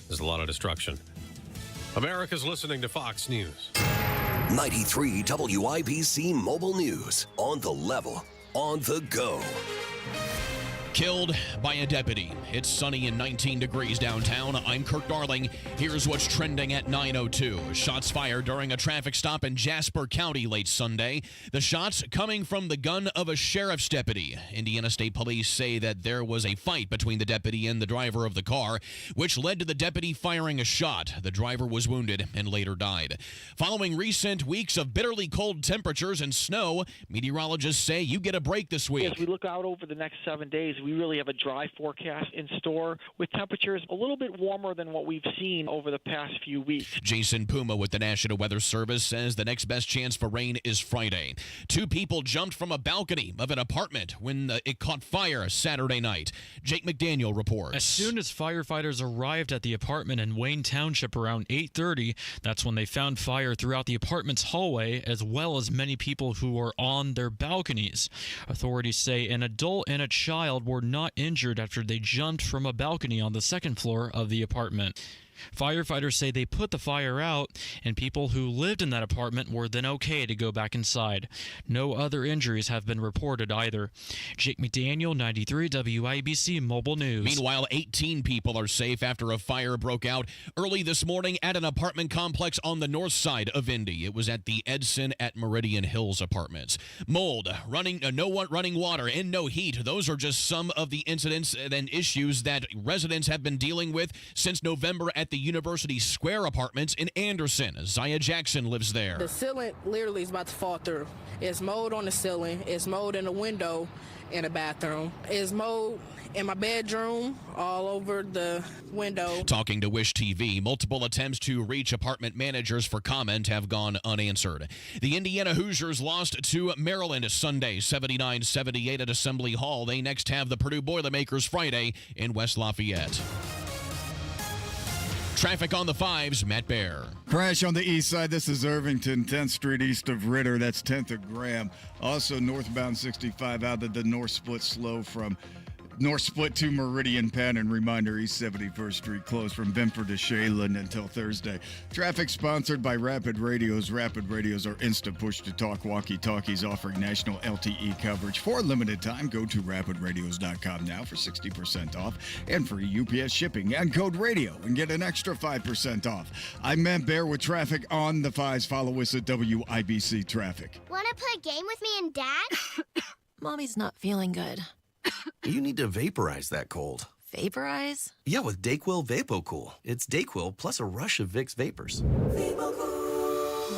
There's a lot of destruction. America's listening to Fox News. 93 WIBC Mobile News. On the level, on the go. Killed by a deputy. It's sunny and 19 degrees downtown. I'm Kirk Darling. Here's what's trending at 9:02. Shots fired during a traffic stop in Jasper County late Sunday. The shots coming from the gun of a sheriff's deputy. Indiana State Police say that there was a fight between the deputy and the driver of the car, which led to the deputy firing a shot. The driver was wounded and later died. Following recent weeks of bitterly cold temperatures and snow, meteorologists say you get a break this week. As we look out over the next 7 days, we really have a dry forecast in store with temperatures a little bit warmer than what we've seen over the past few weeks. Jason Puma with the National Weather Service says the next best chance for rain is Friday. 2 people jumped from a balcony of an apartment when it caught fire Saturday night. Jake McDaniel reports. As soon as firefighters arrived at the apartment in Wayne Township around 8:30, that's when they found fire throughout the apartment's hallway, as well as many people who were on their balconies. Authorities say an adult and a child were not injured after they jumped from a balcony on the second floor of the apartment. Firefighters say they put the fire out, and people who lived in that apartment were then okay to go back inside. No other injuries have been reported either. Jake McDaniel, 93 WIBC Mobile News. Meanwhile, 18 people are safe after a fire broke out early this morning at an apartment complex on the north side of Indy. It was at the Edson at Meridian Hills Apartments. Mold, no running water, and no heat. Those are just some of the incidents and issues that residents have been dealing with since November at the University Square Apartments in Anderson. Zaya Jackson lives there. The ceiling literally is about to fall through. It's mold on the ceiling. It's mold in the window in the bathroom. It's mold in my bedroom, all over the window. Talking to Wish TV, multiple attempts to reach apartment managers for comment have gone unanswered. The Indiana Hoosiers lost to Maryland Sunday, 79-78 at Assembly Hall. They next have the Purdue Boilermakers Friday in West Lafayette. Traffic on the 5s, Matt Bear. Crash on the east side. This is Irvington, 10th Street east of Ritter. That's 10th of Graham. Also northbound 65 out of the North Split slow from North Split to Meridian Pattern. Reminder, East 71st Street closed from Benford to Shaylin until Thursday. Traffic sponsored by Rapid Radios. Rapid Radios are instant push-to-talk walkie-talkies offering national LTE coverage. For a limited time, go to rapidradios.com now for 60% off and free UPS shipping and code radio and get an extra 5% off. I'm Matt Bear with traffic on the 5s. Follow us at WIBC Traffic. Want to play a game with me and Dad? Mommy's not feeling good. You need to vaporize that cold. Vaporize? Yeah, with Dayquil VapoCool. It's Dayquil plus a rush of Vicks vapors.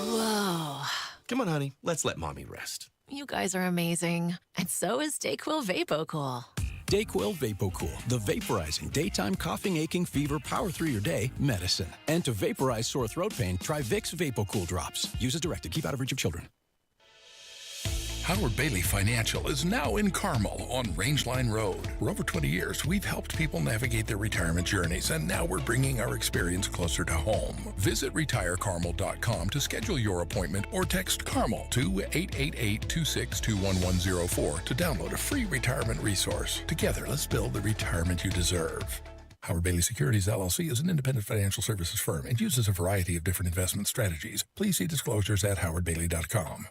Whoa. Come on, honey. Let's let Mommy rest. You guys are amazing. And so is Dayquil VapoCool. Dayquil VapoCool, the vaporizing daytime coughing, aching, fever, power through your day medicine. And to vaporize sore throat pain, try Vicks VapoCool drops. Use as directed. Keep out of reach of children. Howard Bailey Financial is now in Carmel on Rangeline Road. For over 20 years, we've helped people navigate their retirement journeys, and now we're bringing our experience closer to home. Visit retirecarmel.com to schedule your appointment or text Carmel to 888-2621-104 to download a free retirement resource. Together, let's build the retirement you deserve. Howard Bailey Securities, LLC is an independent financial services firm and uses a variety of different investment strategies. Please see disclosures at howardbailey.com.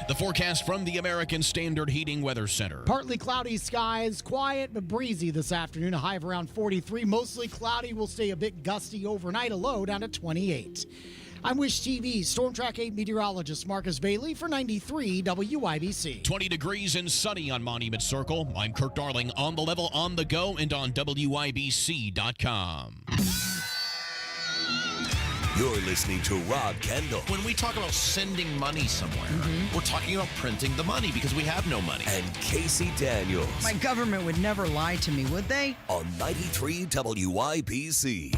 The forecast from the American Standard Heating Weather Center. Partly cloudy skies, quiet but breezy this afternoon, a high of around 43. Mostly cloudy, will stay a bit gusty overnight, a low down to 28. I'm Wish TV Storm Track 8 meteorologist Marcus Bailey for 93 WIBC. 20 degrees and sunny on Monument Circle. I'm Kirk Darling, on the level, on the go, and on WIBC.com. You're listening to Rob Kendall. When we talk about sending money somewhere, we're talking about printing the money because we have no money. And Casey Daniels. My government would never lie to me, would they? On 93 WIBC.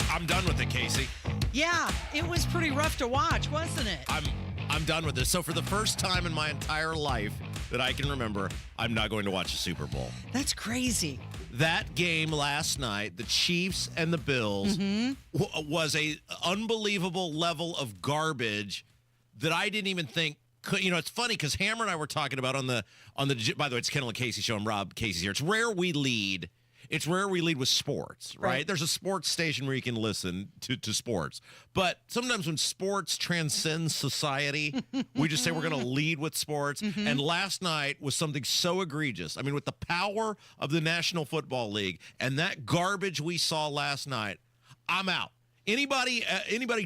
I'm done with it, Casey. Yeah, it was pretty rough to watch, wasn't it? I'm done with this. So for the first time in my entire life that I can remember, I'm not going to watch the Super Bowl. That's crazy. That game last night, the Chiefs and the Bills, was a unbelievable level of garbage that I didn't even think could. You know, it's funny because Hammer and I were talking about on the. By the way, it's Kendall Casey show. I'm Rob Casey here. It's rare we lead It's rare we lead with sports, right? Right. There's a sports station where you can listen to sports. But sometimes when sports transcends society, we just say we're going to lead with sports. And last night was something so egregious. I mean, with the power of the National Football League and that garbage we saw last night, I'm out. Anybody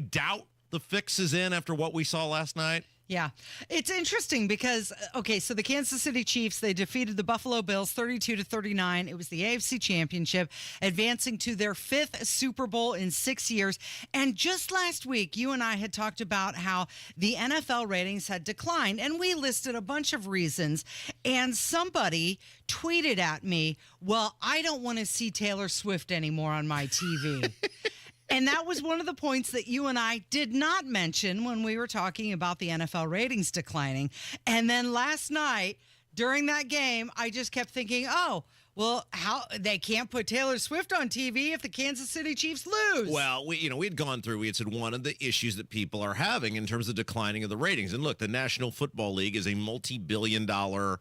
doubt the fix is in after what we saw last night? Yeah. It's interesting because, okay, so the Kansas City Chiefs, they defeated the Buffalo Bills 32-39. It was the AFC Championship, advancing to their 5th Super Bowl in 6 years. And just last week, you and I had talked about how the NFL ratings had declined, and we listed a bunch of reasons. And somebody tweeted at me, well, I don't want to see Taylor Swift anymore on my TV. And that was one of the points that you and I did not mention when we were talking about the NFL ratings declining. And then last night, during that game, I just kept thinking, oh, well, how they can't put Taylor Swift on TV if the Kansas City Chiefs lose. Well, we had gone through, we had said one of the issues that people are having in terms of declining of the ratings. And look, the National Football League is a multi-billion-dollar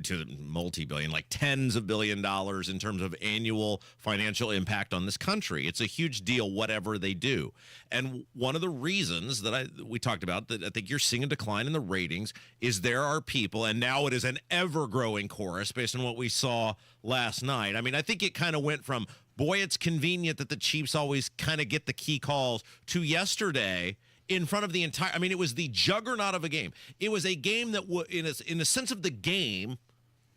to multi-billion, like tens of $1 billion in terms of annual financial impact on this country. It's a huge deal, whatever they do. And one of the reasons that we talked about that I think you're seeing a decline in the ratings is there are people, and now it is an ever-growing chorus based on what we saw last night. I mean, I think it kind of went from, boy, it's convenient that the Chiefs always kind of get the key calls, to yesterday in front of the entire, I mean, it was the juggernaut of a game. It was a game that, in a sense of the game,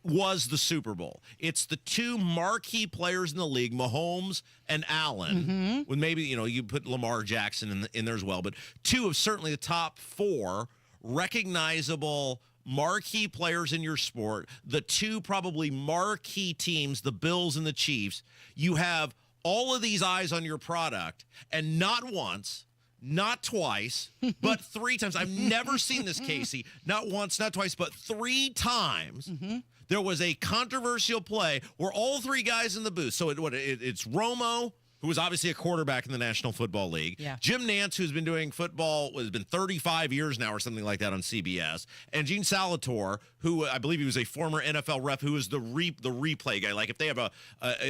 was the Super Bowl. It's the two marquee players in the league, Mahomes and Allen, with maybe, you put Lamar Jackson in there as well, but two of certainly the top 4 recognizable marquee players in your sport, the two probably marquee teams, the Bills and the Chiefs. You have all of these eyes on your product, and not once, not twice, but 3 times. I've never seen this, Casey. Not once, not twice, but 3 times. There was a controversial play where all 3 guys in the booth. So it's Romo, who was obviously a quarterback in the National Football League. Yeah. Jim Nantz, who's been doing football, has been 35 years now or something like that on CBS. And Gene Salator, who I believe he was a former NFL ref, who is the replay guy. Like if they have an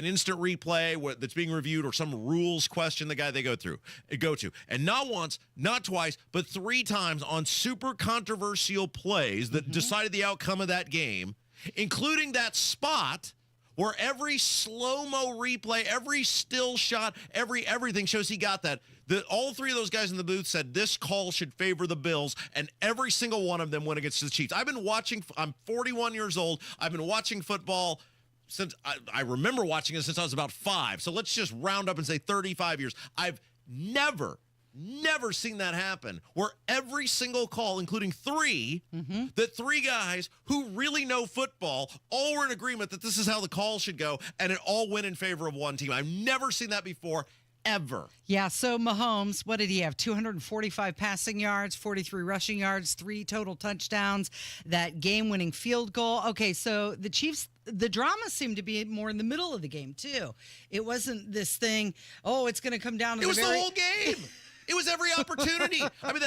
instant replay that's being reviewed or some rules question, the guy they go to. And not once, not twice, but 3 times on super controversial plays that decided the outcome of that game, including that spot where every slow-mo replay, every still shot, everything shows he got that. All 3 of those guys in the booth said this call should favor the Bills, and every single one of them went against the Chiefs. I'm 41 years old. I've been watching football since, I remember watching it since I was about 5. So let's just round up and say 35 years. I've never seen that happen, where every single call, including 3, that 3 guys who really know football all were in agreement that this is how the call should go, and it all went in favor of one team. I've never seen that before, ever. Yeah, so Mahomes, what did he have? 245 passing yards, 43 rushing yards, 3 total touchdowns, that game-winning field goal. Okay, so the Chiefs, the drama seemed to be more in the middle of the game, too. It wasn't this thing, it's going to come down to the whole game. It was every opportunity. I mean,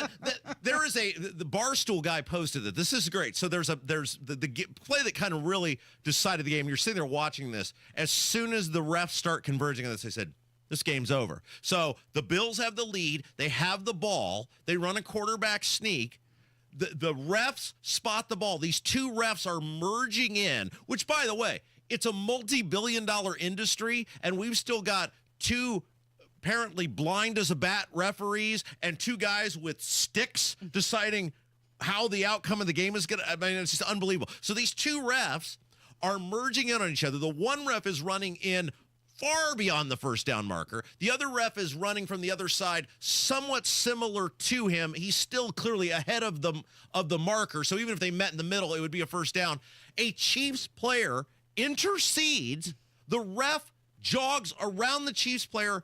there is the Barstool guy posted it. This is great. So there's the play that kind of really decided the game. You're sitting there watching this. As soon as the refs start converging on this, they said, this game's over. So the Bills have the lead. They have the ball. They run a quarterback sneak. The refs spot the ball. These 2 refs are merging in, which, by the way, it's a multi-billion-dollar industry, and we've still got 2 apparently blind as a bat referees and 2 guys with sticks deciding how the outcome of the game is going to, I mean, it's just unbelievable. So these 2 refs are merging in on each other. The one ref is running in far beyond the first down marker. The other ref is running from the other side, somewhat similar to him. He's still clearly ahead of the marker. So even if they met in the middle, it would be a first down. A Chiefs player intercedes. The ref jogs around the Chiefs player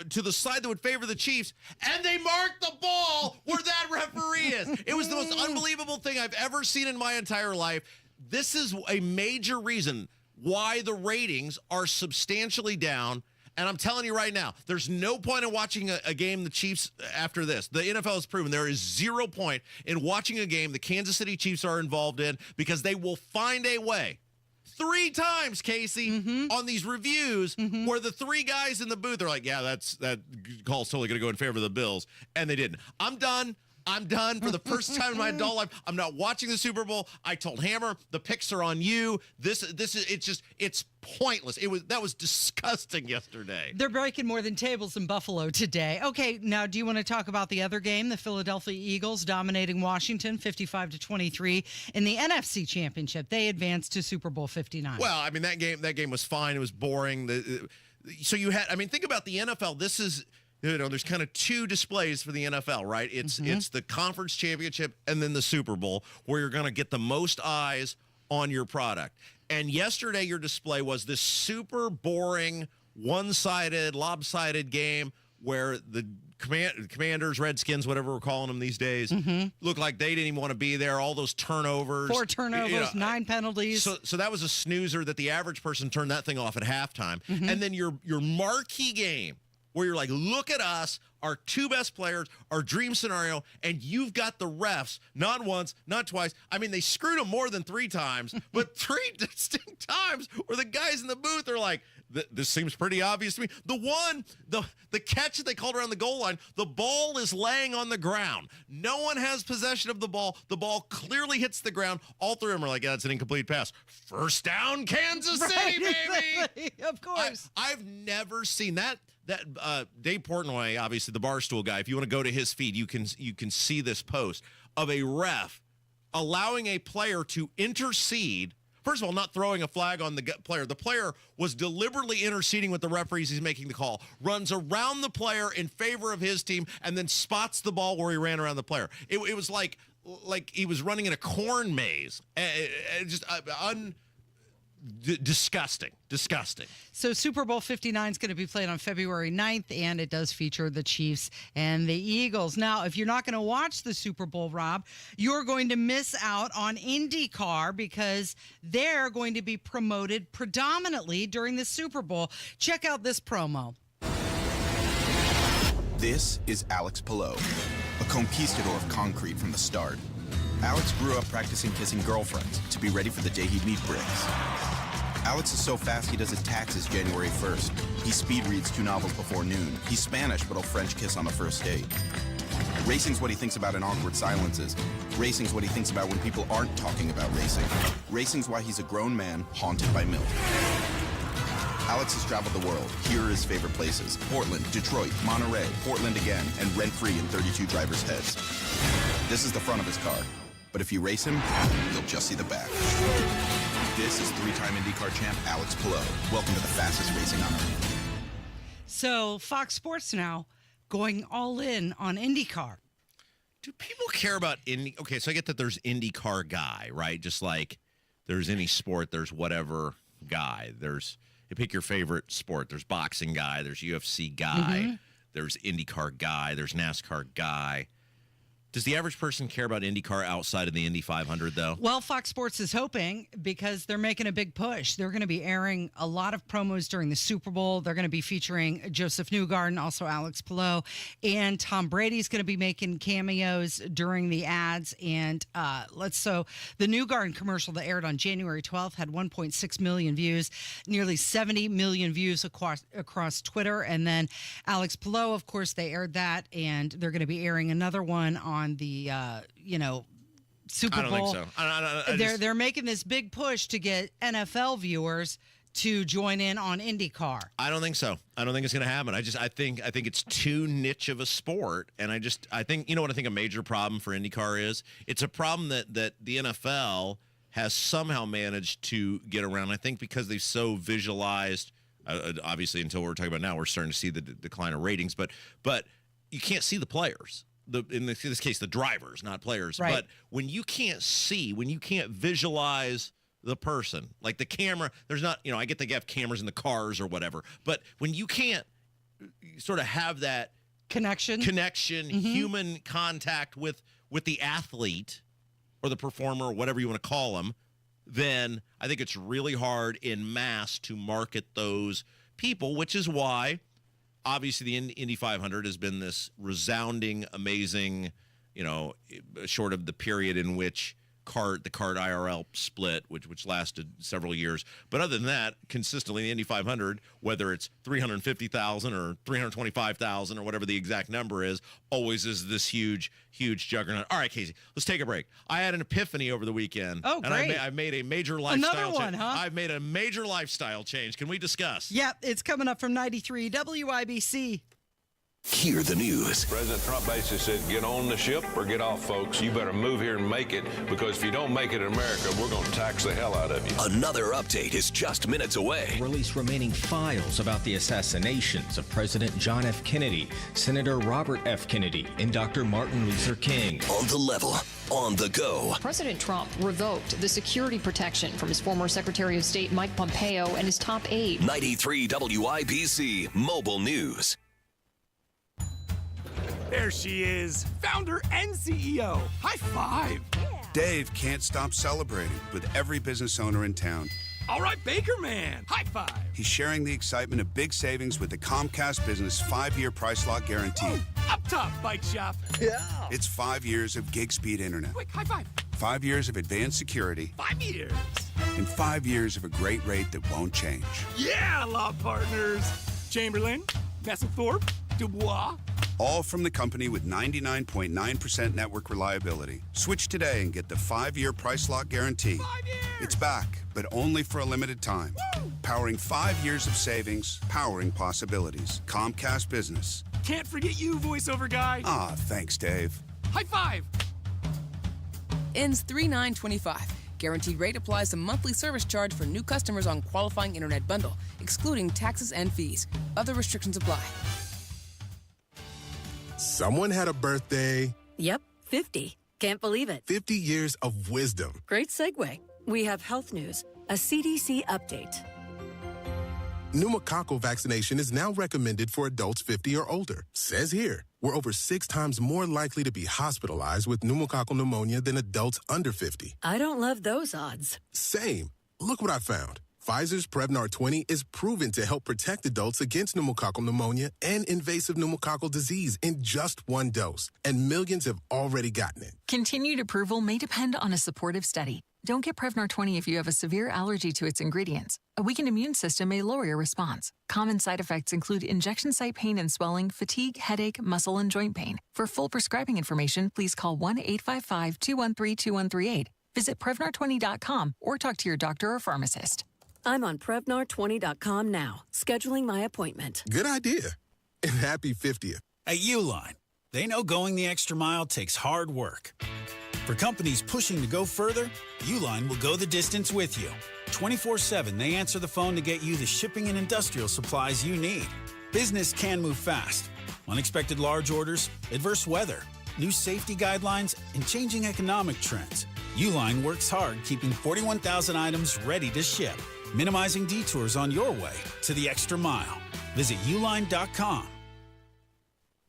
to the side that would favor the Chiefs, and they marked the ball where that referee is. It was the most unbelievable thing I've ever seen in my entire life. This is a major reason why the ratings are substantially down. And I'm telling you right now, there's no point in watching a game the Chiefs after this. The NFL has proven there is 0 point in watching a game the Kansas City Chiefs are involved in, because they will find a way 3 times, Casey, on these reviews where the 3 guys in the booth are like, yeah, that call's totally going to go in favor of the Bills, and they didn't. I'm done. For the first time in my adult life. I'm not watching the Super Bowl. I told Hammer, the picks are on you. This is it's pointless. That was disgusting yesterday. They're breaking more than tables in Buffalo today. Okay, now do you want to talk about the other game? The Philadelphia Eagles dominating Washington 55-23 in the NFC Championship. They advanced to Super Bowl 59. Well, I mean that game was fine. It was boring. So you had, I mean, think about the NFL. This is, there's kind of 2 displays for the NFL, right? It's the conference championship and then the Super Bowl, where you're going to get the most eyes on your product. And yesterday, your display was this super boring, one-sided, lopsided game where the Commanders, Redskins, whatever we're calling them these days, look like they didn't even want to be there. All those turnovers. 4 turnovers, 9 penalties. So that was a snoozer that the average person turned that thing off at halftime. And then your marquee game, where you're like, look at us, our 2 best players, our dream scenario, and you've got the refs, not once, not twice. I mean, they screwed them more than 3 times, but 3 distinct times where the guys in the booth are like, this seems pretty obvious to me. The catch that they called around the goal line, the ball is laying on the ground. No one has possession of the ball. The ball clearly hits the ground. All 3 of them are like, yeah, that's an incomplete pass. First down, Kansas City, baby! Of course. I've never seen that. Dave Portnoy, obviously the Barstool guy, if you want to go to his feed, you can see this post of a ref allowing a player to intercede. First of all, not throwing a flag on the player. The player was deliberately interceding with the referees. He's making the call. Runs around the player in favor of his team and then spots the ball where he ran around the player. It was like he was running in a corn maze. Disgusting. So Super Bowl 59 is going to be played on February 9th, and it does feature the Chiefs and the Eagles. Now, if you're not going to watch the Super Bowl, Rob, you're going to miss out on IndyCar because they're going to be promoted predominantly during the Super Bowl. Check out this promo. This is Alex Pillow, a conquistador of concrete from the start. Alex grew up practicing kissing girlfriends to be ready for the day he'd meet bricks. Alex is so fast he does his taxes January 1st. He speed reads 2 novels before noon. He's Spanish, but he'll French kiss on the first date. Racing's what he thinks about in awkward silences. Racing's what he thinks about when people aren't talking about racing. Racing's why he's a grown man haunted by milk. Alex has traveled the world. Here are his favorite places: Portland, Detroit, Monterey, Portland again, and rent-free in 32 drivers' heads. This is the front of his car, but if you race him, you'll just see the back. This is 3-time IndyCar champ Alex Pillow. Welcome to the fastest racing on earth. So Fox Sports now going all in on IndyCar. Do people care about Indy? Okay, so I get that there's IndyCar guy, right? Just like there's any sport, there's whatever guy. You pick your favorite sport. There's boxing guy, there's UFC guy, there's IndyCar guy, there's NASCAR guy. Does the average person care about IndyCar outside of the Indy 500, though? Well, Fox Sports is hoping because they're making a big push. They're going to be airing a lot of promos during the Super Bowl. They're going to be featuring Joseph Newgarden, also Alex Pillow, and Tom Brady's going to be making cameos during the ads. And so the Newgarden commercial that aired on January 12th had 1.6 million views, nearly 70 million views across Twitter. And then Alex Pillow, of course, they aired that, and they're going to be airing another one on the Super Bowl. I don't think so. They're making this big push to get NFL viewers to join in on IndyCar. I don't think so. I don't think it's going to happen. I think it's too niche of a sport, and I think what I think a major problem for IndyCar is. It's a problem that the NFL has somehow managed to get around. I think because they've so visualized. Obviously, until we're talking about now, we're starting to see the decline of ratings, but you can't see the players. In this case, the drivers, not players. Right. But when you can't visualize the person, like the camera, there's not, I get they have cameras in the cars or whatever, but when you can't sort of have that connection, human contact with the athlete or the performer, or whatever you want to call them, then I think it's really hard in mass to market those people, which is why obviously the Indy 500 has been this resounding, amazing, short of the period in which the CART IRL split, which lasted several years. But other than that, consistently the Indy 500, whether it's 350,000 or 325,000 or whatever the exact number is, always is this huge juggernaut. All right, Casey, let's take a break. I had an epiphany over the weekend. Oh, great. And I made a major lifestyle Another one, change. huh? I've made a major lifestyle change. Can we discuss? Yep, it's coming up from 93 WIBC. Hear the news. President Trump basically said, get on the ship or get off, folks. You better move here and make it, because if you don't make it in America, we're going to tax the hell out of you. Another update is just minutes away. Release remaining files about the assassinations of President John F. Kennedy, Senator Robert F. Kennedy, and Dr. Martin Luther King. On the level, on the go. President Trump revoked the security protection from his former Secretary of State Mike Pompeo and his top aide. 93 WIBC Mobile News. There she is, founder and CEO. High five. Dave can't stop celebrating with every business owner in town. All right, Baker Man. High five. He's sharing the excitement of big savings with the Comcast Business 5-year price lock guarantee. Ooh, up top, bike shop. Yeah. It's 5 years of gig speed internet. Quick, high five. 5 years of advanced security. 5 years. And 5 years of a great rate that won't change. Yeah, law partners. Chamberlain, Messelthorpe, Dubois. All from the company with 99.9% network reliability. Switch today and get the 5-year price lock guarantee. 5 years. It's back, but only for a limited time. Woo! Powering 5 years of savings, powering possibilities. Comcast Business. Can't forget you, voiceover guy. Ah, thanks, Dave. High five. Ends 3/9/25. Guaranteed rate applies to monthly service charge for new customers on qualifying internet bundle, excluding taxes and fees. Other restrictions apply. Someone had a birthday. Yep, 50. Can't believe it. 50 years of wisdom. Great segue. We have health news, a CDC update. Pneumococcal vaccination is now recommended for adults 50 or older. Says here, we're over 6 times more likely to be hospitalized with pneumococcal pneumonia than adults under 50. I don't love those odds. Same. Look what I found. Pfizer's Prevnar 20 is proven to help protect adults against pneumococcal pneumonia and invasive pneumococcal disease in just 1 dose, and millions have already gotten it. Continued approval may depend on a supportive study. Don't get Prevnar 20 if you have a severe allergy to its ingredients. A weakened immune system may lower your response. Common side effects include injection site pain and swelling, fatigue, headache, muscle, and joint pain. For full prescribing information, please call 1-855-213-2138. Visit Prevnar20.com or talk to your doctor or pharmacist. I'm on Prevnar20.com now, scheduling my appointment. Good idea. And happy 50th. At Uline, they know going the extra mile takes hard work. For companies pushing to go further, Uline will go the distance with you. 24/7, they answer the phone to get you the shipping and industrial supplies you need. Business can move fast. Unexpected large orders, adverse weather, new safety guidelines, and changing economic trends. Uline works hard keeping 41,000 items ready to ship, minimizing detours on your way to the extra mile. Visit uline.com.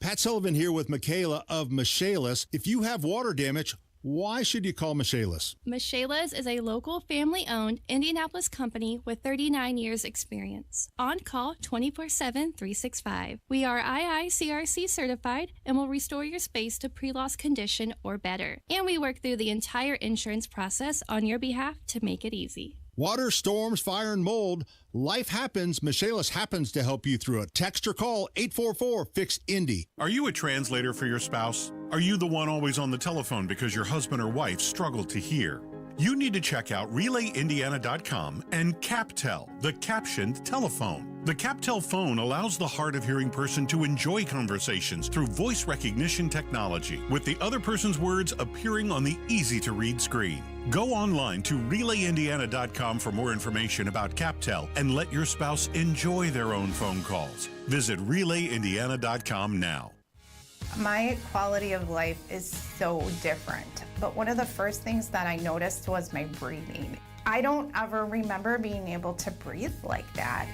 Pat Sullivan here with Michaela of Michaelis. If you have water damage, why should you call Michaelis? Michaelis is a local family-owned Indianapolis company with 39 years experience. On call 24/7, 365. We are IICRC certified and will restore your space to pre-loss condition or better. And we work through the entire insurance process on your behalf to make it easy. Water, storms, fire, and mold. Life happens. Michaelis happens to help you through it. Text or call 844-FIX-INDY. Are you a translator for your spouse? Are you the one always on the telephone because your husband or wife struggle to hear? You need to check out RelayIndiana.com and CapTel, the captioned telephone. The CapTel phone allows the hard of hearing person to enjoy conversations through voice recognition technology, with the other person's words appearing on the easy-to-read screen. Go online to RelayIndiana.com for more information about CapTel and let your spouse enjoy their own phone calls. Visit RelayIndiana.com now. My quality of life is so different, but one of the first things that I noticed was my breathing. I don't ever remember being able to breathe like that.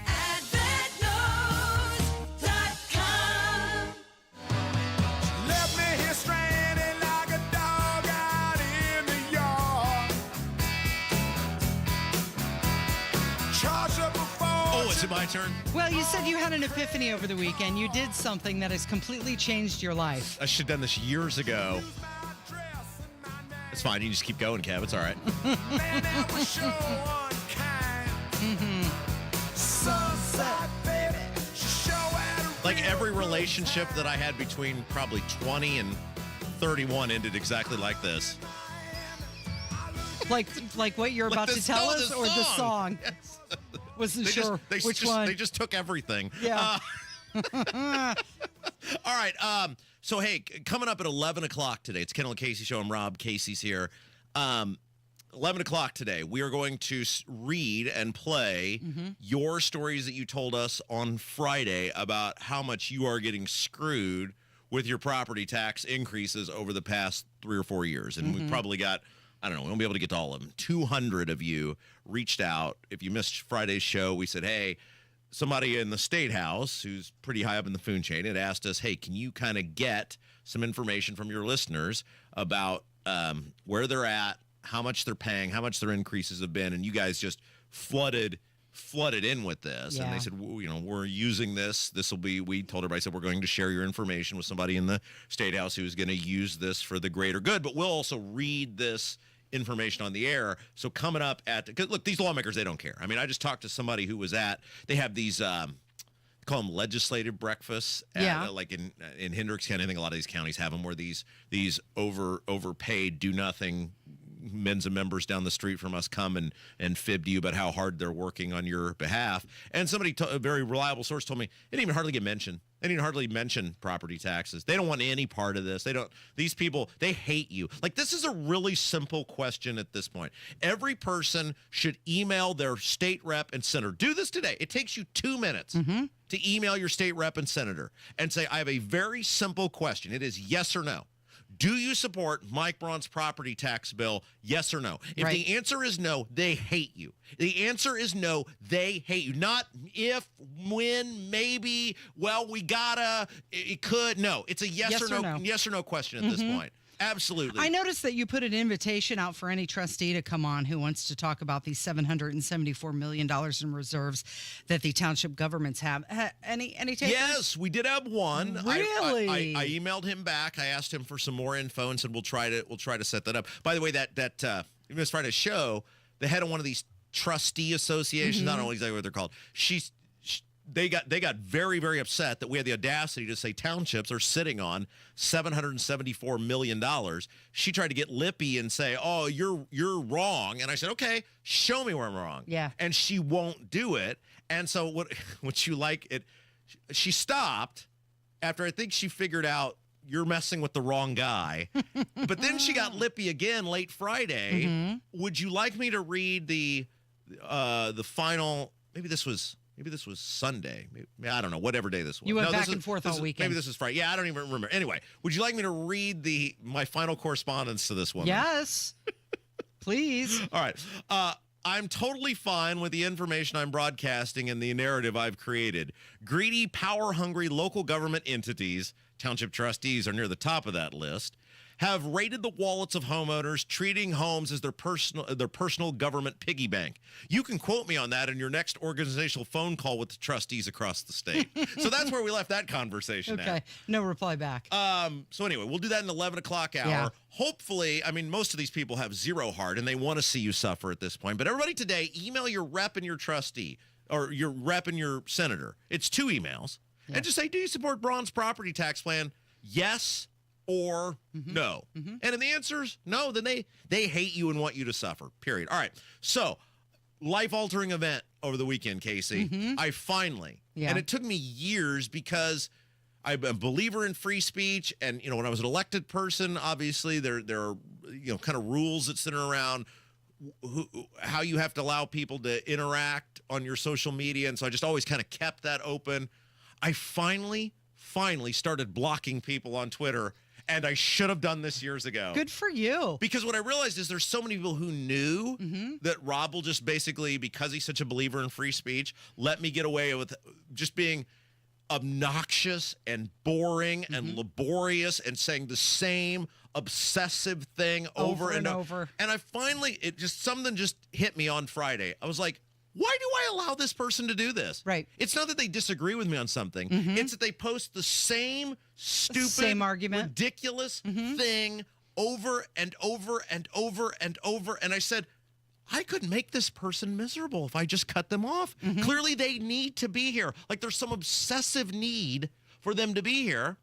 Is it my turn? Well, you said you had an epiphany over the weekend. You did something that has completely changed your life. I should have done this years ago. It's fine. You just keep going, Kev. It's all right. Like every relationship that I had between probably 20 and 31 ended exactly like this. Like what you're about to tell us, or the song? Yes. Wasn't sure which one. They just took everything. Yeah. All right. So, hey, coming up at 11 o'clock today, it's Kendall Casey Show. I'm Rob. Casey's here. 11 o'clock today, we are going to read and play your stories that you told us on Friday about how much you are getting screwed with your property tax increases over the past 3 or 4 years. And we probably got, I don't know, we won't be able to get to all of them. 200 of you reached out. If you missed Friday's show, we said, hey, somebody in the State House who's pretty high up in the food chain had asked us, hey, can you kind of get some information from your listeners about where they're at, how much they're paying, how much their increases have been, and you guys just flooded in with this. Yeah. And they said, we're using this. This will be, we told everybody, said, we're going to share your information with somebody in the State House who's going to use this for the greater good, but we'll also read this information on the air. So coming up because look, these lawmakers, they don't care. I mean, I just talked to somebody who was they have these, they call them legislative breakfasts. Like in Hendricks County, I think a lot of these counties have them, where these overpaid, do nothing men's and members down the street from us come and fib to you about how hard they're working on your behalf. And somebody, a very reliable source, told me it didn't even hardly get mentioned. They didn't hardly mention property taxes. They don't want any part of this. These people, they hate you. Like, this is a really simple question at this point. Every person should email their state rep and senator. Do this today. It takes you 2 minutes to email your state rep and senator and say, I have a very simple question. It is yes or no. Do you support Mike Braun's property tax bill? Yes or no? If the answer is no, they hate you. The answer is no, they hate you. Not if, when, maybe, well, we gotta, it could. No, it's a yes or no question at this point. Absolutely. I noticed that you put an invitation out for any trustee to come on who wants to talk about these $774 million in reserves that the township governments have. Any takers? Yes, we did have one. Really? I emailed him back. I asked him for some more info and said we'll try to set that up. By the way, that this Friday's show, the head of one of these trustee associations, I don't know exactly what they're called. They got very, very upset that we had the audacity to say townships are sitting on $774 million. She tried to get lippy and say, oh, you're wrong. And I said, okay, show me where I'm wrong. Yeah. And she won't do it. And so what you like it, she stopped after I think she figured out you're messing with the wrong guy. But then she got lippy again late Friday. Would you like me to read the final, maybe this was Sunday. Maybe, I don't know, whatever day this was. You went back and forth all weekend. Maybe this is Friday. Yeah, I don't even remember. Anyway, would you like me to read my final correspondence to this woman? Yes, please. All right. I'm totally fine with the information I'm broadcasting and the narrative I've created. Greedy, power-hungry local government entities, township trustees are near the top of that list, have raided the wallets of homeowners, treating homes as their personal government piggy bank. You can quote me on that in your next organizational phone call with the trustees across the state. So that's where we left that conversation at. Okay, no reply back. So anyway, we'll do that in the 11 o'clock hour. Yeah. Hopefully, I mean, most of these people have zero heart and they want to see you suffer at this point. But everybody today, email your rep and your trustee, or your rep and your senator. It's 2 emails. Yeah. And just say, do you support Braun's property tax plan? Yes or no. And if the answer is no, then they hate you and want you to suffer, period. All right. So, life-altering event over the weekend, Casey. I finally, and it took me years because I'm a believer in free speech. And, when I was an elected person, obviously there are, kind of rules that center around how you have to allow people to interact on your social media. And so I just always kind of kept that open. I finally started blocking people on Twitter. And I should have done this years ago. Good for you. Because what I realized is there's so many people who knew that Rob will just basically, because he's such a believer in free speech, let me get away with just being obnoxious and boring and laborious and saying the same obsessive thing over and over. And I finally, something just hit me on Friday. I was like, why do I allow this person to do this? Right. It's not that they disagree with me on something. It's that they post the same stupid, argument, ridiculous thing over and over and over and over. And I said, I could make this person miserable if I just cut them off. Clearly, they need to be here. Like there's some obsessive need for them to be here.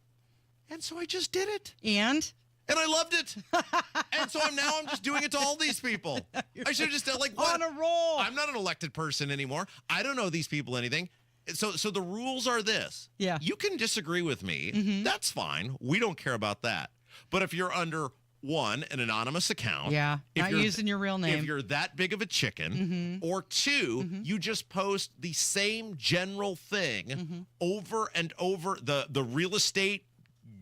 And so I just did it. And I loved it. And so I'm just doing it to all these people. I should have just done like what? On a roll. I'm not an elected person anymore. I don't know these people anything. So the rules are this. Yeah. You can disagree with me. That's fine. We don't care about that. But if you're under one, an anonymous account. Yeah, not using your real name. If you're that big of a chicken, or two, you just post the same general thing over and over. The real estate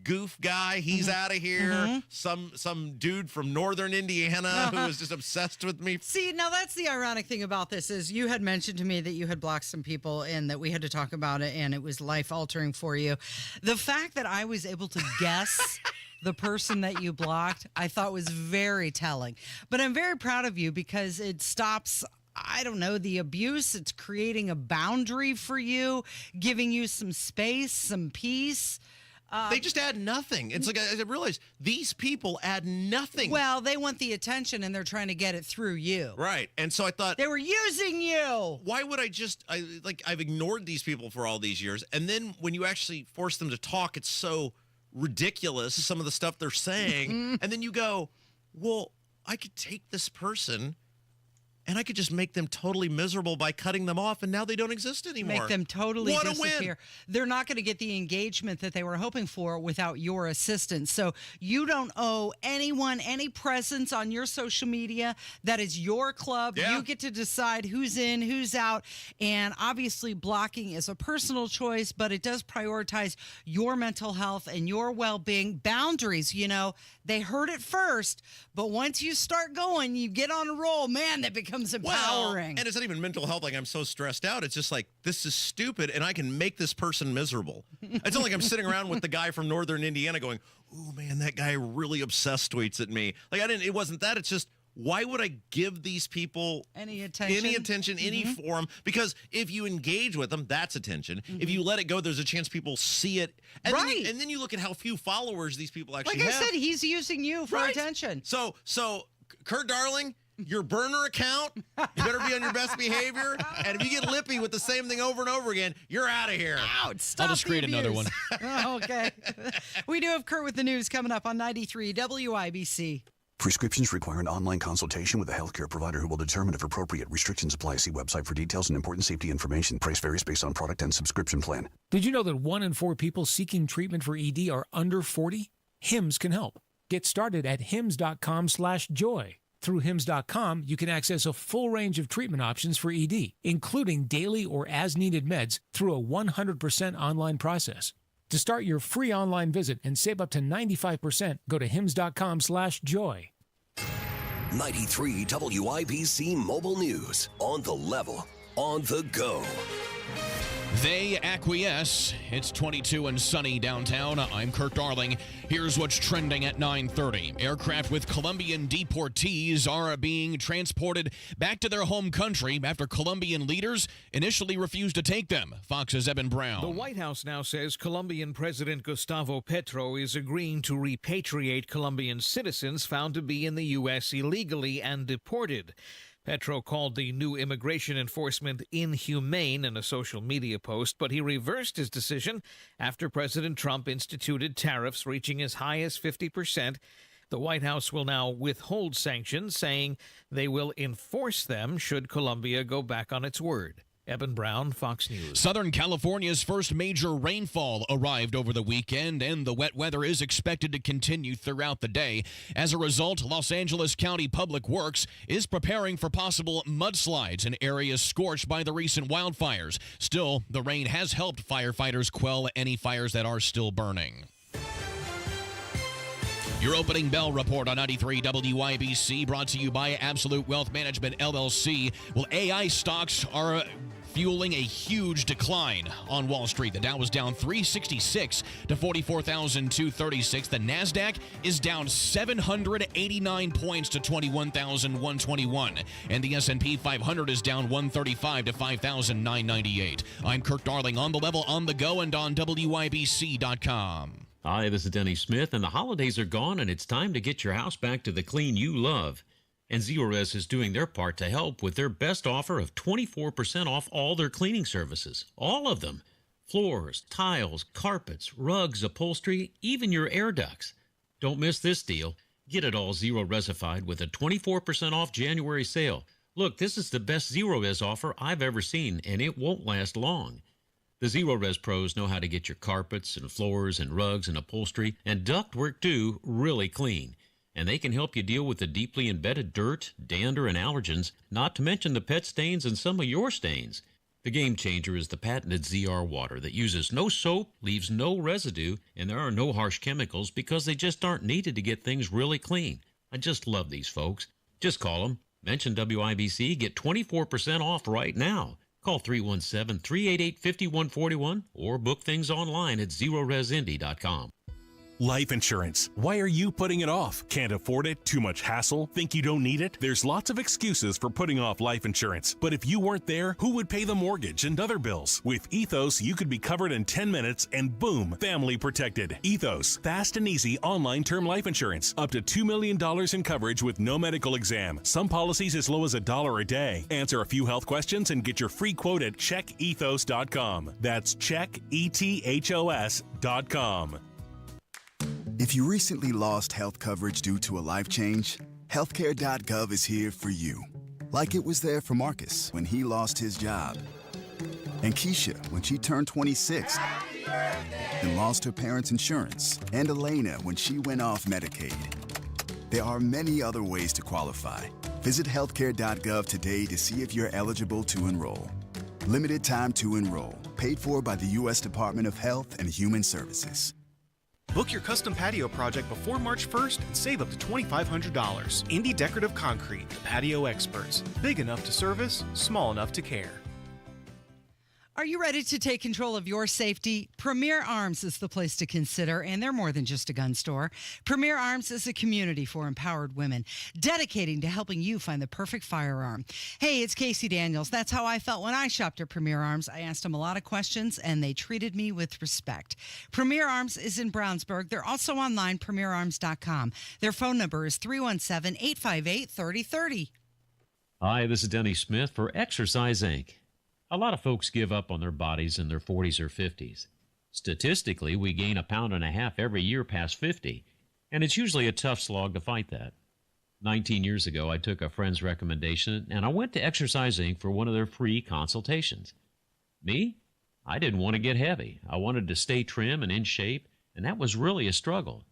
goof guy, he's out of here. Some dude from northern Indiana who is just obsessed with me. See, now that's the ironic thing about this is you had mentioned to me that you had blocked some people and that we had to talk about it and it was life-altering for you. The fact that I was able to guess the person that you blocked, I thought was very telling. But I'm very proud of you because it stops, I don't know, the abuse. It's creating a boundary for you, giving you some space, some peace. They just add nothing. It's like I realized these people add nothing. Well, they want the attention and they're trying to get it through you. Right. And so I thought they were using you. Why would I've ignored these people for all these years. And then when you actually force them to talk, it's so ridiculous, some of the stuff they're saying. And then you go, well, I could take this person and I could just make them totally miserable by cutting them off, and now they don't exist anymore. Make them totally what disappear. A win. They're not going to get the engagement that they were hoping for without your assistance. So you don't owe anyone any presence on your social media. That is your club. Yeah. You get to decide who's in, who's out. And obviously blocking is a personal choice, but it does prioritize your mental health and your well-being. Boundaries, they hurt at first, but once you start going, you get on a roll, man, that becomes empowering. And it's not even mental health, like I'm so stressed out. It's just like, this is stupid, and I can make this person miserable. It's not like I'm sitting around with the guy from northern Indiana going, ooh, man, that guy really obsessed tweets at me. Like, it wasn't that. It's just, why would I give these people any attention, any forum? Because if you engage with them, that's attention. If you let it go, there's a chance people see it. And then you look at how few followers these people actually have. Like I said, he's using you for attention. So, Kurt Darling, your burner account, you better be on your best behavior. And if you get lippy with the same thing over and over again, you're out of here. Out. Stop. I'll just create another one. Okay. We do have Kurt with the news coming up on 93 WIBC. Prescriptions require an online consultation with a healthcare provider who will determine if appropriate. Restrictions apply. See website for details and important safety information. Price varies based on product and subscription plan. Did you know that 1 in 4 people seeking treatment for ED are under 40? HIMS can help. Get started at hims.com/joy. Through hims.com, you can access a full range of treatment options for ED, including daily or as-needed meds through a 100% online process. To start your free online visit and save up to 95%, go to hims.com/joy. 93 WIBC Mobile News. On the level, on the go. They acquiesce. It's 22 and sunny downtown. I'm Kurt Darling. Here's what's trending at 9:30. Aircraft with Colombian deportees are being transported back to their home country after Colombian leaders initially refused to take them. Fox's Eben Brown. The White House now says Colombian President Gustavo Petro is agreeing to repatriate Colombian citizens found to be in the U.S. illegally and deported. Petro called the new immigration enforcement inhumane in a social media post, but he reversed his decision after President Trump instituted tariffs reaching as high as 50%. The White House will now withhold sanctions, saying they will enforce them should Colombia go back on its word. Eben Brown, Fox News. Southern California's first major rainfall arrived over the weekend, and the wet weather is expected to continue throughout the day. As a result, Los Angeles County Public Works is preparing for possible mudslides in areas scorched by the recent wildfires. Still, the rain has helped firefighters quell any fires that are still burning. Your opening bell report on 93 WIBC, brought to you by Absolute Wealth Management, LLC. Well, AI stocks are fueling a huge decline on Wall Street. The Dow was down 366 to 44,236. The NASDAQ is down 789 points to 21,121. And the S&P 500 is down 135 to 5,998. I'm Kirk Darling, on the level, on the go, and on WIBC.com. Hi, this is Denny Smith, and the holidays are gone, and it's time to get your house back to the clean you love. And Zerorez is doing their part to help with their best offer of 24% off all their cleaning services. All of them. Floors, tiles, carpets, rugs, upholstery, even your air ducts. Don't miss this deal. Get it all Zerorez-ified with a 24% off January sale. Look, this is the best Zerorez offer I've ever seen, and it won't last long. The Zerorez pros know how to get your carpets and floors and rugs and upholstery and ductwork too really clean. And they can help you deal with the deeply embedded dirt, dander, and allergens, not to mention the pet stains and some of your stains. The game changer is the patented ZR water that uses no soap, leaves no residue, and there are no harsh chemicals because they just aren't needed to get things really clean. I just love these folks. Just call them, mention WIBC, get 24% off right now. Call 317-388-5141 or book things online at ZerorezIndy.com. Life insurance. Why are you putting it off? Can't afford it? Too much hassle? Think you don't need it? There's lots of excuses for putting off life insurance. But if you weren't there, who would pay the mortgage and other bills? With Ethos, you could be covered in 10 minutes and boom, family protected. Ethos, fast and easy online term life insurance. Up to $2 million in coverage with no medical exam. Some policies as low as $1 a day. Answer a few health questions and get your free quote at checkethos.com. That's checkethos.com. If you recently lost health coverage due to a life change, healthcare.gov is here for you. Like it was there for Marcus when he lost his job, and Keisha when she turned 26 and lost her parents' insurance, and Elena when she went off Medicaid. There are many other ways to qualify. Visit healthcare.gov today to see if you're eligible to enroll. Limited time to enroll. Paid for by the U.S. Department of Health and Human Services. Book your custom patio project before March 1st and save up to $2,500. Indy Decorative Concrete, the patio experts. Big enough to service, small enough to care. Are you ready to take control of your safety? Premier Arms is the place to consider, and they're more than just a gun store. Premier Arms is a community for empowered women, dedicating to helping you find the perfect firearm. Hey, it's Casey Daniels. That's how I felt when I shopped at Premier Arms. I asked them a lot of questions, and they treated me with respect. Premier Arms is in Brownsburg. They're also online, premierarms.com. Their phone number is 317-858-3030. Hi, this is Denny Smith for Exercise Inc. A lot of folks give up on their bodies in their 40s or 50s. Statistically, we gain 1.5 pounds every year past 50, and it's usually a tough slog to fight that. 19 years ago, I took a friend's recommendation, and I went to Exercise Inc. for one of their free consultations. Me? I didn't want to get heavy. I wanted to stay trim and in shape, and that was really a struggle.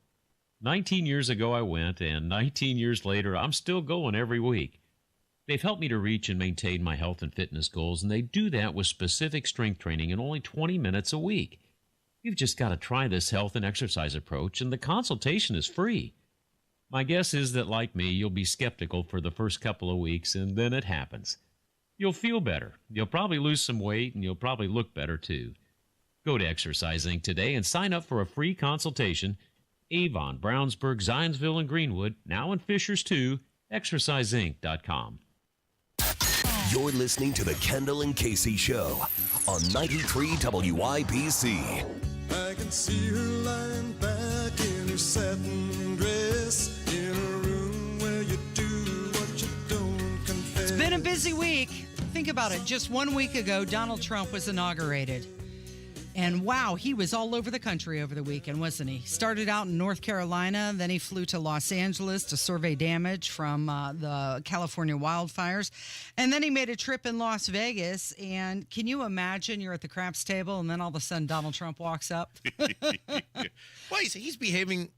19 years ago, I went, and 19 years later, I'm still going every week. They've helped me to reach and maintain my health and fitness goals, and they do that with specific strength training in only 20 minutes a week. You've just got to try this health and exercise approach, and the consultation is free. My guess is that, like me, you'll be skeptical for the first couple of weeks, and then it happens. You'll feel better. You'll probably lose some weight, and you'll probably look better, too. Go to Exercise Inc. today and sign up for a free consultation. Avon, Brownsburg, Zionsville, and Greenwood, now in Fishers, too. ExerciseInc.com. You're listening to the Kendall and Casey Show on 93 WIBC. I can see her lying back in her satin dress in a room where you do what you don't confess. It's been a busy week. Think about it. Just 1 week ago, Donald Trump was inaugurated. And wow, he was all over the country over the weekend, wasn't he? Started out in North Carolina, then he flew to Los Angeles to survey damage from the California wildfires. And then he made a trip in Las Vegas. And can you imagine you're at the craps table and then all of a sudden Donald Trump walks up? Well, he's behaving.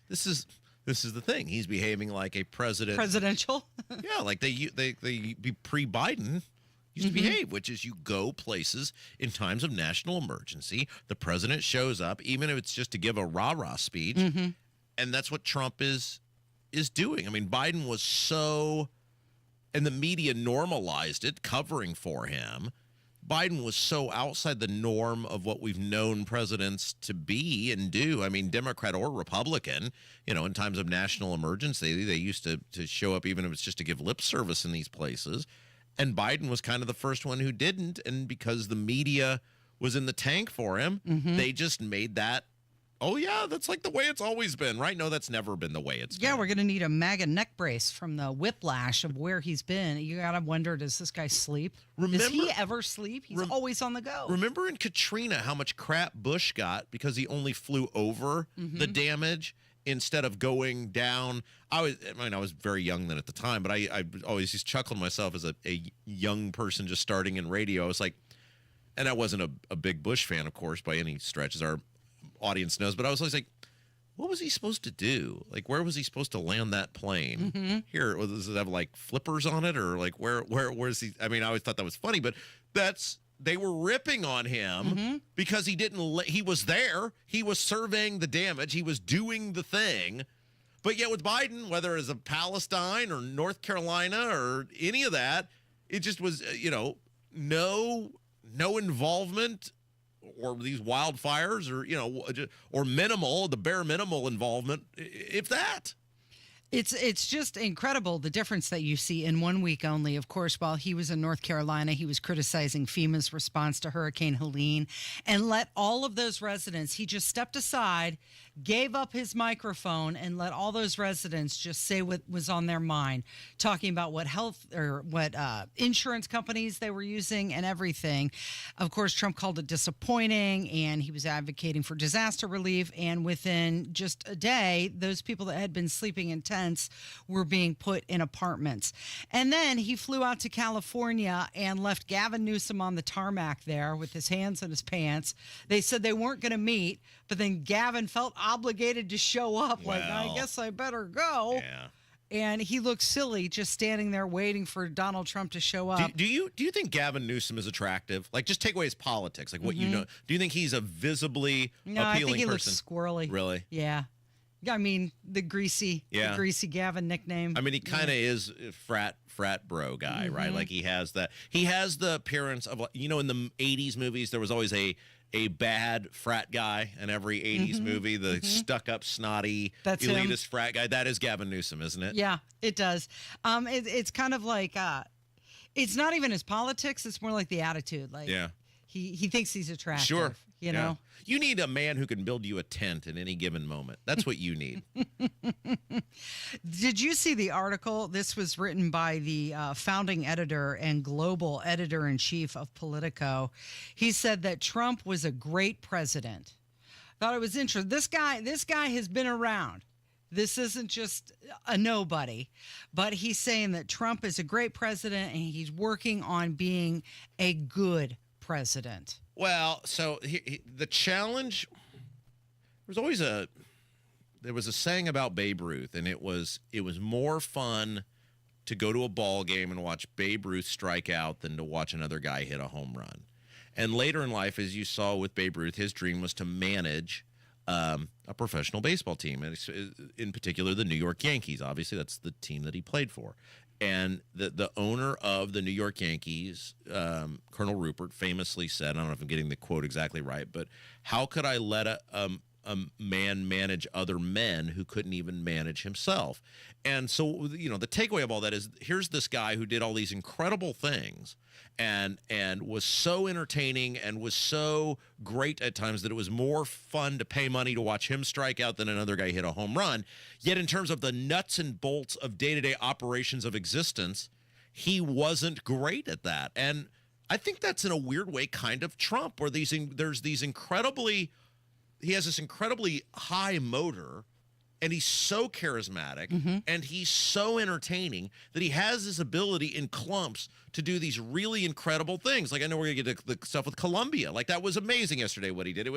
This is the thing. He's behaving like a president. Presidential? Yeah, like they pre-Biden used to behave, which is you go places in times of national emergency. The president shows up, even if it's just to give a rah-rah speech. And that's what Trump is doing. I mean, Biden was so, and the media normalized it, covering for him. Biden was so outside the norm of what we've known presidents to be and do. I mean, Democrat or Republican, in times of national emergency, they used to show up, even if it's just to give lip service in these places. And Biden was kind of the first one who didn't. And because the media was in the tank for him, they just made that oh, yeah, that's like the way it's always been, right? No, that's never been the way it's been. Yeah, we're going to need a MAGA neck brace from the whiplash of where he's been. You got to wonder, does this guy sleep? Does he ever sleep? He's always on the go. Remember in Katrina how much crap Bush got because he only flew over the damage instead of going down? I was very young then at the time, but I always just chuckled myself as a young person just starting in radio. I was like, and I wasn't a big Bush fan, of course, by any stretch, as our audience knows, but I was always like, what was he supposed to do? Like, where was he supposed to land that plane? Here, does it have like flippers on it, or like where's he? I mean, I always thought that was funny, but they were ripping on him because he didn't. He was there. He was surveying the damage. He was doing the thing. But yet with Biden, whether it's a Palestine or North Carolina or any of that, it just was, no involvement, or these wildfires, or or minimal, the bare minimal involvement, if that. It's just incredible, the difference that you see in 1 week only. Of course, while he was in North Carolina, he was criticizing FEMA's response to Hurricane Helene and let all of those residents, he just stepped aside, gave up his microphone, and let all those residents just say what was on their mind, talking about what insurance companies they were using and everything. Of course, Trump called it disappointing, and he was advocating for disaster relief. And within just a day, those people that had been sleeping in tents were being put in apartments. And then he flew out to California and left Gavin Newsom on the tarmac there with his hands in his pants. They said they weren't going to meet, but then Gavin felt obligated to show up. Like, I guess I better go. Yeah. And he looked silly just standing there waiting for Donald Trump to show up. Do you think Gavin Newsom is attractive? Like, just take away his politics, like what you know. Do you think he's a visibly appealing person? I think he looks squirrely. Really? Yeah. I mean, the greasy Gavin nickname. I mean, he kind of is a frat bro guy, right? Like he has the appearance of, in the 80s movies, there was always a bad frat guy in every 80s movie, the stuck-up, snotty, That's elitist him. frat guy. That is Gavin Newsom, isn't it? Yeah, it does. It's kind of like, it's not even his politics, it's more like the attitude. Like, he thinks he's attractive. Sure. You know? You need a man who can build you a tent in any given moment. That's what you need. Did you see the article? This was written by the founding editor and global editor-in-chief of Politico. He said that Trump was a great president. Thought it was interesting. This guy has been around. This isn't just a nobody, but he's saying that Trump is a great president and he's working on being a good president. Well, so the challenge, there was a saying about Babe Ruth, and it was more fun to go to a ball game and watch Babe Ruth strike out than to watch another guy hit a home run. And later in life, as you saw with Babe Ruth, his dream was to manage a professional baseball team, and in particular the New York Yankees. Obviously, that's the team that he played for. And the owner of the New York Yankees, Colonel Rupert, famously said, I don't know if I'm getting the quote exactly right, but how could I let a man manage other men who couldn't even manage himself? And so, the takeaway of all that is, here's this guy who did all these incredible things and was so entertaining and was so great at times that it was more fun to pay money to watch him strike out than another guy hit a home run. Yet in terms of the nuts and bolts of day-to-day operations of existence, he wasn't great at that. And I think that's in a weird way kind of Trump, where he has this incredibly high motor, and he's so charismatic and he's so entertaining that he has this ability in clumps to do these really incredible things. Like, I know we're going to get to the stuff with Colombia. Like, that was amazing yesterday what he did.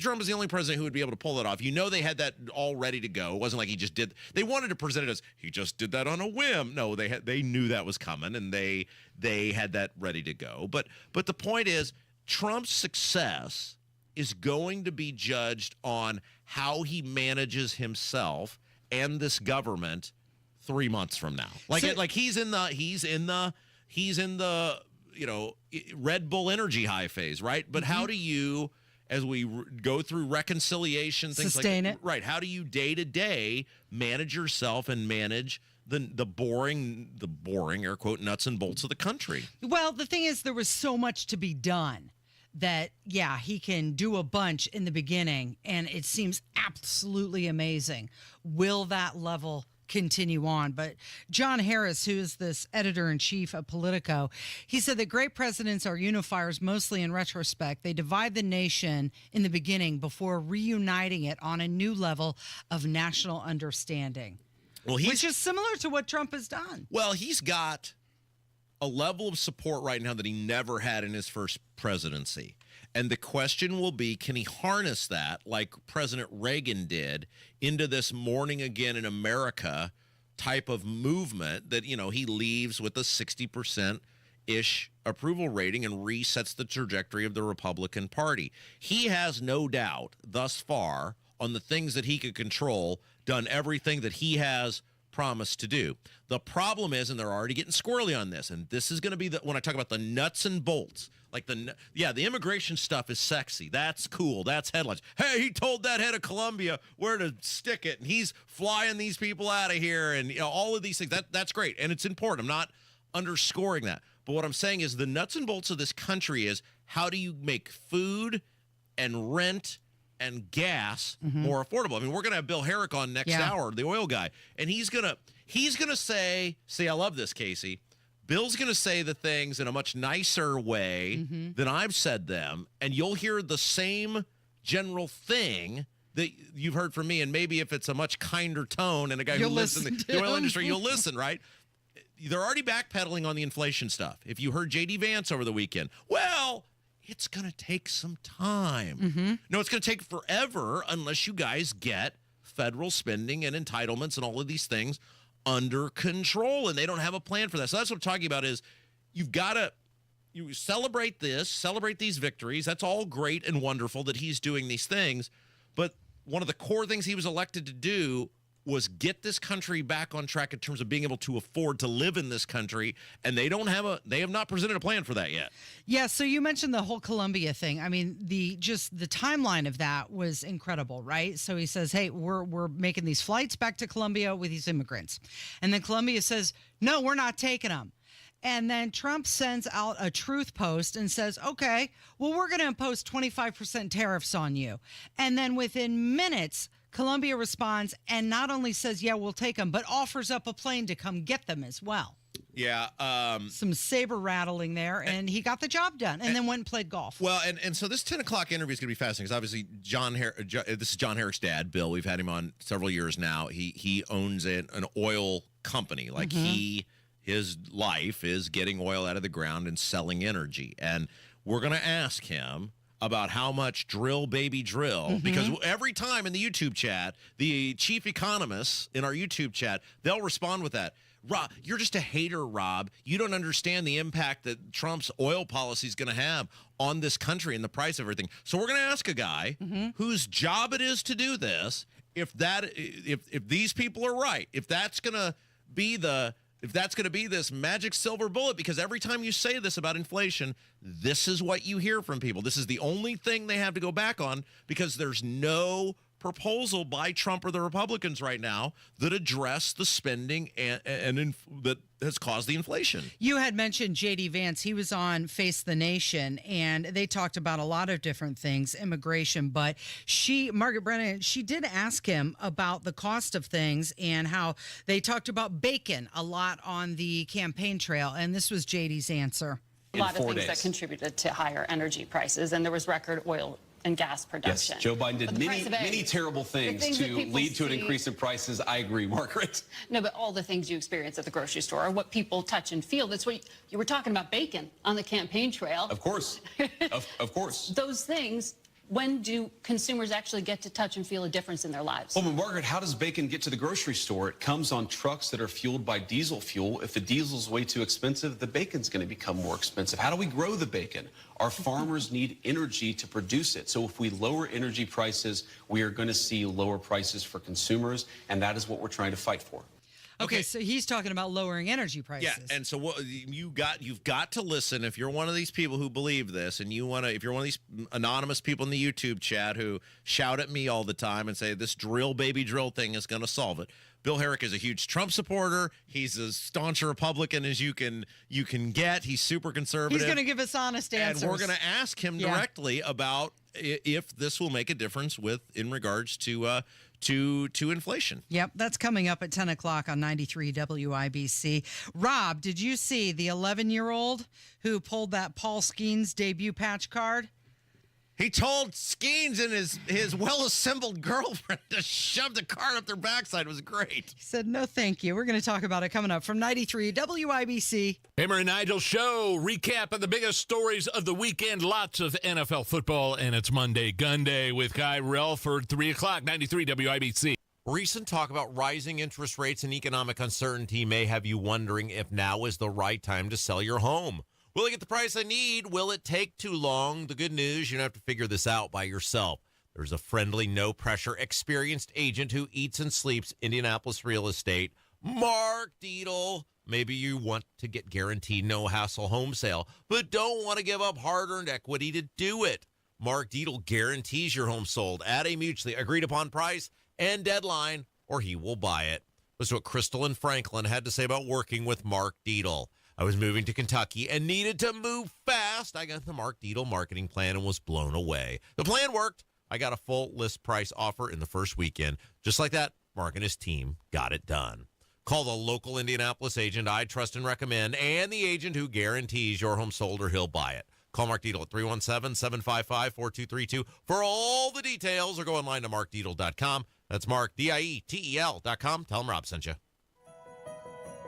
Trump was the only president who would be able to pull that off. They had that all ready to go. It wasn't like he just did. They wanted to present it as he just did that on a whim. No, they knew that was coming, and they had that ready to go. But the point is, Trump's success is going to be judged on how he manages himself and this government 3 months from now. Like he's in the Red Bull energy high phase, right? But how do you, as we go through reconciliation, things sustain like it, right? How do you day to day manage yourself and manage the boring air quote nuts and bolts of the country? Well, the thing is, there was so much to be done that, yeah, he can do a bunch in the beginning, and it seems absolutely amazing. Will that level continue on? But John Harris, who is this editor-in-chief of Politico, he said that great presidents are unifiers mostly in retrospect. They divide the nation in the beginning before reuniting it on a new level of national understanding, which is similar to what Trump has done. Well, he's got a level of support right now that he never had in his first presidency. And the question will be, can he harness that like President Reagan did into this Morning Again in America type of movement that, he leaves with a 60%-ish approval rating and resets the trajectory of the Republican Party. He has no doubt thus far on the things that he could control, done everything that he has promised to do. The problem is, and they're already getting squirrely on this, and this is going to be when I talk about the nuts and bolts, like the immigration stuff is sexy. That's cool. That's headlines. Hey, he told that head of Columbia where to stick it, and he's flying these people out of here, and all of these things. That's great, and it's important. I'm not underscoring that. But what I'm saying is the nuts and bolts of this country is, how do you make food and rent and gas more affordable? I mean, we're going to have Bill Herrick on next hour, the oil guy, and he's going to say, I love this, Casey. Bill's going to say the things in a much nicer way than I've said them, and you'll hear the same general thing that you've heard from me, and maybe if it's a much kinder tone and a guy who lives in the oil industry, you'll listen, right? They're already backpedaling on the inflation stuff. If you heard J.D. Vance over the weekend, well, it's going to take some time. No, it's going to take forever unless you guys get federal spending and entitlements and all of these things under control, and they don't have a plan for that. So that's what I'm talking about is you celebrate these victories. That's all great and wonderful that he's doing these things, but one of the core things he was elected to do was get this country back on track in terms of being able to afford to live in this country, and they have not presented a plan for that yet. Yeah, so you mentioned the whole Colombia thing. I mean, the timeline of that was incredible, right? So he says, hey, we're making these flights back to Colombia with these immigrants. And then Colombia says, no, we're not taking them. And then Trump sends out a truth post and says, okay, well, we're going to impose 25% tariffs on you. And then within minutes, Colombia responds and not only says, yeah, we'll take them, but offers up a plane to come get them as well. Yeah. Some saber rattling there, and he got the job done and then went and played golf. Well, and so this 10 o'clock interview is going to be fascinating because obviously this is John Herrick's dad, Bill. We've had him on several years now. He owns an oil company. Like his life is getting oil out of the ground and selling energy. And we're going to ask him about how much drill, baby, drill. Because every time in the YouTube chat, the chief economists in our YouTube chat, they'll respond with that. Rob, you're just a hater, Rob. You don't understand the impact that Trump's oil policy is going to have on this country and the price of everything. So we're going to ask a guy whose job it is to do this, if these people are right, if that's going to be this magic silver bullet, because every time you say this about inflation, this is what you hear from people. This is the only thing they have to go back on because there's no proposal by Trump or the Republicans right now that address the spending and that has caused the inflation. You had mentioned J.D. Vance. He was on Face the Nation, and they talked about a lot of different things, immigration. But Margaret Brennan, she did ask him about the cost of things and how they talked about bacon a lot on the campaign trail. And this was J.D.'s answer. A lot of things that contributed to higher energy prices, and there was record oil and gas production. Yes, Joe Biden did many terrible things to lead to an increase in prices. I agree, Margaret. No, but all the things you experience at the grocery store are what people touch and feel. That's what you were talking about, bacon on the campaign trail. Of course, of course. Those things, when do consumers actually get to touch and feel a difference in their lives? Well, but Margaret, how does bacon get to the grocery store? It comes on trucks that are fueled by diesel fuel. If the diesel's way too expensive, the bacon's going to become more expensive. How do we grow the bacon? Our farmers need energy to produce it. So if we lower energy prices, we are going to see lower prices for consumers, and that is what we're trying to fight for. Okay, so he's talking about lowering energy prices. Yeah, and so what you've got to listen if you're one of these people who believe this, and if you're one of these anonymous people in the YouTube chat who shout at me all the time and say this drill baby drill thing is going to solve it. Bill Herrick is a huge Trump supporter. He's as staunch a Republican as you can get. He's super conservative. He's going to give us honest answers. And we're going to ask him directly about if this will make a difference in regards to inflation. Yep, that's coming up at 10 o'clock on 93 WIBC. Rob, did you see the 11-year-old who pulled that Paul Skeens debut patch card? He told Skeens and his well-assembled girlfriend to shove the card up their backside. It was great. He said, no, thank you. We're going to talk about it coming up from 93 WIBC. Hammer and Nigel Show, recap of the biggest stories of the weekend. Lots of NFL football, and it's Monday Gun Day with Guy Relford, 3 o'clock, 93 WIBC. Recent talk about rising interest rates and economic uncertainty may have you wondering if now is the right time to sell your home. Will I get the price I need? Will it take too long? The good news, you don't have to figure this out by yourself. There's a friendly, no-pressure, experienced agent who eats and sleeps Indianapolis real estate, Mark Dietl. Maybe you want to get guaranteed no-hassle home sale, but don't want to give up hard-earned equity to do it. Mark Dietl guarantees your home sold at a mutually agreed-upon price and deadline, or he will buy it. This is what Crystal and Franklin had to say about working with Mark Dietl. I was moving to Kentucky and needed to move fast. I got the Mark Dietl marketing plan and was blown away. The plan worked. I got a full list price offer in the first weekend. Just like that, Mark and his team got it done. Call the local Indianapolis agent I trust and recommend, and the agent who guarantees your home sold or he'll buy it. Call Mark Dietl at 317-755-4232 for all the details, or go online to markdietl.com. That's Mark, Dietel.com. Tell him Rob sent you.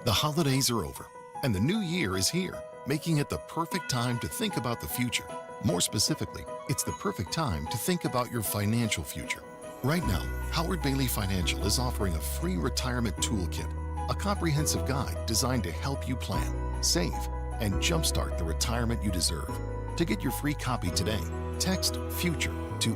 The holidays are over, and the new year is here, making it the perfect time to think about the future. More specifically, it's the perfect time to think about your financial future. Right now, Howard Bailey Financial is offering a free retirement toolkit, a comprehensive guide designed to help you plan, save, and jumpstart the retirement you deserve. To get your free copy today, text FUTURE to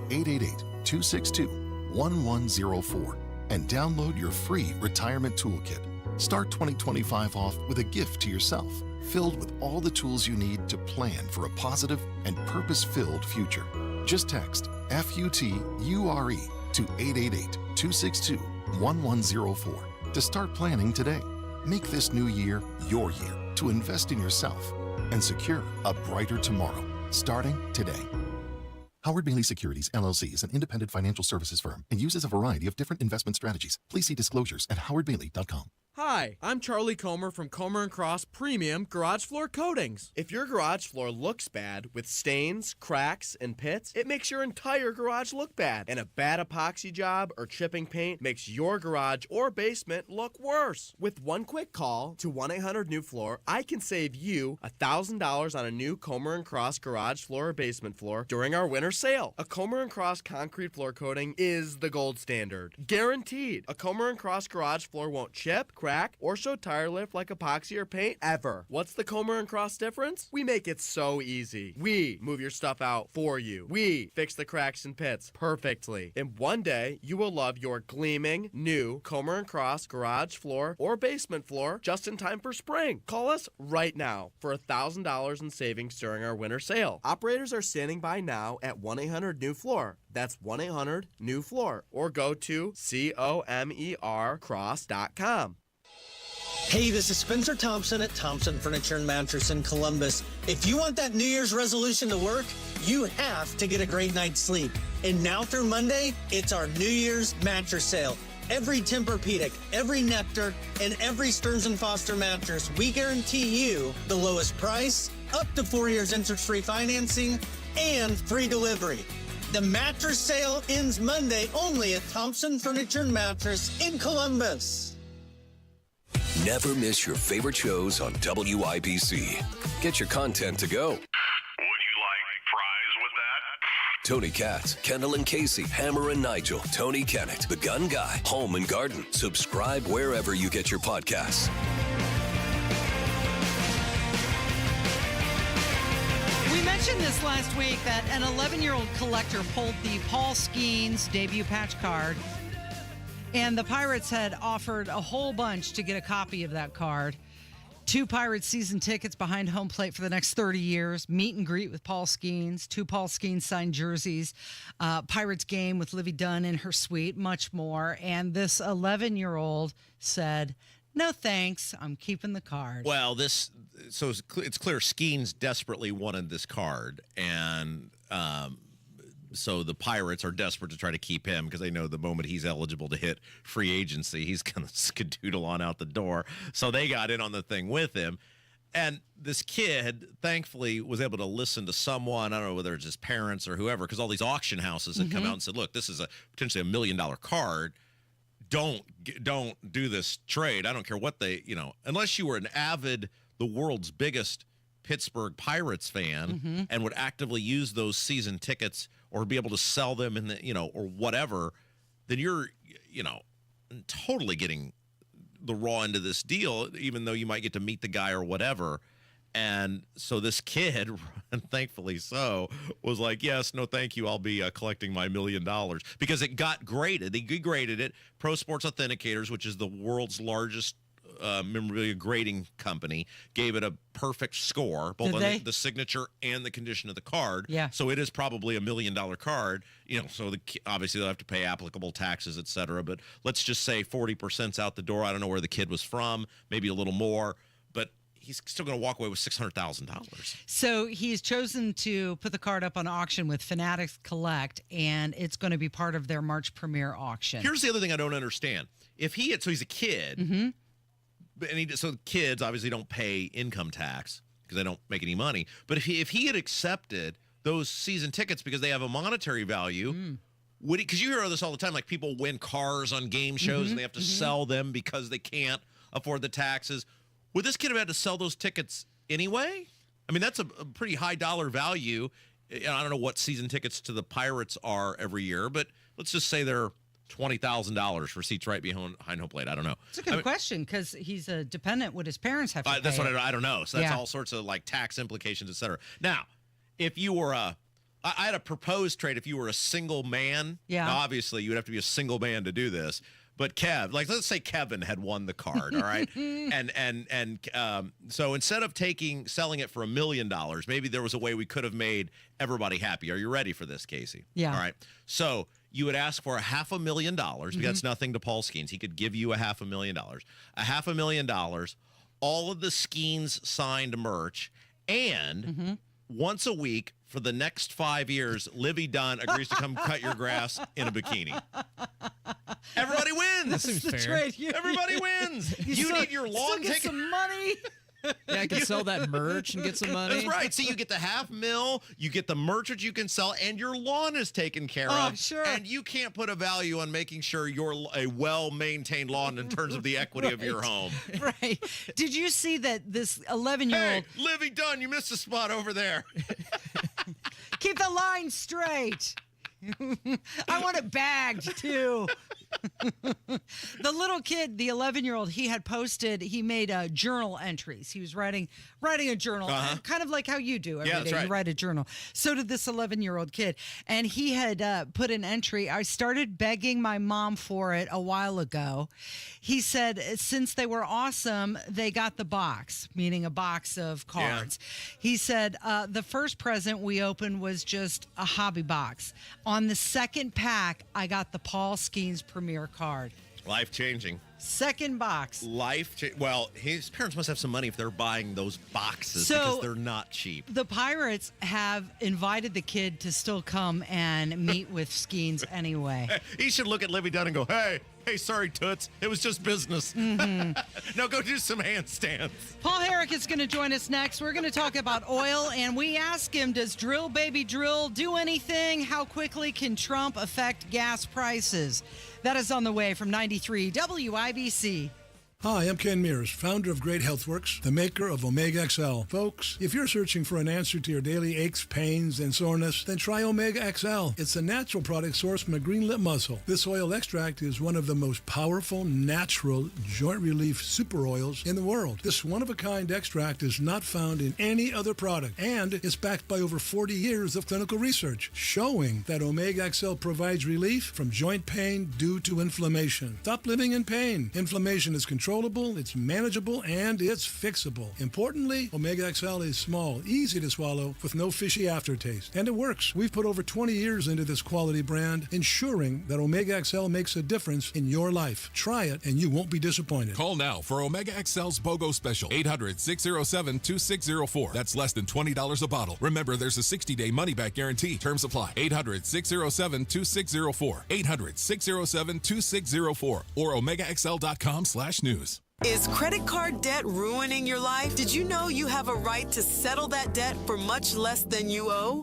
888-262-1104 and download your free retirement toolkit. Start 2025 off with a gift to yourself, filled with all the tools you need to plan for a positive and purpose-filled future. Just text FUTURE to 888-262-1104 to start planning today. Make this new year your year to invest in yourself and secure a brighter tomorrow, starting today. Howard Bailey Securities, LLC is an independent financial services firm and uses a variety of different investment strategies. Please see disclosures at howardbailey.com. Hi, I'm Charlie Comer from Comer & Cross Premium Garage Floor Coatings. If your garage floor looks bad with stains, cracks, and pits, it makes your entire garage look bad. And a bad epoxy job or chipping paint makes your garage or basement look worse. With one quick call to 1-800-NEW-FLOOR, I can save you $1,000 on a new Comer & Cross garage floor or basement floor during our winter sale. A Comer & Cross concrete floor coating is the gold standard. Guaranteed. A Comer & Cross garage floor won't chip, crack, or show tire lift like epoxy or paint ever. What's the Comer & Cross difference? We make it so easy. We move your stuff out for you. We fix the cracks and pits perfectly. And one day, you will love your gleaming new Comer & Cross garage floor or basement floor just in time for spring. Call us right now for $1,000 in savings during our winter sale. Operators are standing by now at 1-800-NEW-FLOOR. That's 1-800-NEW-FLOOR. Or go to COMERcross.com. Hey, this is Spencer Thompson at Thompson Furniture and Mattress in Columbus. If you want that New Year's resolution to work, you have to get a great night's sleep. And now through Monday, it's our New Year's mattress sale. Every Tempur-Pedic, every Nectar, and every Stearns & Foster mattress, we guarantee you the lowest price, up to 4 years interest-free financing, and free delivery. The mattress sale ends Monday only at Thompson Furniture and Mattress in Columbus. Never miss your favorite shows on WIBC. Get your content to go. Would you like fries with that? Tony Katz, Kendall and Casey, Hammer and Nigel, Tony Kennett, The Gun Guy, Home and Garden. Subscribe wherever you get your podcasts. We mentioned this last week that an 11-year-old collector pulled the Paul Skeens debut patch card. And the Pirates had offered a whole bunch to get a copy of that card. 2 Pirates season tickets behind home plate for the next 30 years. Meet and greet with Paul Skeens. 2 Paul Skeens signed jerseys. Pirates game with Livy Dunn in her suite. Much more. And this 11-year-old said, "No thanks. I'm keeping the card." Well, it's clear Skeens desperately wanted this card, and so the Pirates are desperate to try to keep him because they know the moment he's eligible to hit free agency, he's going to skedoodle on out the door. So they got in on the thing with him. And this kid, thankfully, was able to listen to someone, I don't know whether it's his parents or whoever, because all these auction houses had come out and said, look, this is potentially $1 million card. Don't do this trade. I don't care what unless you were an avid, the world's biggest Pittsburgh Pirates fan and would actively use those season tickets or be able to sell them in the, or whatever, then you're, totally getting the raw end of this deal, even though you might get to meet the guy or whatever. And so this kid, and thankfully so, was like, yes, no, thank you. I'll be collecting my $1 million because it got graded. They graded it. Pro Sports Authenticators, which is the world's largest memorabilia grading company, gave it a perfect score, both on the signature and the condition of the card. Yeah. So it is probably $1 million card. So obviously they'll have to pay applicable taxes, et cetera. But let's just say 40%'s out the door. I don't know where the kid was from, maybe a little more, but he's still going to walk away with $600,000. So he's chosen to put the card up on auction with Fanatics Collect, and it's going to be part of their March premiere auction. Here's the other thing I don't understand. So he's a kid. And so kids obviously don't pay income tax because they don't make any money. But if he had accepted those season tickets because they have a monetary value, because you hear this all the time, like people win cars on game shows and they have to sell them because they can't afford the taxes. Would this kid have had to sell those tickets anyway? I mean, that's a pretty high dollar value. I don't know what season tickets to the Pirates are every year, but let's just say they're $20,000 for seats right behind home plate. I don't know. It's a good question because he's a dependent. Would his parents have to pay that's what it? I don't know. So that's all sorts of like tax implications, et cetera. Now, if you were I had a proposed trade if you were a single man. Yeah. Now, obviously, you would have to be a single man to do this. But let's say Kevin had won the card, all right? So instead of selling it for $1 million, maybe there was a way we could have made everybody happy. Are you ready for this, Casey? Yeah. All right. So you would ask for $500,000. Because that's nothing to Paul Skeens. He could give you $500,000. $500,000, all of the Skeens signed merch, and once a week for the next 5 years, Livy Dunn agrees to come cut your grass in a bikini. Everybody wins. That seems fair. Everybody wins. You need your lawn get some money. Yeah, I can sell that merch and get some money. That's right. So you get the $500,000, you get the merch that you can sell, and your lawn is taken care of. Sure. And you can't put a value on making sure you're a well-maintained lawn in terms of the equity of your home. Right. Did you see that this 11-year-old... Hey, Livy Dunn, you missed a spot over there. Keep the line straight. I want it bagged, too. The little kid, the 11-year-old, he made journal entries. He was writing a journal, kind of like how you do every day. Right. You write a journal. So did this 11-year-old kid. And he had put an entry. I started begging my mom for it a while ago. He said since they were awesome, they got the box, meaning a box of cards. Yeah. He said the first present we opened was just a hobby box. On the second pack, I got the Paul Skeens Premier card. Life-changing. Second box. Well, his parents must have some money if they're buying those boxes because they're not cheap. The Pirates have invited the kid to still come and meet with Skeens anyway. He should look at Livy Dunn and go, hey, sorry, Toots. It was just business. Now go do some handstands. Paul Herrick is going to join us next. We're going to talk about oil, and we ask him, does drill, baby, drill do anything? How quickly can Trump affect gas prices? That is on the way from 93 WIBC. Hi, I'm Ken Mears, founder of Great Healthworks, the maker of Omega XL. Folks, if you're searching for an answer to your daily aches, pains, and soreness, then try Omega XL. It's a natural product sourced from a green lip mussel. This oil extract is one of the most powerful, natural joint relief super oils in the world. This one-of-a-kind extract is not found in any other product, and it's backed by over 40 years of clinical research, showing that Omega XL provides relief from joint pain due to inflammation. Stop living in pain. Inflammation is controlled controllable, it's manageable, and it's fixable. Importantly, Omega XL is small, easy to swallow, with no fishy aftertaste. And it works. We've put over 20 years into this quality brand, ensuring that Omega XL makes a difference in your life. Try it, and you won't be disappointed. Call now for Omega XL's BOGO special, 800-607-2604. That's less than $20 a bottle. Remember, there's a 60-day money-back guarantee. Terms apply. 800-607-2604. 800-607-2604 or OmegaXL.com/news. Is credit card debt ruining your life? Did you know you have a right to settle that debt for much less than you owe?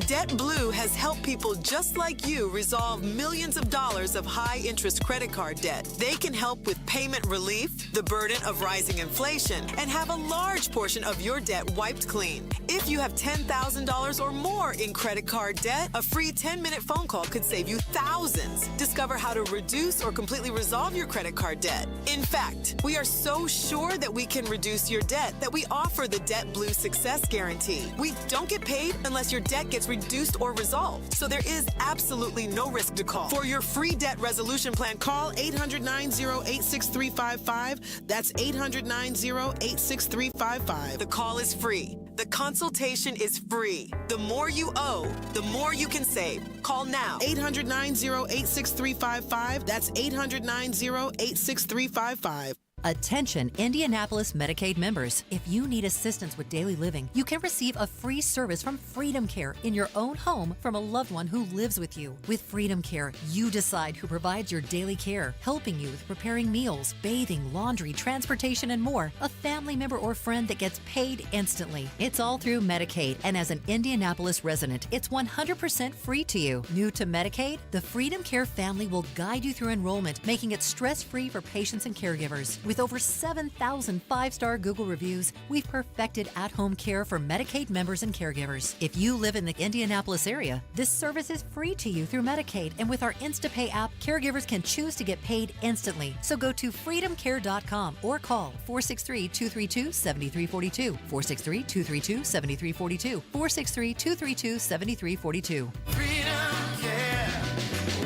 Debt Blue has helped people just like you resolve millions of dollars of high-interest credit card debt. They can help with payment relief, the burden of rising inflation, and have a large portion of your debt wiped clean. If you have $10,000 or more in credit card debt, a free 10-minute phone call could save you thousands. Discover how to reduce or completely resolve your credit card debt. In fact, we are so sure that we can reduce your debt that we offer the Debt Blue Success Guarantee. We don't get paid unless your debt gets reduced or resolved, so there is absolutely no risk to call. For your free debt resolution plan, call 800-908-6355. That's 800-908-6355. The call is free. The consultation is free. The more you owe, the more you can save. Call now. 800-908-6355. That's 800-908-6355. Attention Indianapolis Medicaid members. If you need assistance with daily living, you can receive a free service from Freedom Care in your own home from a loved one who lives with you. With Freedom Care, you decide who provides your daily care, helping you with preparing meals, bathing, laundry, transportation, and more. A family member or friend that gets paid instantly. It's all through Medicaid, and as an Indianapolis resident, it's 100% free to you. New to Medicaid? The Freedom Care family will guide you through enrollment, making it stress-free for patients and caregivers. With over 7,000 five-star Google reviews, we've perfected at-home care for Medicaid members and caregivers. If you live in the Indianapolis area, this service is free to you through Medicaid, and with our InstaPay app, caregivers can choose to get paid instantly. So go to freedomcare.com or call 463-232-7342, 463-232-7342, 463-232-7342. Freedom Care,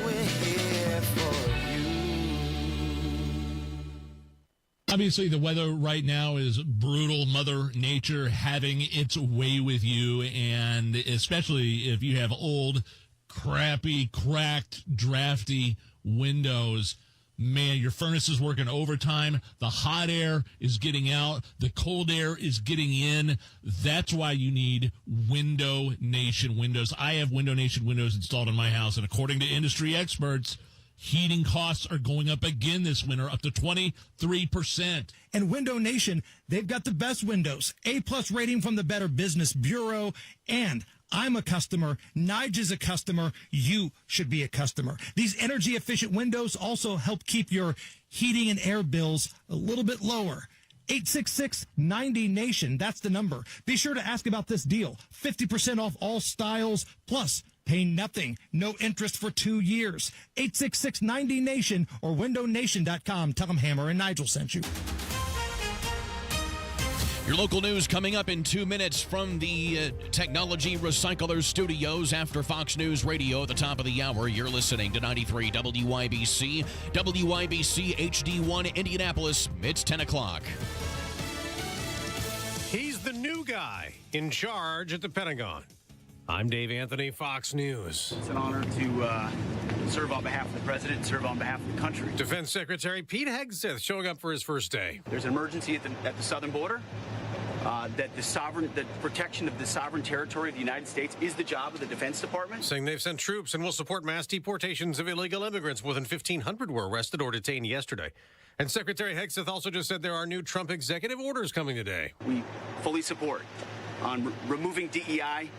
we're here for you. Obviously, the weather right now is brutal. Mother Nature having its way with you, and especially if you have old, crappy, cracked, drafty windows. Man, your furnace is working overtime. The hot air is getting out. The cold air is getting in. That's why you need Window Nation windows. I have Window Nation windows installed in my house, and according to industry experts, heating costs are going up again this winter, up to 23%. And Window Nation, they've got the best windows. A-plus rating from the Better Business Bureau. And I'm a customer. Nigel's a customer. You should be a customer. These energy-efficient windows also help keep your heating and air bills a little bit lower. 866-90-NATION. That's the number. Be sure to ask about this deal. 50% off all styles, plus pay nothing, no interest for 2 years. 866-90-NATION or windownation.com. Tell them Hammer and Nigel sent you. Your local news coming up in 2 minutes from the Technology Recyclers Studios after Fox News Radio at the top of the hour. You're listening to 93 WIBC, WIBC HD1 Indianapolis. It's 10 o'clock. He's the new guy in charge at the Pentagon. I'm Dave Anthony, Fox News. It's an honor to serve on behalf of the president and serve on behalf of the country. Defense Secretary Pete Hegseth showing up for his first day. There's an emergency at the southern border. That the protection of the sovereign territory of the United States is the job of the Defense Department. Saying they've sent troops and will support mass deportations of illegal immigrants. More than 1,500 were arrested or detained yesterday. And Secretary Hegseth also just said there are new Trump executive orders coming today. We fully support on removing DEI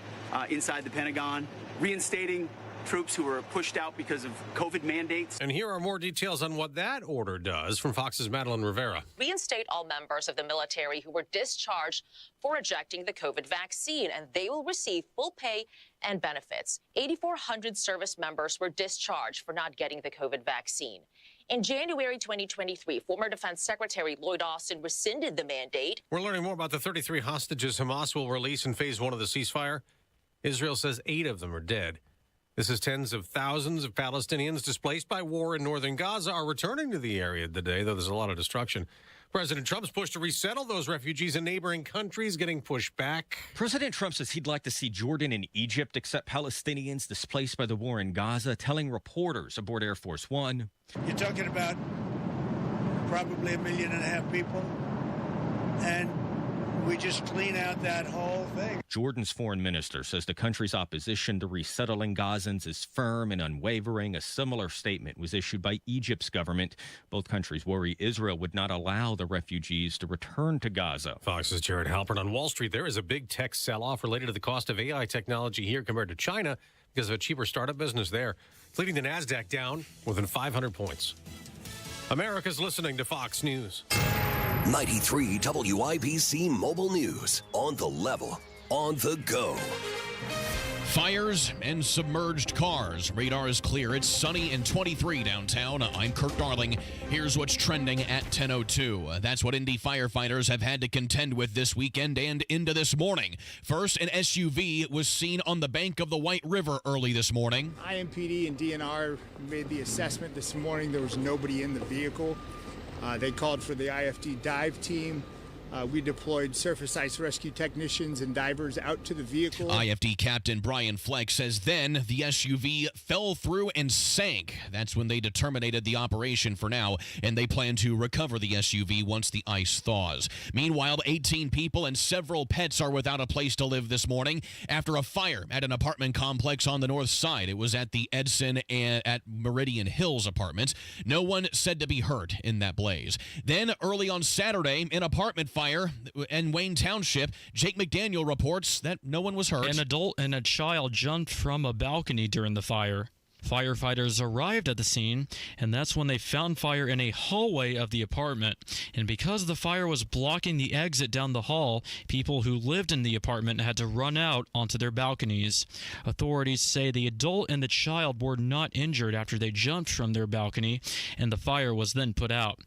inside the Pentagon, reinstating troops who were pushed out because of COVID mandates. And here are more details on what that order does from Fox's Madeline Rivera. Reinstate all members of the military who were discharged for rejecting the COVID vaccine, and they will receive full pay and benefits. 8,400 service members were discharged for not getting the COVID vaccine. In January 2023, former Defense Secretary Lloyd Austin rescinded the mandate. We're learning more about the 33 hostages Hamas will release in phase 1 of the ceasefire. Israel says 8 of them are dead. This is tens of thousands of Palestinians displaced by war in northern Gaza are returning to the area today, though there's a lot of destruction. President Trump's push to resettle those refugees in neighboring countries getting pushed back. President Trump says he'd like to see Jordan and Egypt accept Palestinians displaced by the war in Gaza, telling reporters aboard Air Force One. You're talking about probably 1.5 million people, and we just clean out that whole thing. Jordan's foreign minister says the country's opposition to resettling Gazans is firm and unwavering. A similar statement was issued by Egypt's government. Both countries worry Israel would not allow the refugees to return to Gaza. Fox's Jared Halpern. On Wall Street, there is a big tech sell-off related to the cost of AI technology here compared to China because of a cheaper startup business there. It's leading the NASDAQ down more than 500 points. America's listening to Fox News. 93 WIBC Mobile News. On the level, on the go. Fires and submerged cars. Radar is clear. It's sunny and 23 downtown. I'm Kirk Darling. Here's what's trending at 10:02. That's what Indy firefighters have had to contend with this weekend and into this morning. First, an SUV was seen on the bank of the White River early this morning. IMPD and DNR made the assessment this morning. There was nobody in the vehicle. They called for the IFD dive team. We deployed surface ice rescue technicians and divers out to the vehicle. IFD Captain Brian Fleck says then the SUV fell through and sank. That's when they terminated the operation for now, and they plan to recover the SUV once the ice thaws. Meanwhile, 18 people and several pets are without a place to live this morning after a fire at an apartment complex on the north side. It was at the Edson and at Meridian Hills apartments. No one said to be hurt in that blaze. Then early on Saturday, an apartment fire in Wayne Township. Jake McDaniel reports that no one was hurt. An adult and a child jumped from a balcony during the fire. Firefighters arrived at the scene, and that's when they found fire in a hallway of the apartment. And because the fire was blocking the exit down the hall, people who lived in the apartment had to run out onto their balconies. Authorities say the adult and the child were not injured after they jumped from their balcony, and the fire was then put out.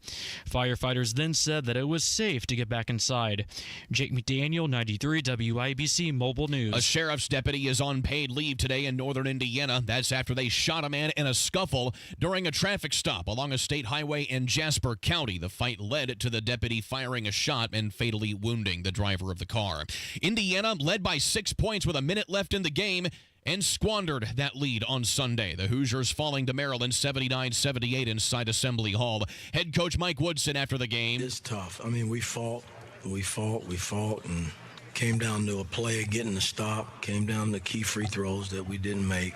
Firefighters then said that it was safe to get back inside. Jake McDaniel, 93 WIBC Mobile News. A sheriff's deputy is on paid leave today in northern Indiana. That's after they shot a man in a scuffle during a traffic stop along a state highway in Jasper County. The fight led to the deputy firing a shot and fatally wounding the driver of the car. Indiana led by 6 points with a minute left in the game and squandered that lead on Sunday. The Hoosiers falling to Maryland 79-78 inside Assembly Hall. Head coach Mike Woodson after the game. It's tough. I mean, we fought, and came down to a play of getting the stop, came down to key free throws that we didn't make.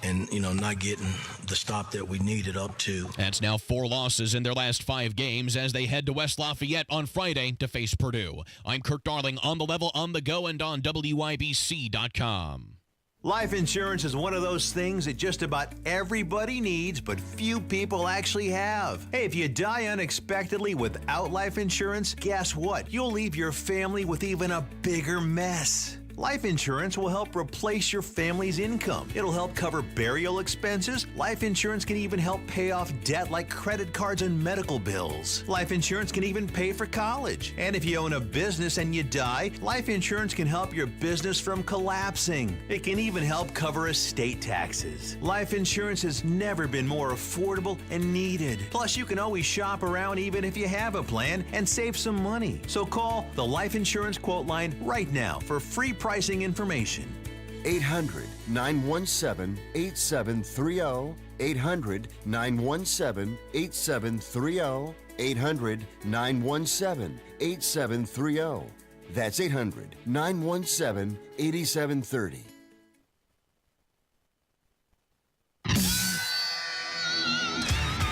And, not getting the stop that we needed up to. That's now 4 losses in their last 5 games as they head to West Lafayette on Friday to face Purdue. I'm Kirk Darling, on the level, on the go, and on WIBC.com. Life insurance is one of those things that just about everybody needs, but few people actually have. Hey, if you die unexpectedly without life insurance, guess what? You'll leave your family with even a bigger mess. Life insurance will help replace your family's income. It'll help cover burial expenses. Life insurance can even help pay off debt like credit cards and medical bills. Life insurance can even pay for college. And if you own a business and you die, life insurance can help your business from collapsing. It can even help cover estate taxes. Life insurance has never been more affordable and needed. Plus, you can always shop around even if you have a plan and save some money. So call the Life Insurance Quote Line right now for free pricing information. 800-917-8730. 800-917-8730. 800-917-8730. That's 800-917-8730.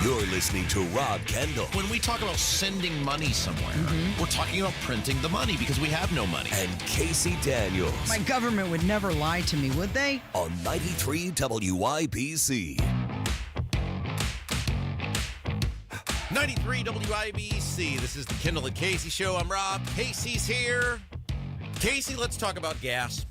You're listening to Rob Kendall. When we talk about sending money somewhere, we're talking about printing the money because we have no money. And Casey Daniels. My government would never lie to me, would they? On 93 WIBC. 93 WIBC. This is the Kendall and Casey Show. I'm Rob. Casey's here. Casey, let's talk about gas.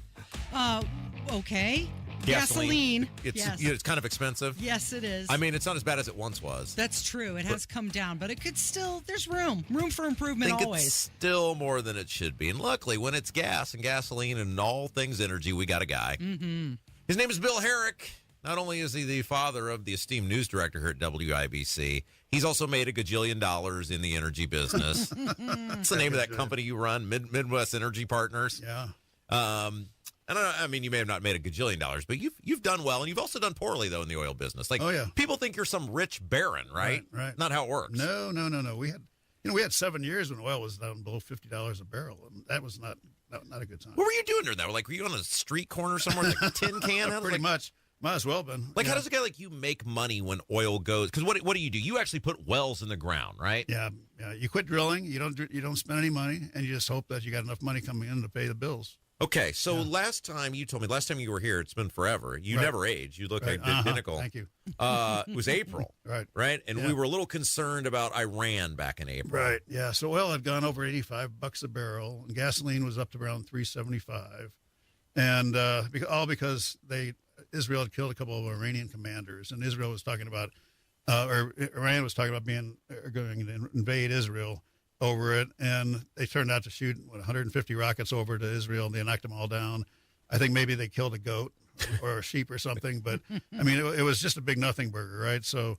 Okay. Gasoline. Yes. It's kind of expensive. Yes, it is. I mean, it's not as bad as it once was. That's true. It has come down, but it could still, there's room for improvement I think always. It's still more than it should be. And luckily, when it's gas and gasoline and all things energy, we got a guy. Mm-hmm. His name is Bill Herrick. Not only is he the father of the esteemed news director here at WIBC, he's also made $1 gajillion in the energy business. What's the name of that company you run? Midwest Energy Partners. Yeah. I don't know. I mean, you may have not made $1 gajillion, but you've done well, and you've also done poorly though in the oil business. Like, oh yeah, people think you're some rich baron, right? Right. Not how it works. No. We had 7 years when oil was down below $50 a barrel, and that was not a good time. What were you doing during that? Like, were you on a street corner somewhere, like a tin can? Pretty much. Might as well been. Like, how does a guy like you make money when oil goes? Because what do? You actually put wells in the ground, right? Yeah. You quit drilling. You don't spend any money, and you just hope that you got enough money coming in to pay the bills. Okay, so last time you were here, it's been forever. You never age. You look like pinnacle. Thank you. It was April. Right. And we were a little concerned about Iran back in April. Right. Yeah. So oil had gone over $85 a barrel, and gasoline was up to around $3.75, and because Israel had killed a couple of Iranian commanders, and Israel was talking about, or Iran was talking about going to invade Israel over it, and they turned out to shoot 150 rockets over to Israel, and they knocked them all down. I think maybe they killed a goat or a sheep or something, but I mean, it was just a big nothing burger, right? So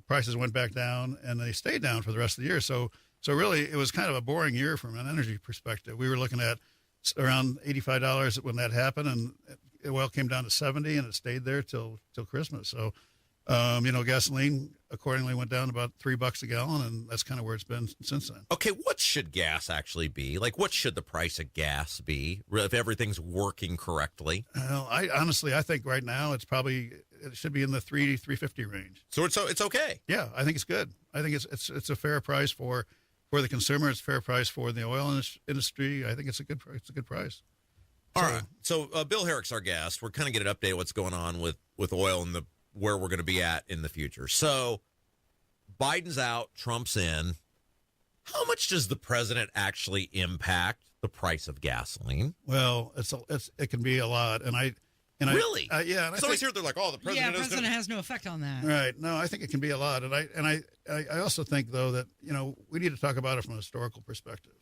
prices went back down, and they stayed down for the rest of the year. So really, it was kind of a boring year from an energy perspective. We were looking at around $85 when that happened, and oil came down to $70, and it stayed there till Christmas. So, gasoline accordingly went down about $3 a gallon, and that's kind of where it's been since then. Okay, what should gas actually be? Like, what should the price of gas be if everything's working correctly? Well, I think right now it should be in the $3.50 range. So it's okay. Yeah, I think it's good. I think it's a fair price for the consumer. It's a fair price for the oil industry. I think it's a good price. All right. So Bill Herrick's our guest. We're kind of getting an update of what's going on with oil and where we're going to be at in the future. So Biden's out, Trump's in. How much does the president actually impact the price of gasoline? Well, it can be a lot, and really, yeah. And always hear they're like, oh, the president. Yeah, president has no effect on that. Right. No, I think it can be a lot, and I also think though that we need to talk about it from a historical perspective.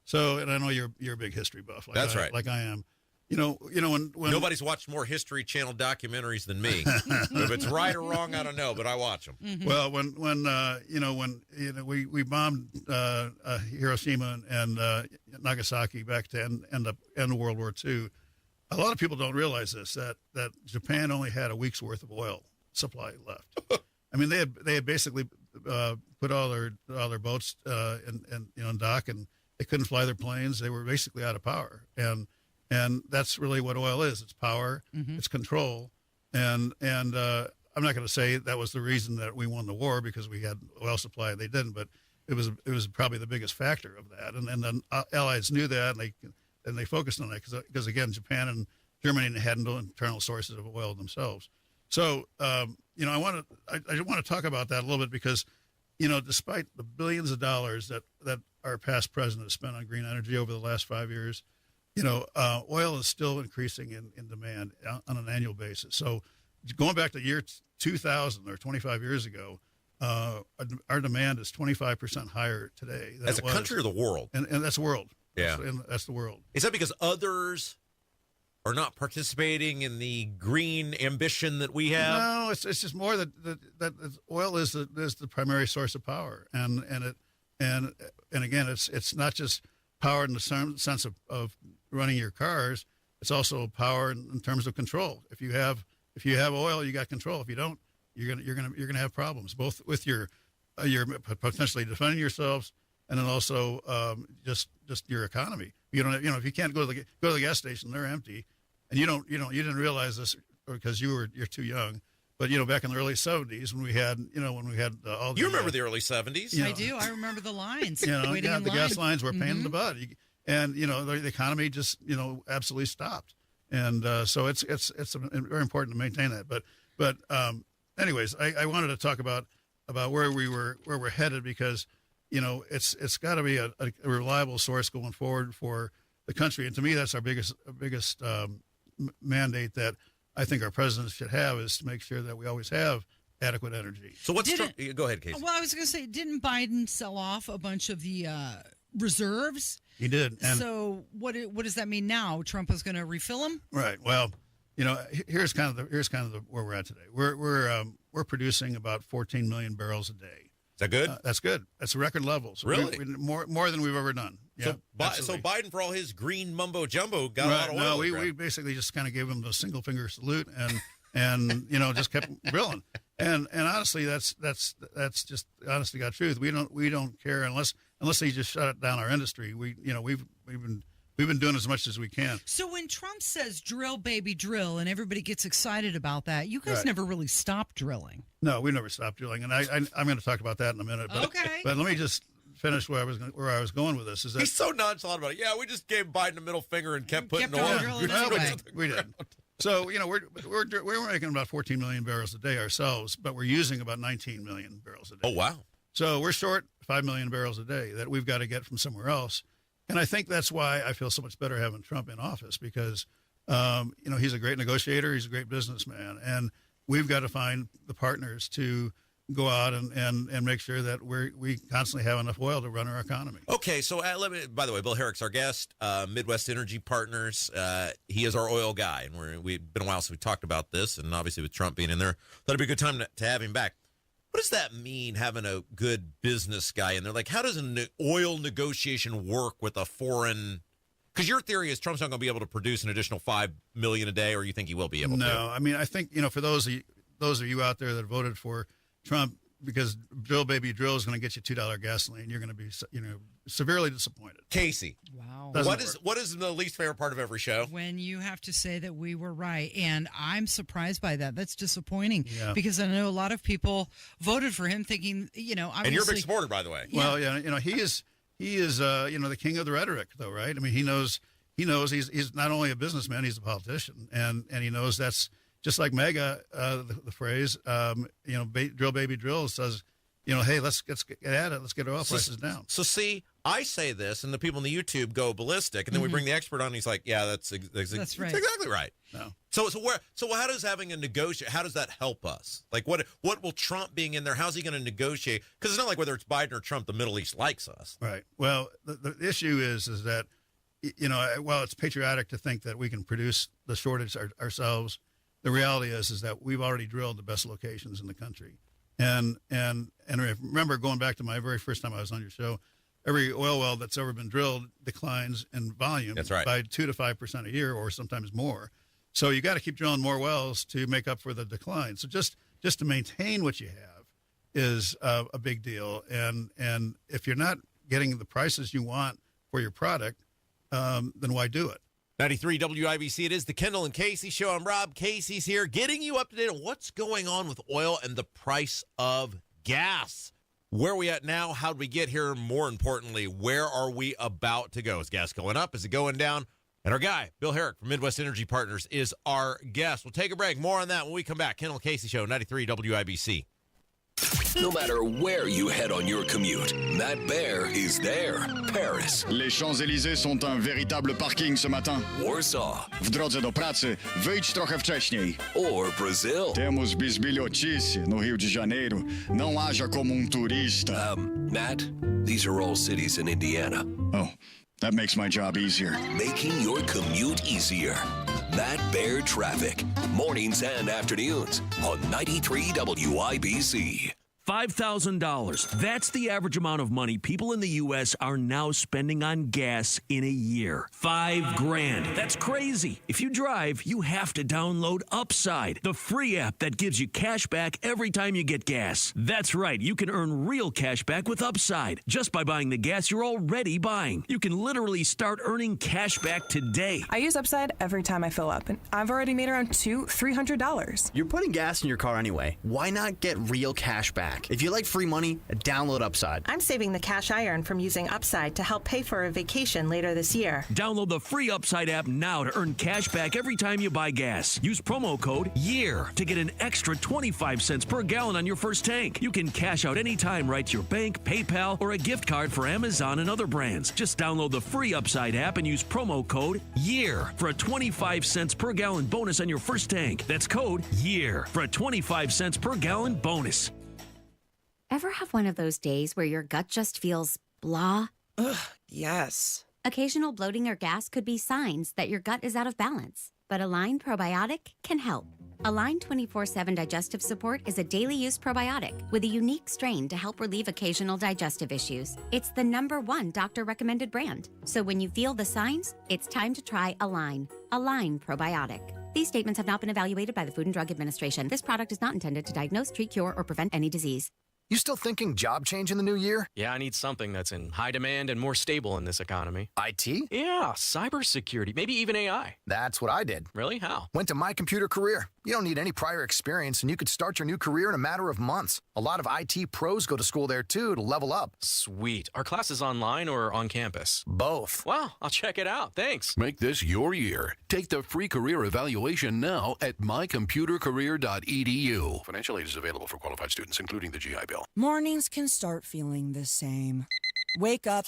So, and I know you're a big history buff. That's right. Like I am. When nobody's watched more History Channel documentaries than me. If it's right or wrong, I don't know, but I watch them. Mm-hmm. Well, when we bombed Hiroshima and Nagasaki back to end of World War II, a lot of people don't realize this that Japan only had a week's worth of oil supply left. I mean, they had basically put all their boats in dock, and they couldn't fly their planes. They were basically out of power, and that's really what oil is. It's power, it's control, and I'm not going to say that was the reason that we won the war because we had oil supply. They didn't, but it was probably the biggest factor of that. And the Allies knew that, and they focused on that because again, Japan and Germany had no internal sources of oil themselves. So I want to talk about that a little bit because despite the billions of dollars that our past president has spent on green energy over the last 5 years. Oil is still increasing in demand on an annual basis. So going back to the year 2000 or 25 years ago, our demand is 25% higher today. As a country or the world? And that's the world. Yeah. That's the world. Is that because others are not participating in the green ambition that we have? No, it's just more that oil is the primary source of power. And again, it's not just power in the sense of running your cars. It's also power in terms of control. If you have oil, you got control. If you don't, you're gonna have problems both with your potentially defending yourselves and then also just your economy. If you can't go to the gas station, they're empty, and you didn't realize this because you're too young. But back in the early 70s when we had all the, you remember the early 70s? I do. I remember the lines. The gas lines were a pain in the butt, and the economy just absolutely stopped, and so it's very important to maintain that. But anyways, I wanted to talk about where we're headed because it's got to be a reliable source going forward for the country, and to me that's our biggest mandate that I think our president should have is to make sure that we always have adequate energy. So what's go ahead, Casey. Well, I was going to say, didn't Biden sell off a bunch of the reserves? He did. And so what does that mean now? Trump is going to refill them? Right. Well, here's kind of the where we're at today. We're producing about 14 million barrels a day. Is that good? That's good. That's record levels. Really? More than we've ever done. Yeah. So Biden, for all his green mumbo jumbo, got a lot of oil. No, we basically just kind of gave him the single finger salute and just kept drilling. And honestly, that's just honest to God truth. We don't care unless they just shut down our industry. We've been doing as much as we can. So when Trump says drill, baby, drill, and everybody gets excited about that, you guys Right. never really stopped drilling. No, we never stopped drilling, and I'm going to talk about that in a minute. But, Okay. But let me just finish where I was going with this. Is that He's so nonchalant about it. Yeah, we just gave Biden a middle finger and kept putting oil. we did. So we're making about 14 million barrels a day ourselves, but we're using about 19 million barrels a day. Oh wow! So we're short 5 million barrels a day that we've got to get from somewhere else. And I think that's why I feel so much better having Trump in office because, he's a great negotiator. He's a great businessman. And we've got to find the partners to go out and make sure that we constantly have enough oil to run our economy. Okay, so by the way, Bill Herrick's our guest, Midwest Energy Partners. He is our oil guy. And we've been a while since we talked about this. And obviously with Trump being in there, that'd be a good time to have him back. What does that mean, having a good business guy in there? Like, how does an oil negotiation work with a foreign? Because your theory is Trump's not going to be able to produce an additional 5 million a day, or you think he will be able to? No, I mean, I think, for those of you out there that voted for Trump, because drill, baby, drill is going to get you $2 gasoline, you're going to be, severely disappointed. Casey. Wow. What is the least favorite part of every show? When you have to say that we were right. And I'm surprised by that. That's disappointing because I know a lot of people voted for him thinking, obviously. And you're a big supporter, by the way. Well, yeah, he is, the king of the rhetoric, though, right? I mean, he knows he's not only a businessman, he's a politician. And he knows that's just like MAGA, the phrase, drill, baby, drill says, hey, let's get at it. Let's get oil prices down. So see, I say this, and the people on the YouTube go ballistic, and then we bring the expert on, and he's like, "Yeah, that's right. That's exactly right." No. So how does having a negotiate? How does that help us? Like, what will Trump being in there? How's he going to negotiate? Because it's not like whether it's Biden or Trump, the Middle East likes us. Right. Well, the issue is that, while it's patriotic to think that we can produce the shortage ourselves, the reality is that we've already drilled the best locations in the country. And remember, going back to my very first time I was on your show, every oil well that's ever been drilled declines in volume by 2 to 5% a year, or sometimes more. So you got to keep drilling more wells to make up for the decline. So just to maintain what you have is a big deal. And if you're not getting the prices you want for your product, then why do it? 93 WIBC, it is the Kendall and Casey Show. I'm Rob. Casey's here, getting you up to date on what's going on with oil and the price of gas. Where are we at now? How did we get here? More importantly, where are we about to go? Is gas going up? Is it going down? And our guy, Bill Herrick from Midwest Energy Partners, is our guest. We'll take a break. More on that when we come back. Kendall Casey Show, 93 WIBC. No matter where you head on your commute, Matt Bear is there. Paris. Les Champs-Élysées sont un véritable parking ce matin. Warsaw. W drodze do pracy, wyjdź trochę wcześniej. Or Brazil. Temos bisbilhotice no Rio de Janeiro. Não haja como turista. Matt, these are all cities in Indiana. Oh, that makes my job easier. Making your commute easier. Matt Bear Traffic. Mornings and afternoons on 93 WIBC. $5,000. That's the average amount of money people in the U.S. are now spending on gas in a year. $5,000. That's crazy. If you drive, you have to download Upside, the free app that gives you cash back every time you get gas. That's right. You can earn real cash back with Upside just by buying the gas you're already buying. You can literally start earning cash back today. I use Upside every time I fill up, and I've already made around $200-$300. You're putting gas in your car anyway. Why not get real cash back? If you like free money, download Upside. I'm saving the cash I earn from using Upside to help pay for a vacation later this year. Download the free Upside app now to earn cash back every time you buy gas. Use promo code YEAR to get an extra 25 cents per gallon on your first tank. You can cash out anytime right to your bank, PayPal, or a gift card for Amazon and other brands. Just download the free Upside app and use promo code YEAR for a 25 cents per gallon bonus on your first tank. That's code YEAR for a 25 cents per gallon bonus. Ever have one of those days where your gut just feels blah? Ugh, yes. Occasional bloating or gas could be signs that your gut is out of balance. but Align Probiotic can help. Align 24/7 Digestive Support is a daily use probiotic with a unique strain to help relieve occasional digestive issues. It's the #1 doctor-recommended brand. So when you feel the signs, it's time to try Align. Align Probiotic. These statements have not been evaluated by the Food and Drug Administration. This product is not intended to diagnose, treat, cure, or prevent any disease. You still thinking job change in the new year? Yeah, I need something that's in high demand and more stable in this economy. IT? Yeah, cybersecurity, maybe even AI. That's what I did. Really? How? Went to My Computer Career. You don't need any prior experience, and you could start your new career in a matter of months. A lot of IT pros go to school there, too, to level up. Sweet. Are classes online or on campus? Both. Wow, I'll check it out. Thanks. Make this your year. Take the free career evaluation now at mycomputercareer.edu. Financial aid is available for qualified students, including the GI Bill. Mornings can start feeling the same. Wake up,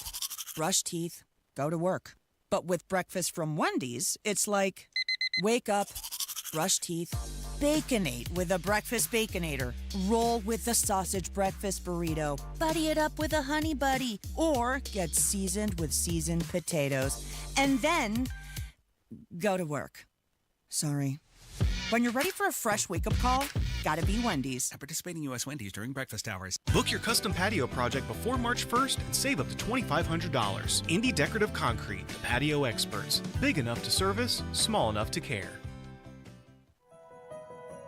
brush teeth, go to work. But with breakfast from Wendy's, it's like, wake up, brush teeth, Baconate with a breakfast Baconator. Roll with the sausage breakfast burrito. Buddy it up with a honey buddy. Or get seasoned with seasoned potatoes. And then go to work. Sorry. When you're ready for a fresh wake-up call, gotta be Wendy's. At participating U.S. Wendy's during breakfast hours. Book your custom patio project before March 1st and save up to $2,500. Indie Decorative Concrete, the patio experts. Big enough to service, small enough to care.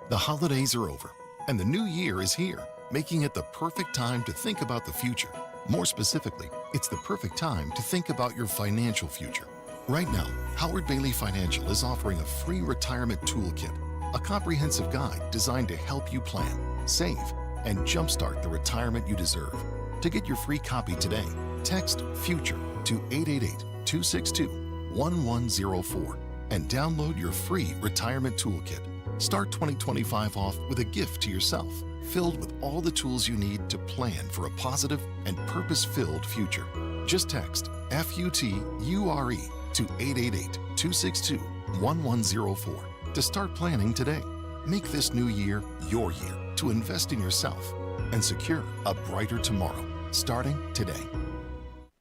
The holidays are over, and the new year is here, making it the perfect time to think about the future. More specifically, it's the perfect time to think about your financial future. Right now, Howard Bailey Financial is offering a free retirement toolkit, a comprehensive guide designed to help you plan, save, and jumpstart the retirement you deserve. To get your free copy today, text FUTURE to 888-262-1104 and download your free retirement toolkit. Start 2025 off with a gift to yourself, filled with all the tools you need to plan for a positive and purpose-filled future. Just text FUTURE to 888-262-1104 to start planning today. Make this new year your year to invest in yourself and secure a brighter tomorrow, starting today.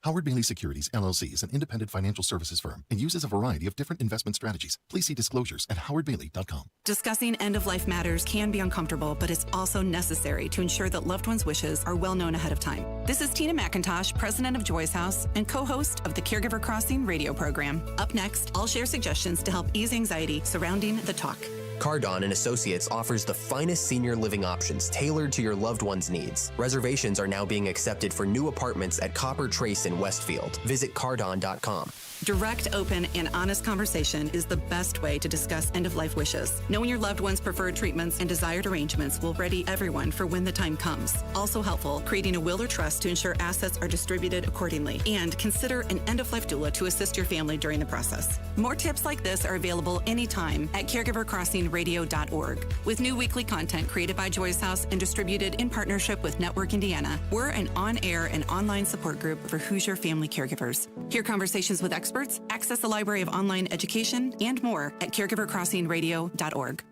Howard Bailey Securities, LLC is an independent financial services firm and uses a variety of different investment strategies. Please see disclosures at howardbailey.com. Discussing end-of-life matters can be uncomfortable, but it's also necessary to ensure that loved ones' wishes are well known ahead of time. This is Tina McIntosh, president of Joy's House and co-host of the Caregiver Crossing radio program. Up next, I'll share suggestions to help ease anxiety surrounding the talk. Cardon and Associates offers the finest senior living options tailored to your loved one's needs. Reservations are now being accepted for new apartments at Copper Trace in Westfield. Visit cardon.com. Direct, open, and honest conversation is the best way to discuss end-of-life wishes. Knowing your loved one's preferred treatments and desired arrangements will ready everyone for when the time comes. Also helpful, creating a will or trust to ensure assets are distributed accordingly. And consider an end-of-life doula to assist your family during the process. More tips like this are available anytime at caregivercrossingradio.org. With new weekly content created by Joy's House and distributed in partnership with Network Indiana, we're an on-air and online support group for Hoosier family caregivers. Hear conversations with experts, access the library of online education, and more at caregivercrossingradio.org.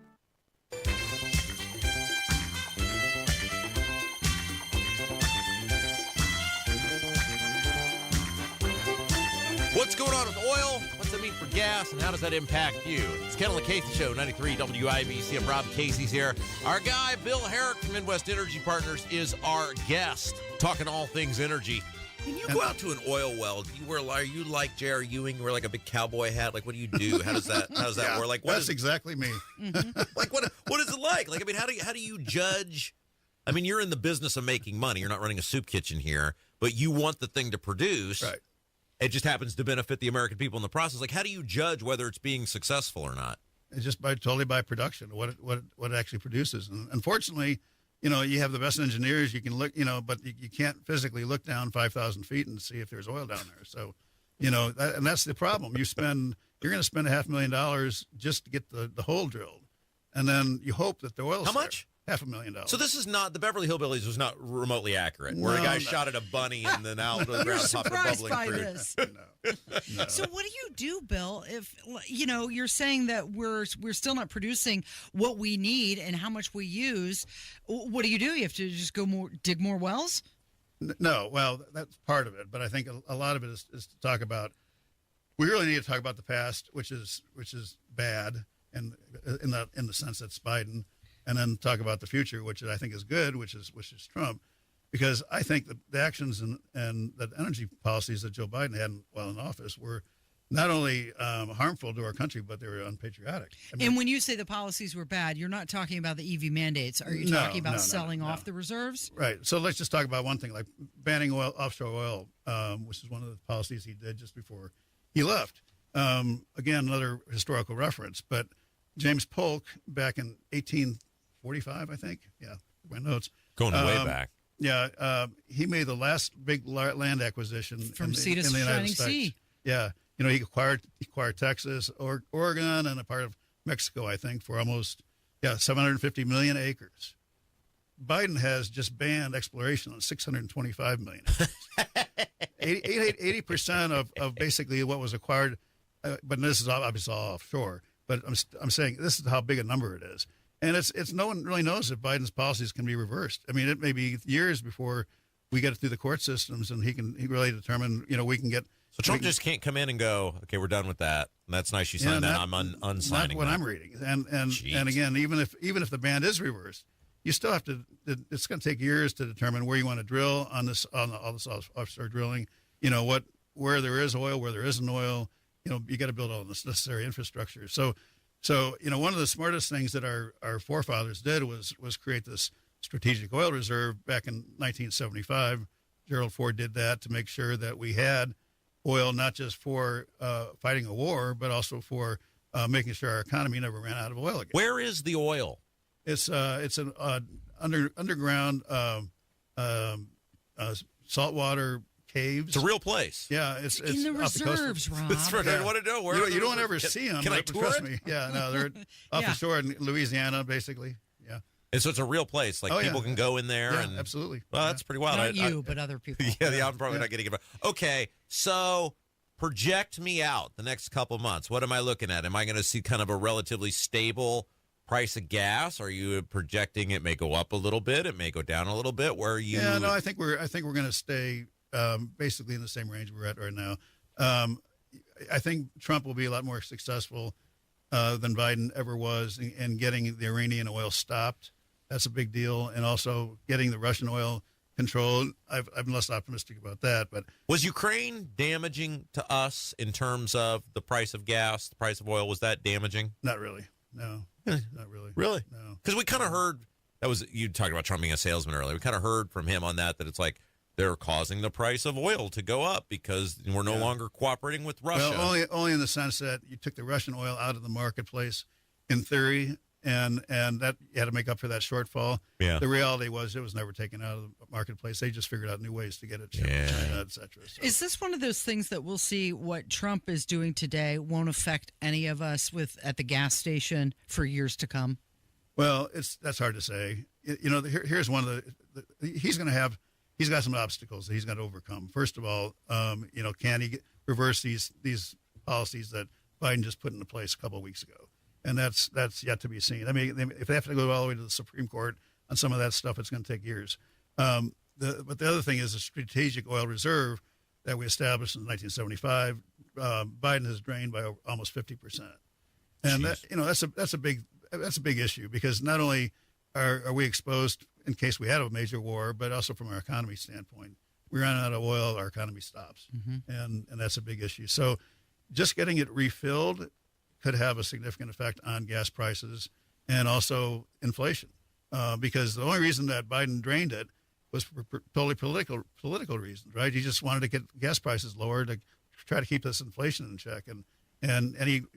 What's going on with oil? What's that mean for gas, and how does that impact you? It's Kendall Casey Show, 93 WIBC. I'm Rob Casey's here. Our guy, Bill Herrick from Midwest Energy Partners, is our guest, talking all things energy. When you go out to an oil well, are you like J.R. Ewing? You wear like a big cowboy hat? Like, what do you do? How does that Yeah, work? Like, that's exactly me. Like, what is it like? Like, I mean, how do you judge? I mean, you're in the business of making money. You're not running a soup kitchen here, but you want the thing to produce. Right. It just happens to benefit the American people in the process. Like, how do you judge whether it's being successful or not? It's just totally by production, what it actually produces. And unfortunately, you have the best engineers. You can look, but you can't physically look down 5,000 feet and see if there's oil down there. So, and that's the problem. You're going to spend $500,000 just to get the hole drilled, and then you hope that the oil's How much? $500,000. So this is not, the Beverly Hillbillies was not remotely accurate, where a guy shot at a bunny and then out of the ground popped a bubbling by fruit. this. No. So what do you do, Bill, if you're saying that we're still not producing what we need and how much we use? What do? You have to just dig more wells? No, well, that's part of it, but I think a lot of it is to talk about. We really need to talk about the past, which is bad, and in the sense that's Biden, and then talk about the future, which I think is good, which is Trump, because I think the actions and the energy policies that Joe Biden had while in office were not only harmful to our country, but they were unpatriotic. I mean, and when you say the policies were bad, you're not talking about the EV mandates. Are you talking about selling off the reserves? Right. So let's just talk about one thing, like banning offshore oil, which is one of the policies he did just before he left. Again, another historical reference, but James Polk back in 1845, I think. Yeah, my notes. Going way back. Yeah, he made the last big land acquisition from sea to shining sea. Yeah. He acquired Texas, Oregon, and a part of Mexico, I think, for almost 750 million acres. Biden has just banned exploration on 625 million. 80% of basically what was acquired, but this is obviously all offshore. But I'm saying this is how big a number it is, and it's no one really knows if Biden's policies can be reversed. I mean, it may be years before we get it through the court systems, and he really determine we can get. So Trump just can't come in and go, okay, we're done with that. And that's nice you signed that. I'm unsigning not what that. I'm reading. And again, even if the ban is reversed, you still have to. It's going to take years to determine where you want to drill on all this offshore drilling. Where there is oil, where there isn't oil. You got to build all this necessary infrastructure. So one of the smartest things that our forefathers did was create this strategic oil reserve back in 1975. Gerald Ford did that to make sure that we had oil not just for fighting a war, but also for making sure our economy never ran out of oil again. Where is the oil? It's an underground saltwater caves. It's a real place. Yeah, it's in the reserves, Rob. That's right. I want to know where you don't ever see them. Can I tour trust it? Me. Yeah, no, they're off the shore in Louisiana, basically. Yeah. And so it's a real place. Like people can go in there. Yeah, and absolutely. Well, that's pretty wild. Not you, but other people. Yeah, I'm probably not getting it. Okay, so project me out the next couple months. What am I looking at? Am I going to see kind of a relatively stable price of gas? Are you projecting it may go up a little bit? It may go down a little bit? Where are you? Yeah, no, I think we're going to stay basically in the same range we're at right now. I think Trump will be a lot more successful than Biden ever was in getting the Iranian oil stopped. That's a big deal, and also getting the Russian oil controlled. I'm less optimistic about that. But was Ukraine damaging to us in terms of the price of gas, the price of oil? Was that damaging? Not really. No, not really. Really? No. Because we kind of heard you talked about Trump being a salesman earlier. We kind of heard from him on that it's like they're causing the price of oil to go up because we're no longer cooperating with Russia. Well, only in the sense that you took the Russian oil out of the marketplace, in theory. And that you had to make up for that shortfall. Yeah. The reality was it was never taken out of the marketplace. They just figured out new ways to get it shipped to China, et cetera. So. Is this one of those things that we'll see what Trump is doing today won't affect any of us at the gas station for years to come? Well, that's hard to say. Here's one of he's got some obstacles that he's going to overcome. First of all, can he reverse these policies that Biden just put into place a couple of weeks ago? And that's yet to be seen. I mean, if they have to go all the way to the Supreme Court on some of that stuff, it's going to take years. But the other thing is the strategic oil reserve that we established in 1975. Biden has drained by almost 50%, and that's a big issue because not only are we exposed in case we had a major war, but also from our economy standpoint, we run out of oil, our economy stops, and that's a big issue. So, just getting it refilled could have a significant effect on gas prices and also inflation, because the only reason that Biden drained it was for totally political reasons, right? He just wanted to get gas prices lower to try to keep this inflation in check, and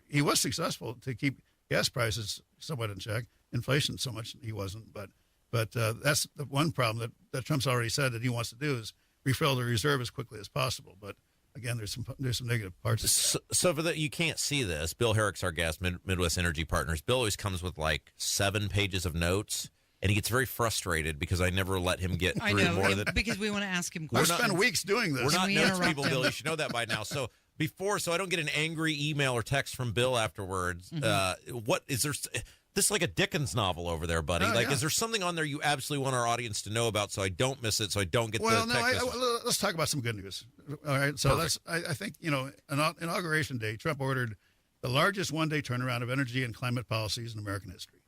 he was successful to keep gas prices somewhat in check. Inflation so much he wasn't, but that's the one problem that Trump's already said that he wants to do is refill the reserve as quickly as possible, but. Again, there's some negative parts. So for that, you can't see this. Bill Herrick's our guest, Midwest Energy Partners. Bill always comes with like 7 pages of notes, and he gets very frustrated because I never let him get through more than because we want to ask him questions. We've spent weeks doing this. We're not notes people, Bill. You should know that by now. So I don't get an angry email or text from Bill afterwards. What is there? This is like a Dickens novel over there, buddy. Is there something on there you absolutely want our audience to know about so I don't miss it, so I don't get the text? Let's talk about some good news. All right. So I think, inauguration day, Trump ordered the largest one-day turnaround of energy and climate policies in American history.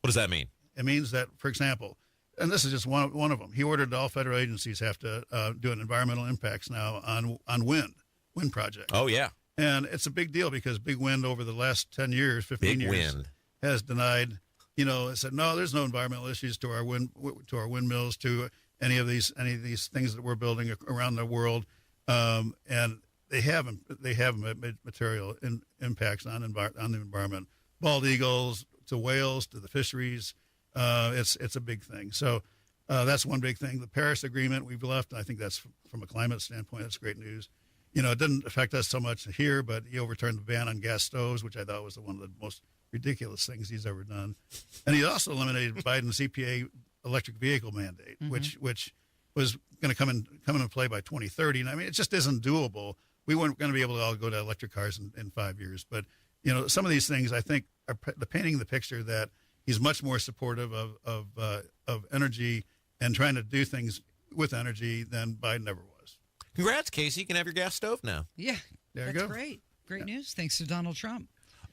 What does that mean? It means that, for example, and this is just one of them, he ordered all federal agencies have to do an environmental impacts now on wind projects. Oh, yeah. And it's a big deal because big wind over the last 10 years, 15 years, has denied, it said, no, there's no environmental issues to our windmills, to any of these things that we're building around the world. And they have material impacts on the environment. Bald eagles to whales to the fisheries. It's a big thing. So that's one big thing. The Paris Agreement we've left. I think that's from a climate standpoint. That's great news. It didn't affect us so much here, but he overturned the ban on gas stoves, which I thought was one of the most ridiculous things he's ever done. And he also eliminated Biden's EPA electric vehicle mandate, which was going to come into play by 2030. And I mean, it just isn't doable. We weren't going to be able to all go to electric cars in 5 years. But some of these things I think are painting the picture that he's much more supportive of energy and trying to do things with energy than Biden ever was. Congrats, Casey. You can have your gas stove now. Yeah, there you that's go. Great. Great news. Thanks to Donald Trump.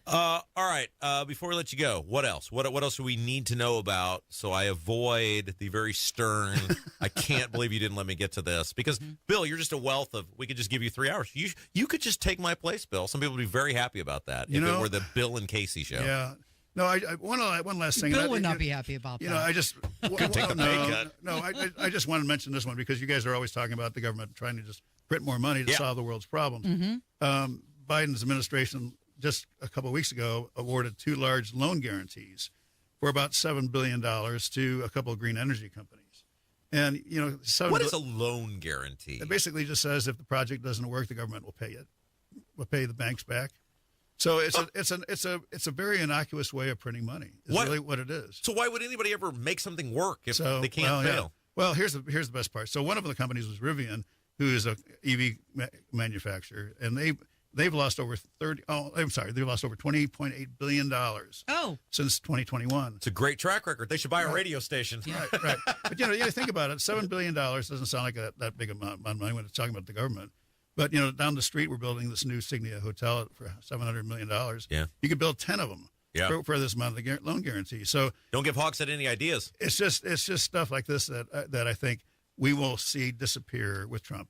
All right. Before we let you go, what else? What else do we need to know about so I avoid the very stern, I can't believe you didn't let me get to this? Because, Bill, you're just a wealth of, we could just give you 3 hours. You could just take my place, Bill. Some people would be very happy about that if it were the Bill and Casey show. Yeah. No, one last thing. Bill would not be happy about that. I just could take the pay cut. No, I just want to mention this one because you guys are always talking about the government trying to just print more money to solve the world's problems. Biden's administration just a couple of weeks ago awarded 2 large loan guarantees for about $7 billion to a couple of green energy companies. And what is a loan guarantee? It basically just says if the project doesn't work, the government will pay it. Will pay the banks back. So it's a very innocuous way of printing money. Is really what it is. So why would anybody ever make something work if they can't fail? Yeah. Well, here's the best part. So one of the companies was Rivian, who is a EV manufacturer, and they've lost over they've lost over $20.8 billion since 2021. It's a great track record. They should buy a radio station. Right. But you think about it, $7 billion doesn't sound like that big amount of money when it's talking about the government. But down the street we're building this new Signia hotel for $700 million. Yeah, you could build 10 of them. For this amount of the loan guarantee. So don't give Hogshead any ideas. It's just stuff like this that I think we will see disappear with Trump,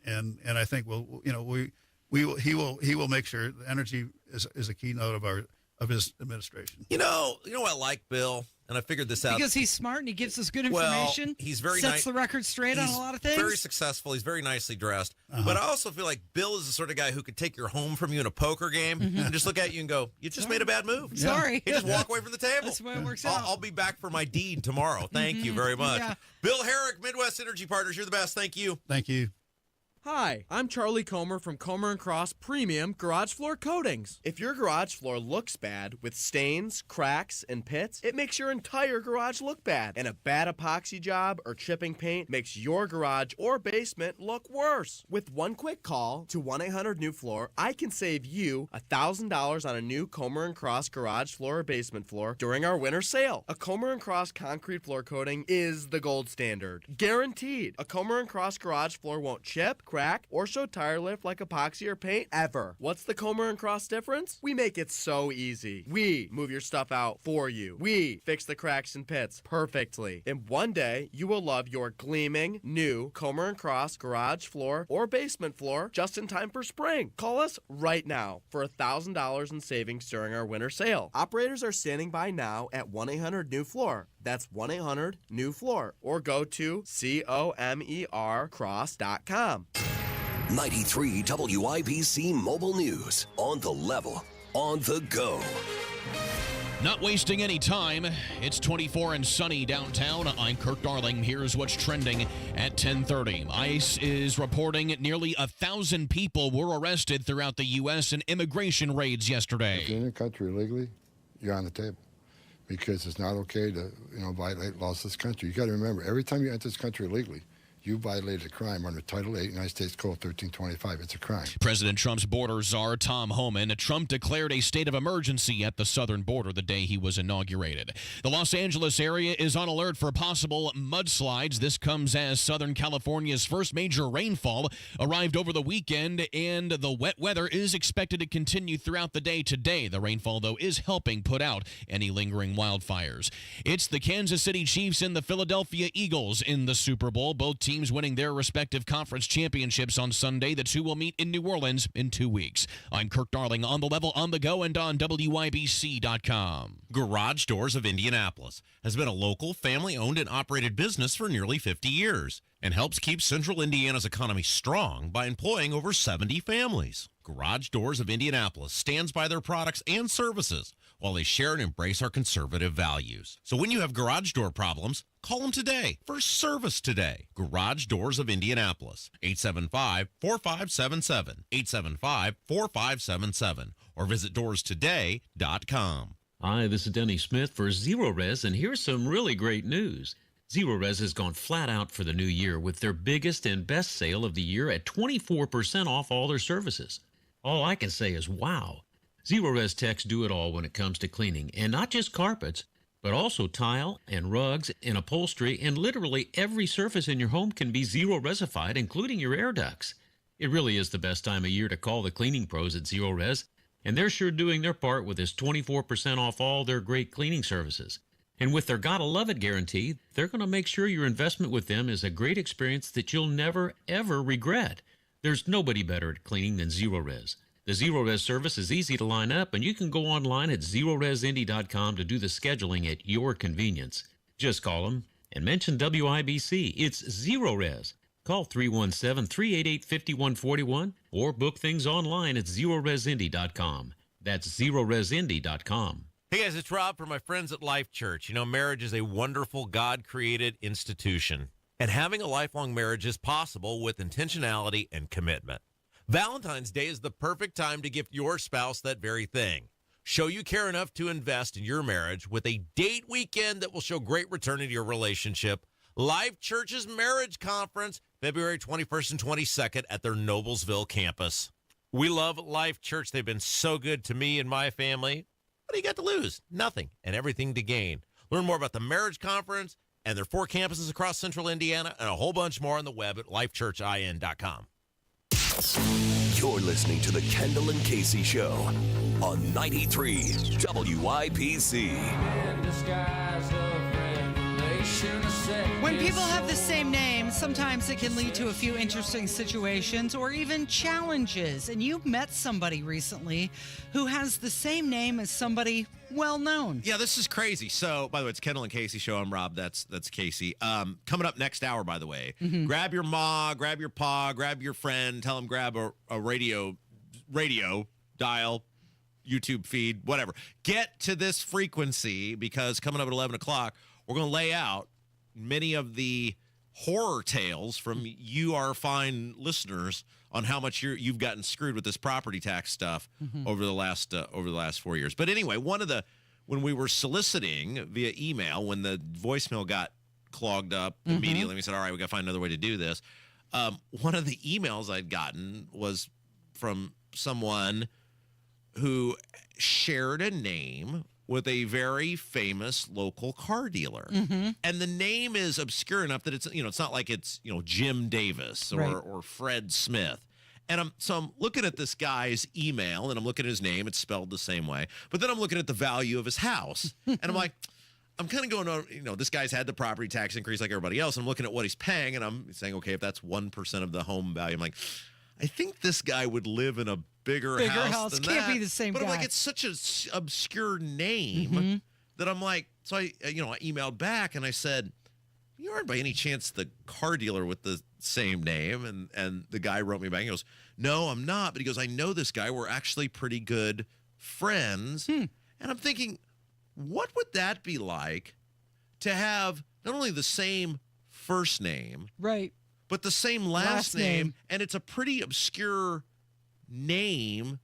and I think he will make sure the energy is a keynote of his administration. You know what I like, Bill, and I figured this out because he's smart and he gives us good information. Well, he's very sets the record straight on a lot of things. Very successful. He's very nicely dressed. But I also feel like Bill is the sort of guy who could take your home from you in a poker game and just look at you and go, "You just made a bad move." Sorry, he just walk away from the table. That's the way it works out. I'll be back for my deed tomorrow. Thank you very much, Bill Herrick, Midwest Energy Partners. You're the best. Thank you. Thank you. Hi, I'm Charlie Comer from Comer & Cross Premium Garage Floor Coatings. If your garage floor looks bad with stains, cracks, and pits, it makes your entire garage look bad. And a bad epoxy job or chipping paint makes your garage or basement look worse. With one quick call to 1-800-NEW-FLOOR, I can save you $1,000 on a new Comer & Cross garage floor or basement floor during our winter sale. A Comer & Cross concrete floor coating is the gold standard. Guaranteed. A Comer & Cross garage floor won't chip, crack, or show tire lift like epoxy or paint ever. What's the Comer & Cross difference? We make it so easy. We move your stuff out for you. We fix the cracks and pits perfectly. In one day, you will love your gleaming new Comer & Cross garage floor or basement floor just in time for spring. Call us right now for $1,000 in savings during our winter sale. Operators are standing by now at 1-800-NEW-FLOOR. That's 1-800-NEW-FLOOR. Or go to COMERcross.com. 93 WIBC Mobile News. On the level, on the go. Not wasting any time. It's 24 and sunny downtown. I'm Kirk Darling. Here's what's trending at 10:30. ICE is reporting nearly 1,000 people were arrested throughout the U.S. in immigration raids yesterday. If you're in the country illegally, you're on the table because it's not okay to violate laws of this country. You got to remember, every time you enter this country illegally, You violated a crime under Title 8, United States Code 1325. It's a crime. President Trump's border czar, Tom Homan. Trump declared a state of emergency at the southern border the day he was inaugurated. The Los Angeles area is on alert for possible mudslides. This comes as Southern California's first major rainfall arrived over the weekend, and the wet weather is expected to continue throughout the day today. The rainfall, though, is helping put out any lingering wildfires. It's the Kansas City Chiefs and the Philadelphia Eagles in the Super Bowl. Both teams winning their respective conference championships on Sunday. The two will meet in New Orleans in 2 weeks. I'm Kirk Darling, on the level, on the go, and on WIBC.com. Garage Doors of Indianapolis has been a local, family-owned and operated business for nearly 50 years and helps keep Central Indiana's economy strong by employing over 70 families. Garage Doors of Indianapolis stands by their products and services while they share and embrace our conservative values. So when you have garage door problems, call them today for service today. Garage Doors of Indianapolis, 875-4577, 875-4577, or visit doorstoday.com. Hi, this is Denny Smith for Zero Res, and here's some really great news. Zero Res has gone flat out for the new year with their biggest and best sale of the year at 24% off all their services. All I can say is wow. Zero Res techs do it all when it comes to cleaning, and not just carpets, but also tile and rugs and upholstery, and literally every surface in your home can be Zero Resified, including your air ducts. It really is the best time of year to call the cleaning pros at Zero Res, and they're sure doing their part with this 24% off all their great cleaning services. And with their Gotta Love It guarantee, they're going to make sure your investment with them is a great experience that you'll never, ever regret. There's nobody better at cleaning than Zero Res. The Zero Res service is easy to line up, and you can go online at ZeroResIndy.com to do the scheduling at your convenience. Just call them and mention WIBC. It's Zero Res. Call 317-388-5141 or book things online at ZeroResIndy.com. That's ZeroResIndy.com. Hey guys, it's Rob from my friends at Life Church. You know, marriage is a wonderful God-created institution, and having a lifelong marriage is possible with intentionality and commitment. Valentine's Day is the perfect time to gift your spouse that very thing. Show you care enough to invest in your marriage with a date weekend that will show great return in your relationship. Life Church's Marriage Conference, February 21st and 22nd at their Noblesville campus. We love Life Church. They've been so good to me and my family. What do you got to lose? Nothing, and everything to gain. Learn more about the Marriage Conference and their 4 campuses across Central Indiana and a whole bunch more on the web at lifechurchin.com. You're listening to the Kendall and Casey Show on 93 WIPC. When people have the same name, sometimes it can lead to a few interesting situations or even challenges. And you've met somebody recently who has the same name as somebody well-known. Yeah, this is crazy. So, by the way, it's Kendall and Casey Show. I'm Rob. That's Casey. Coming up next hour, by the way, grab your ma, grab your pa, grab your friend, tell them grab a radio dial, YouTube feed, whatever. Get to this frequency because coming up at 11 o'clock, we're going to lay out many of the horror tales from you, our fine listeners, on how much you've gotten screwed with this property tax stuff over the last 4 years. But anyway, when we were soliciting via email, when the voicemail got clogged up immediately, we said, all right, we got to find another way to do this. One of the emails I'd gotten was from someone who shared a name with a very famous local car dealer. And the name is obscure enough that it's not like it's, Jim Davis or Fred Smith. And I'm looking at this guy's email and I'm looking at his name. It's spelled the same way. But then I'm looking at the value of his house. And I'm like, I'm kind of going on, this guy's had the property tax increase like everybody else. I'm looking at what he's paying and I'm saying, okay, if that's 1% of the home value, I'm like, I think this guy would live in a bigger house than can't that. be the same but guy. I'm like, it's such an obscure name that I'm like, so I emailed back and I said, you aren't by any chance the car dealer with the same name? And the guy wrote me back. He goes, no, I'm not. But he goes, I know this guy. We're actually pretty good friends. And I'm thinking, what would that be like to have not only the same first name, but the same last name, and it's a pretty obscure name.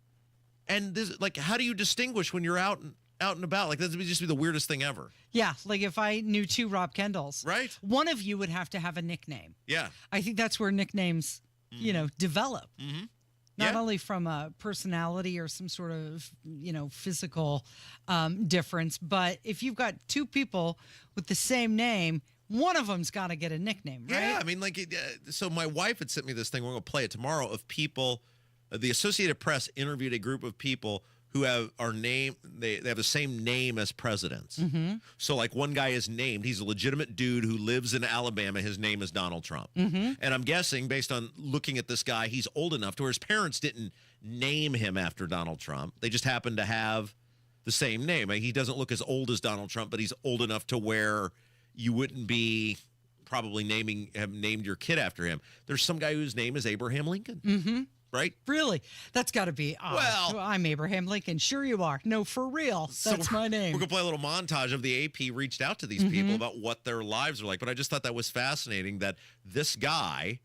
And this, how do you distinguish when you're out out and about. Like, that would just be the weirdest thing ever. Yeah, like if I knew 2 Rob Kendalls. Right. One of you would have to have a nickname. Yeah. I think that's where nicknames, develop. Mm-hmm. Not only from a personality or some sort of, physical difference, but if you've got 2 people with the same name, one of them's got to get a nickname, right? Yeah, I mean, so my wife had sent me this thing. We're going to play it tomorrow of people. The Associated Press interviewed a group of people who have they have the same name as presidents. Mm-hmm. So like one guy is named, he's a legitimate dude who lives in Alabama. His name is Donald Trump. Mm-hmm. And I'm guessing based on looking at this guy, he's old enough to where his parents didn't name him after Donald Trump. They just happen to have the same name. He doesn't look as old as Donald Trump, but he's old enough to where you wouldn't be probably have named your kid after him. There's some guy whose name is Abraham Lincoln. Mm-hmm. Right? Really? That's got to be, well, I'm Abraham Lincoln. Sure you are. No, for real. That's my name. We're going to play a little montage of the AP reached out to these people about what their lives are like. But I just thought that was fascinating that this guy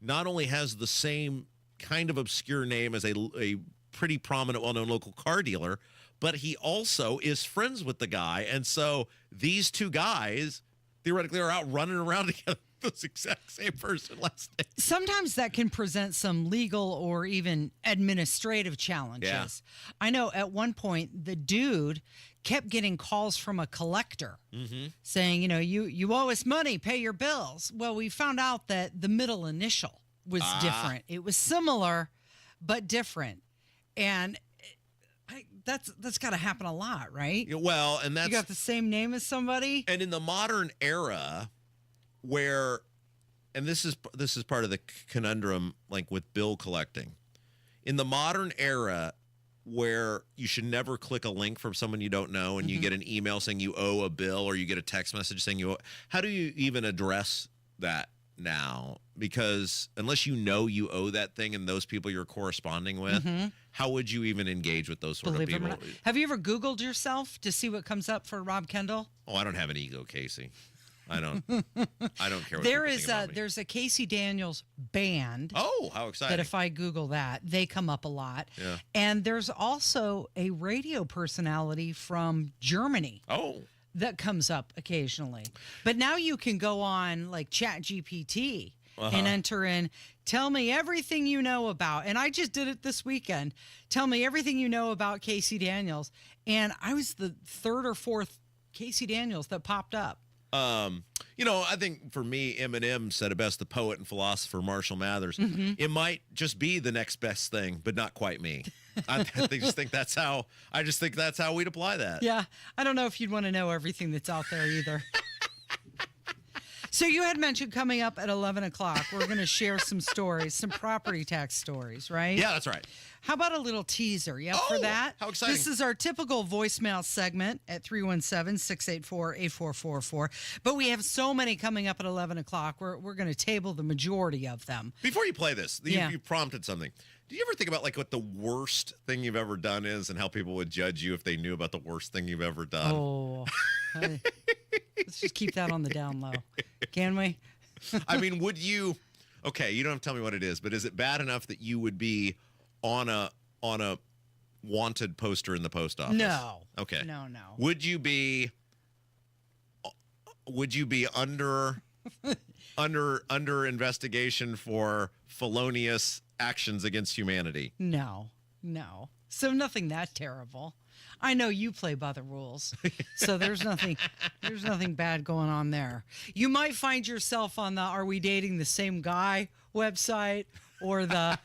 not only has the same kind of obscure name as a pretty prominent, well-known local car dealer, but he also is friends with the guy. And so these 2 guys theoretically are out running around together. This exact same person last name. Sometimes that can present some legal or even administrative challenges. Yeah. I know at one point the dude kept getting calls from a collector saying, you owe us money, pay your bills. Well, we found out that the middle initial was different. It was similar, but different. And that's got to happen a lot, right? Well, and that's... You got the same name as somebody? And in the modern era... where, and this is part of the conundrum, like with bill collecting, in the modern era where you should never click a link from someone you don't know and you get an email saying you owe a bill or you get a text message saying you owe, how do you even address that now? Because unless you owe that thing and those people you're corresponding with, how would you even engage with those sort of people? Have you ever Googled yourself to see what comes up for Rob Kendall? Oh, I don't have an ego, Casey. I don't care what there's a Casey Daniels band. Oh, how exciting. That if I Google that, they come up a lot. Yeah. And there's also a radio personality from Germany. Oh. That comes up occasionally. But now you can go on like ChatGPT and enter in, tell me everything you know about. And I just did it this weekend. Tell me everything you know about Casey Daniels. And I was the 3rd or 4th Casey Daniels that popped up. I think for me, Eminem said it best, the poet and philosopher Marshall Mathers. It might just be the next best thing, but not quite me. I just think that's how we'd apply that. Yeah. I don't know if you'd want to know everything that's out there either. So you had mentioned coming up at 11 o'clock, we're going to share some stories, some property tax stories, right? Yeah, that's right. How about a little teaser? You up for that? How exciting. This is our typical voicemail segment at 317-684-8444. But we have so many coming up at 11 o'clock. We're going to table the majority of them. Before you play this, you prompted something. Do you ever think about like what the worst thing you've ever done is and how people would judge you if they knew about the worst thing you've ever done? Oh, let's just keep that on the down low. Can we? I mean, would you, okay, you don't have to tell me what it is, but is it bad enough that you would be on a wanted poster in the post office? No. Okay. No. Would you be under investigation for felonious actions against humanity? No. So nothing that terrible. I know you play by the rules, so there's nothing bad going on there. You might find yourself on the "Are we dating the same guy?" website or the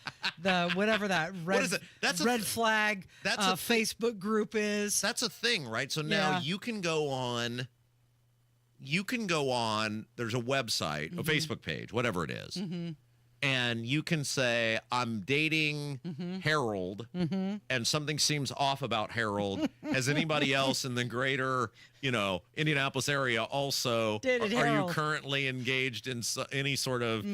whatever that red, what is it? Red flag Facebook group is. That's a thing, right? So now you can go on. There's a website, a Facebook page, whatever it is. And you can say, I'm dating Harold, and something seems off about Harold. Has anybody else in the greater, Indianapolis area also, are you currently engaged in any sort of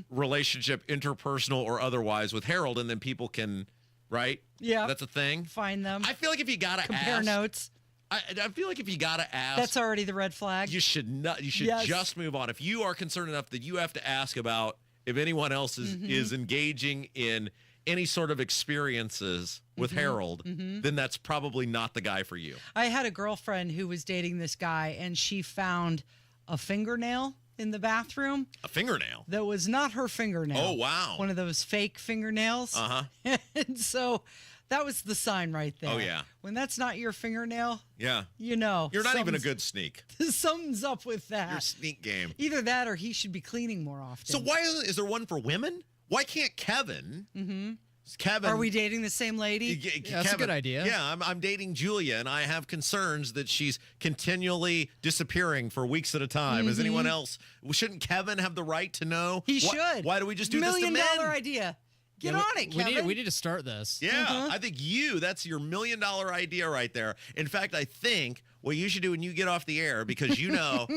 relationship, interpersonal or otherwise, with Harold? And then people can, right? Yeah. That's a thing. Find them. I feel like if you got to compare notes. I feel like if you got to ask. That's already the red flag. You should not. You should just move on. If you are concerned enough that you have to ask about if anyone else is engaging in any sort of experiences with Harold, then that's probably not the guy for you. I had a girlfriend who was dating this guy, and she found a fingernail in the bathroom. A fingernail? That was not her fingernail. Oh, wow. One of those fake fingernails. Uh-huh. And so that was the sign right there. Oh, yeah. When that's not your fingernail, Yeah. you know. You're not even a good sneak. Something's up with that. Your sneak game. Either that or he should be cleaning more often. So why is there one for women? Why can't Kevin? Kevin, Are we dating the same lady? That's a good idea. Yeah, I'm dating Julia, and I have concerns that she's continually disappearing for weeks at a time. Is anyone else? Shouldn't Kevin have the right to know? He should. Why do we just do this to men? $1 million idea. Get on it, Kevin. We need to start this. Yeah, I think that's your $1 million idea right there. In fact, I think what you should do when you get off the air, because you know,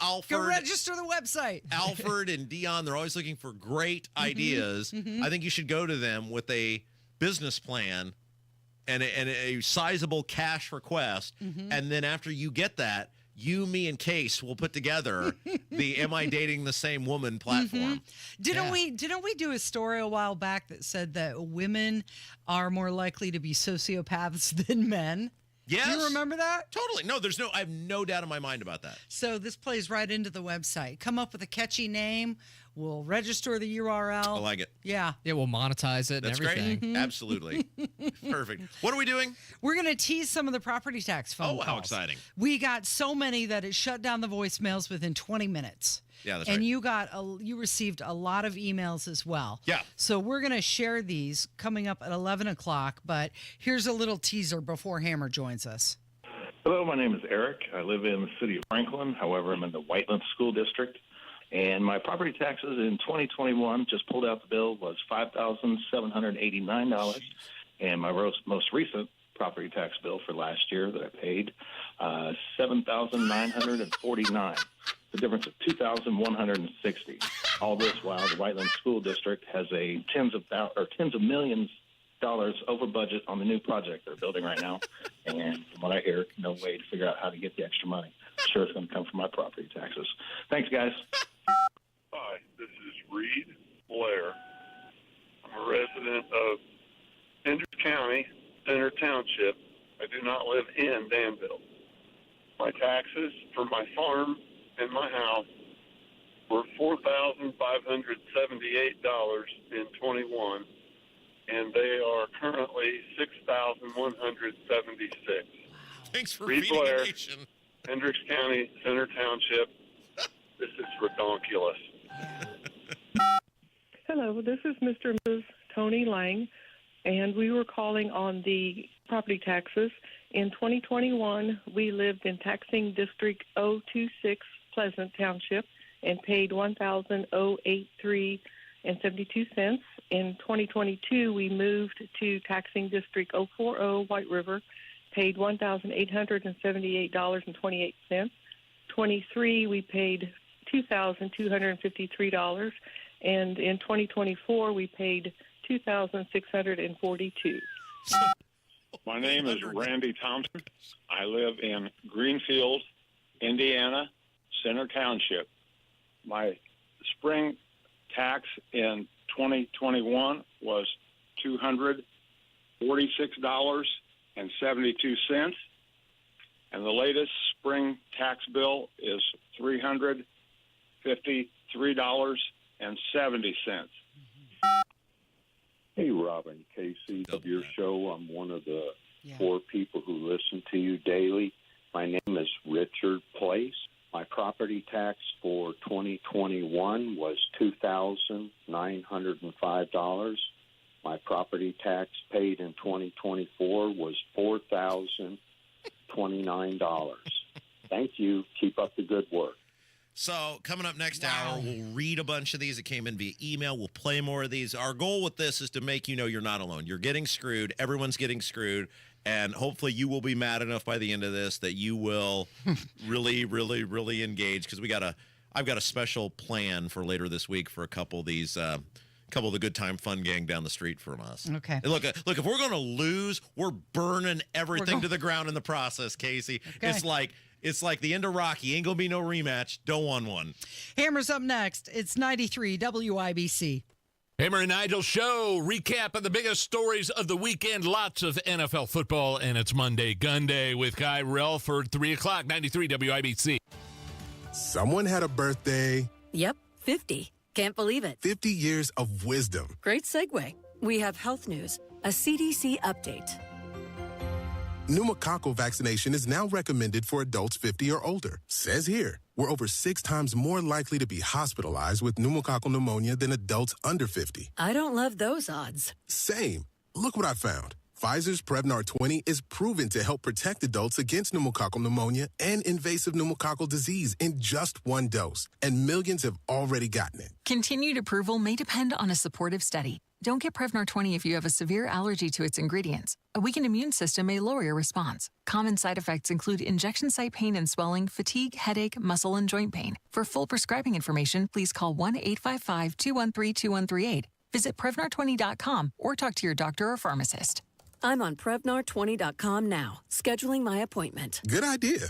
Alfred. Go register the website. Alfred and Dion, they're always looking for great ideas. I think you should go to them with a business plan and a sizable cash request. And then after you get that, you, me, and Case will put together the Am I Dating the Same Woman platform. Didn't we do a story a while back that said that women are more likely to be sociopaths than men? Yes. Do you remember that? Totally. No, I have no doubt in my mind about that. So this plays right into the website. Come up with a catchy name. We'll register the URL. I like it. Yeah. Yeah, we'll monetize it That's and everything. great. Absolutely. Perfect. What are we doing? We're going to tease some of the property tax phone calls. Oh, how exciting. We got so many that it shut down the voicemails within 20 minutes. Yeah, that's and right. you received a lot of emails as well. Yeah. So we're going to share these coming up at 11 o'clock, but here's a little teaser before Hammer joins us. Hello, my name is Eric. I live in the city of Franklin. However, I'm in the Whiteland School District. And my property taxes in 2021, just pulled out the bill, was $5,789. And my most recent property tax bill for last year that I paid, $7,949. The difference of $2,160. All this while the Whiteland School District has a tens of millions dollars over budget on the new project they're building right now. And from what I hear, no way to figure out how to get the extra money. I'm sure it's going to come from my property taxes. Thanks, guys. Hi, this is Reed Blair. I'm a resident of Hendricks County, Center Township. I do not live in Danville. My taxes for my farm and my house were $4,578 in 21, and they are currently $6,176. Thanks for Reed feeding Blair, the nation. Hendricks County, Center Township. This is redonkulous. Hello, this is Mr. and Mrs. Tony Lang, and we were calling on the property taxes. In 2021, we lived in taxing District 026, Pleasant Township, and paid $1,083.72. In 2022, we moved to taxing District 040, White River, paid $1,878.28. 23, we paid $2,253, and in 2024, we paid $2,642. My name is Randy Thompson. I live in Greenfield, Indiana, Center Township. My spring tax in 2021 was $246.72, and the latest spring tax bill is $353.70. Hey, Robin Casey, of your show. I'm one of the 4 people who listen to you daily. My name is Richard Place. My property tax for 2021 was $2,905. My property tax paid in 2024 was $4,029. Thank you. Keep up the good work. So coming up next hour, we'll read a bunch of these that came in via email. We'll play more of these. Our goal with this is to make you know you're not alone. You're getting screwed. Everyone's getting screwed. And hopefully you will be mad enough by the end of this that you will really, really, really engage. Because I've got a special plan for later this week for a couple of these couple of the Good Time Fun gang down the street from us. Okay. Look, if we're going to lose, we're burning everything to the ground in the process, Casey. Okay. It's like the end of Rocky. Ain't going to be no rematch. Don't want one. Hammer's up next. It's 93 WIBC. Hammer and Nigel Show, recap of the biggest stories of the weekend. Lots of NFL football, and it's Monday Gun Day with Guy Relford, 3 o'clock, 93 WIBC. Someone had a birthday. Yep, 50. Can't believe it. 50 years of wisdom. Great segue. We have health news, a CDC update. Pneumococcal vaccination is now recommended for adults 50 or older. Says here, we're over 6 times more likely to be hospitalized with pneumococcal pneumonia than adults under 50. I don't love those odds. Same. Look what I found. Pfizer's Prevnar 20 is proven to help protect adults against pneumococcal pneumonia and invasive pneumococcal disease in just 1 dose. And millions have already gotten it. Continued approval may depend on a supportive study. Don't get Prevnar 20 if you have a severe allergy to its ingredients. A weakened immune system may lower your response. Common side effects include injection site pain and swelling, fatigue, headache, muscle, and joint pain. For full prescribing information, please call 1-855-213-2138. Visit Prevnar20.com or talk to your doctor or pharmacist. I'm on Prevnar20.com now, scheduling my appointment. Good idea.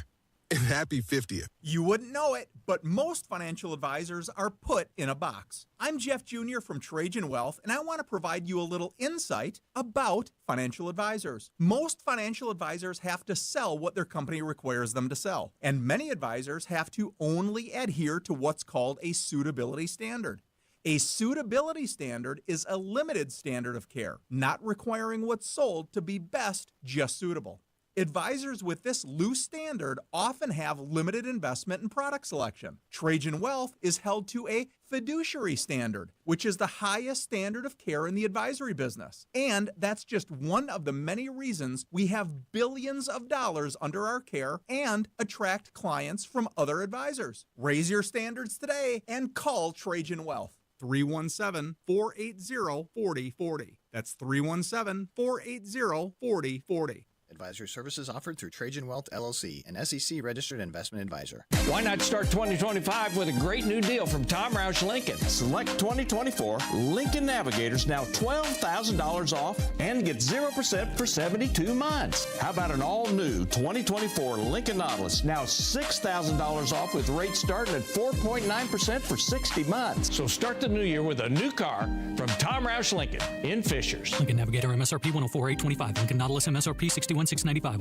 And happy 50th. You wouldn't know it, but most financial advisors are put in a box. I'm Jeff Jr. from Trajan Wealth, and I want to provide you a little insight about financial advisors. Most financial advisors have to sell what their company requires them to sell, and many advisors have to only adhere to what's called a suitability standard. A suitability standard is a limited standard of care, not requiring what's sold to be best, just suitable. Advisors with this loose standard often have limited investment and product selection. Trajan Wealth is held to a fiduciary standard, which is the highest standard of care in the advisory business. And that's just one of the many reasons we have billions of dollars under our care and attract clients from other advisors. Raise your standards today and call Trajan Wealth. 317-480-4040. That's 317-480-4040. Advisory services offered through Trajan Wealth, LLC, an SEC-registered investment advisor. Why not start 2025 with a great new deal from Tom Roush Lincoln? Select 2024 Lincoln Navigators, now $12,000 off, and get 0% for 72 months. How about an all-new 2024 Lincoln Nautilus, now $6,000 off with rates starting at 4.9% for 60 months. So start the new year with a new car from Tom Roush Lincoln in Fishers. Lincoln Navigator MSRP 104,825. Lincoln Nautilus MSRP 61,695.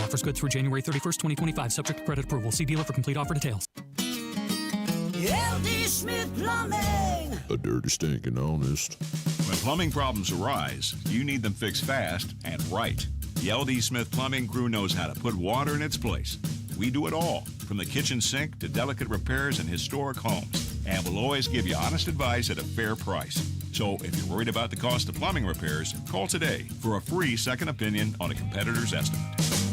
Offers good through January 31st, 2025. Subject to credit approval. See dealer for complete offer details. LD Smith Plumbing. A dirty, stinking honest. When plumbing problems arise, you need them fixed fast and right. The LD Smith Plumbing crew knows how to put water in its place. We do it all, from the kitchen sink to delicate repairs in historic homes, and we'll always give you honest advice at a fair price. So if you're worried about the cost of plumbing repairs, call today for a free second opinion on a competitor's estimate.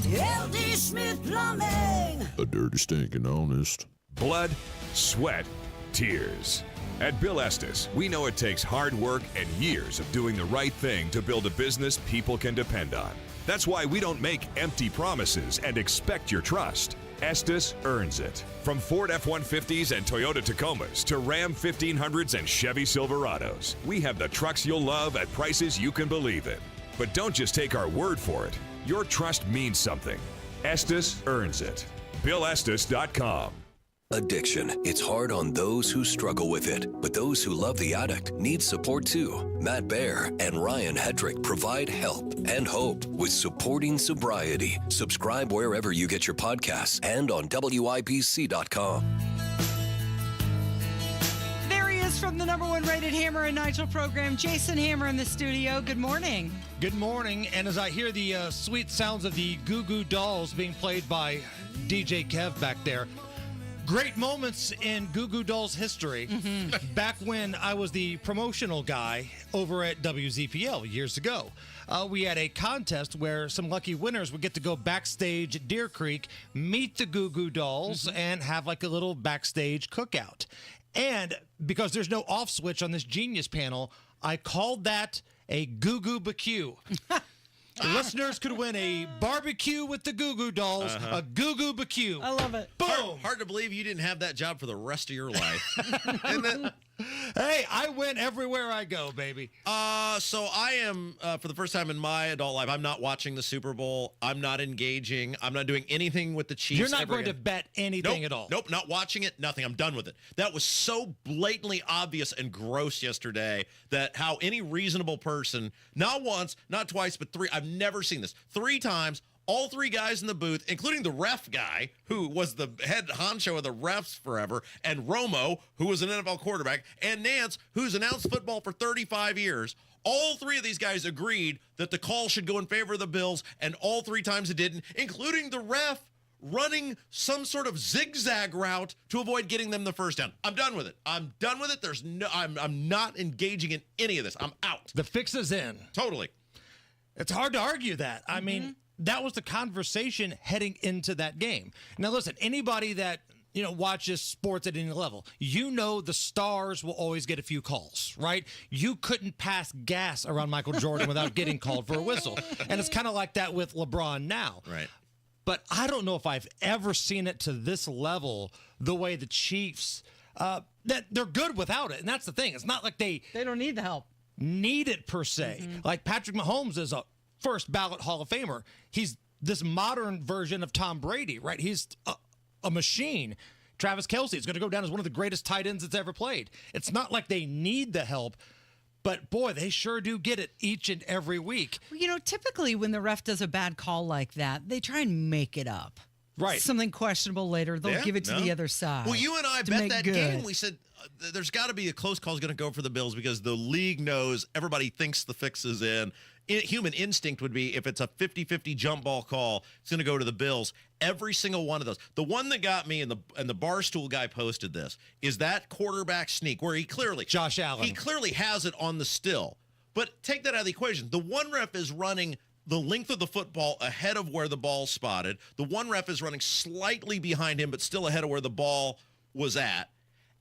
LD Smith Plumbing. A dirty, stinking honest. Blood, sweat, tears. At Bill Estes, we know it takes hard work and years of doing the right thing to build a business people can depend on. That's why we don't make empty promises and expect your trust. Estes earns it. From Ford F-150s and Toyota Tacomas to Ram 1500s and Chevy Silverados, we have the trucks you'll love at prices you can believe in. But don't just take our word for it. Your trust means something. Estes earns it. BillEstes.com. Addiction. It's hard on those who struggle with it, but those who love the addict need support too. Matt Baer and Ryan Hedrick provide help and hope with Supporting Sobriety. Subscribe wherever you get your podcasts and on WIPC.com. There he is from the #1 rated Hammer and Nigel program, Jason Hammer in the studio. Good morning. Good morning. And as I hear the sweet sounds of the Goo Goo Dolls being played by DJ Kev back there, great moments in Goo Goo Dolls history. Back when I was the promotional guy over at WZPL years ago. We had a contest where some lucky winners would get to go backstage at Deer Creek, meet the Goo Goo Dolls, and have like a little backstage cookout. And because there's no off switch on this Genius panel, I called that a Goo Goo BQ. Listeners could win a barbecue with the Goo Goo Dolls, a Goo Goo BQ. I love it. Boom! Hard to believe you didn't have that job for the rest of your life. Isn't it? Hey, I win everywhere I go, baby. So I am, for the first time in my adult life, I'm not watching the Super Bowl. I'm not engaging. I'm not doing anything with the Chiefs. You're not going to bet anything at all. Nope, not watching it, nothing. I'm done with it. That was so blatantly obvious and gross yesterday that how any reasonable person, not once, not twice, but three, I've never seen this. 3 times, all 3 guys in the booth, including the ref guy, who was the head honcho of the refs forever, and Romo, who was an NFL quarterback, and Nance, who's announced football for 35 years. All 3 of these guys agreed that the call should go in favor of the Bills, and all 3 times it didn't, including the ref running some sort of zigzag route to avoid getting them the first down. I'm done with it. I'm done with it. I'm not engaging in any of this. I'm out. The fix is in. Totally. It's hard to argue that. I mean, that was the conversation heading into that game. Now, listen, anybody that watches sports at any level, the stars will always get a few calls, right? You couldn't pass gas around Michael Jordan without getting called for a whistle. And it's kind of like that with LeBron now. Right. But I don't know if I've ever seen it to this level, the way the Chiefs, that they're good without it. And that's the thing. It's not like they don't need the help. Need it per se. Like Patrick Mahomes is a first ballot Hall of Famer. He's this modern version of Tom Brady, right? He's a machine. Travis Kelce is going to go down as one of the greatest tight ends that's ever played. It's not like they need the help, but boy, they sure do get it each and every week. Well, typically when the ref does a bad call like that, they try and make it up. Right. Something questionable later, they'll give it to the other side. Well, you and I bet that game. We said there's got to be a close call is going to go for the Bills because the league knows everybody thinks the fix is in. Human instinct would be if it's a 50-50 jump ball call, it's going to go to the Bills. Every single one of those. The one that got me, and the Barstool guy posted this, is that quarterback sneak where Josh Allen. He clearly has it on the still. But take that out of the equation. The one ref is running the length of the football ahead of where the ball's spotted. The one ref is running slightly behind him, but still ahead of where the ball was at.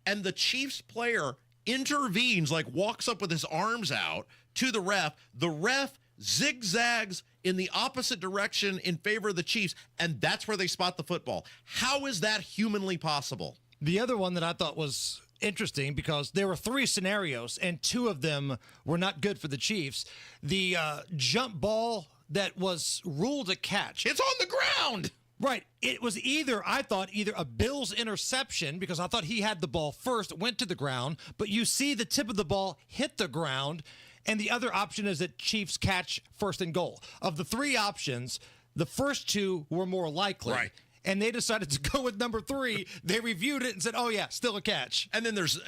And the Chiefs player intervenes, like walks up with his arms out to the ref. The ref zigzags in the opposite direction in favor of the Chiefs, and that's where they spot the football. How is that humanly possible? The other one that I thought was interesting because there were 3 scenarios, and 2 of them were not good for the Chiefs. The jump ball that was ruled a catch. It's on the ground! Right. It was either a Bills interception, because I thought he had the ball first, went to the ground, but you see the tip of the ball hit the ground, and the other option is that Chiefs catch first and goal. Of the 3 options, the first 2 were more likely. Right. And they decided to go with number 3. They reviewed it and said, oh, yeah, still a catch. And then there's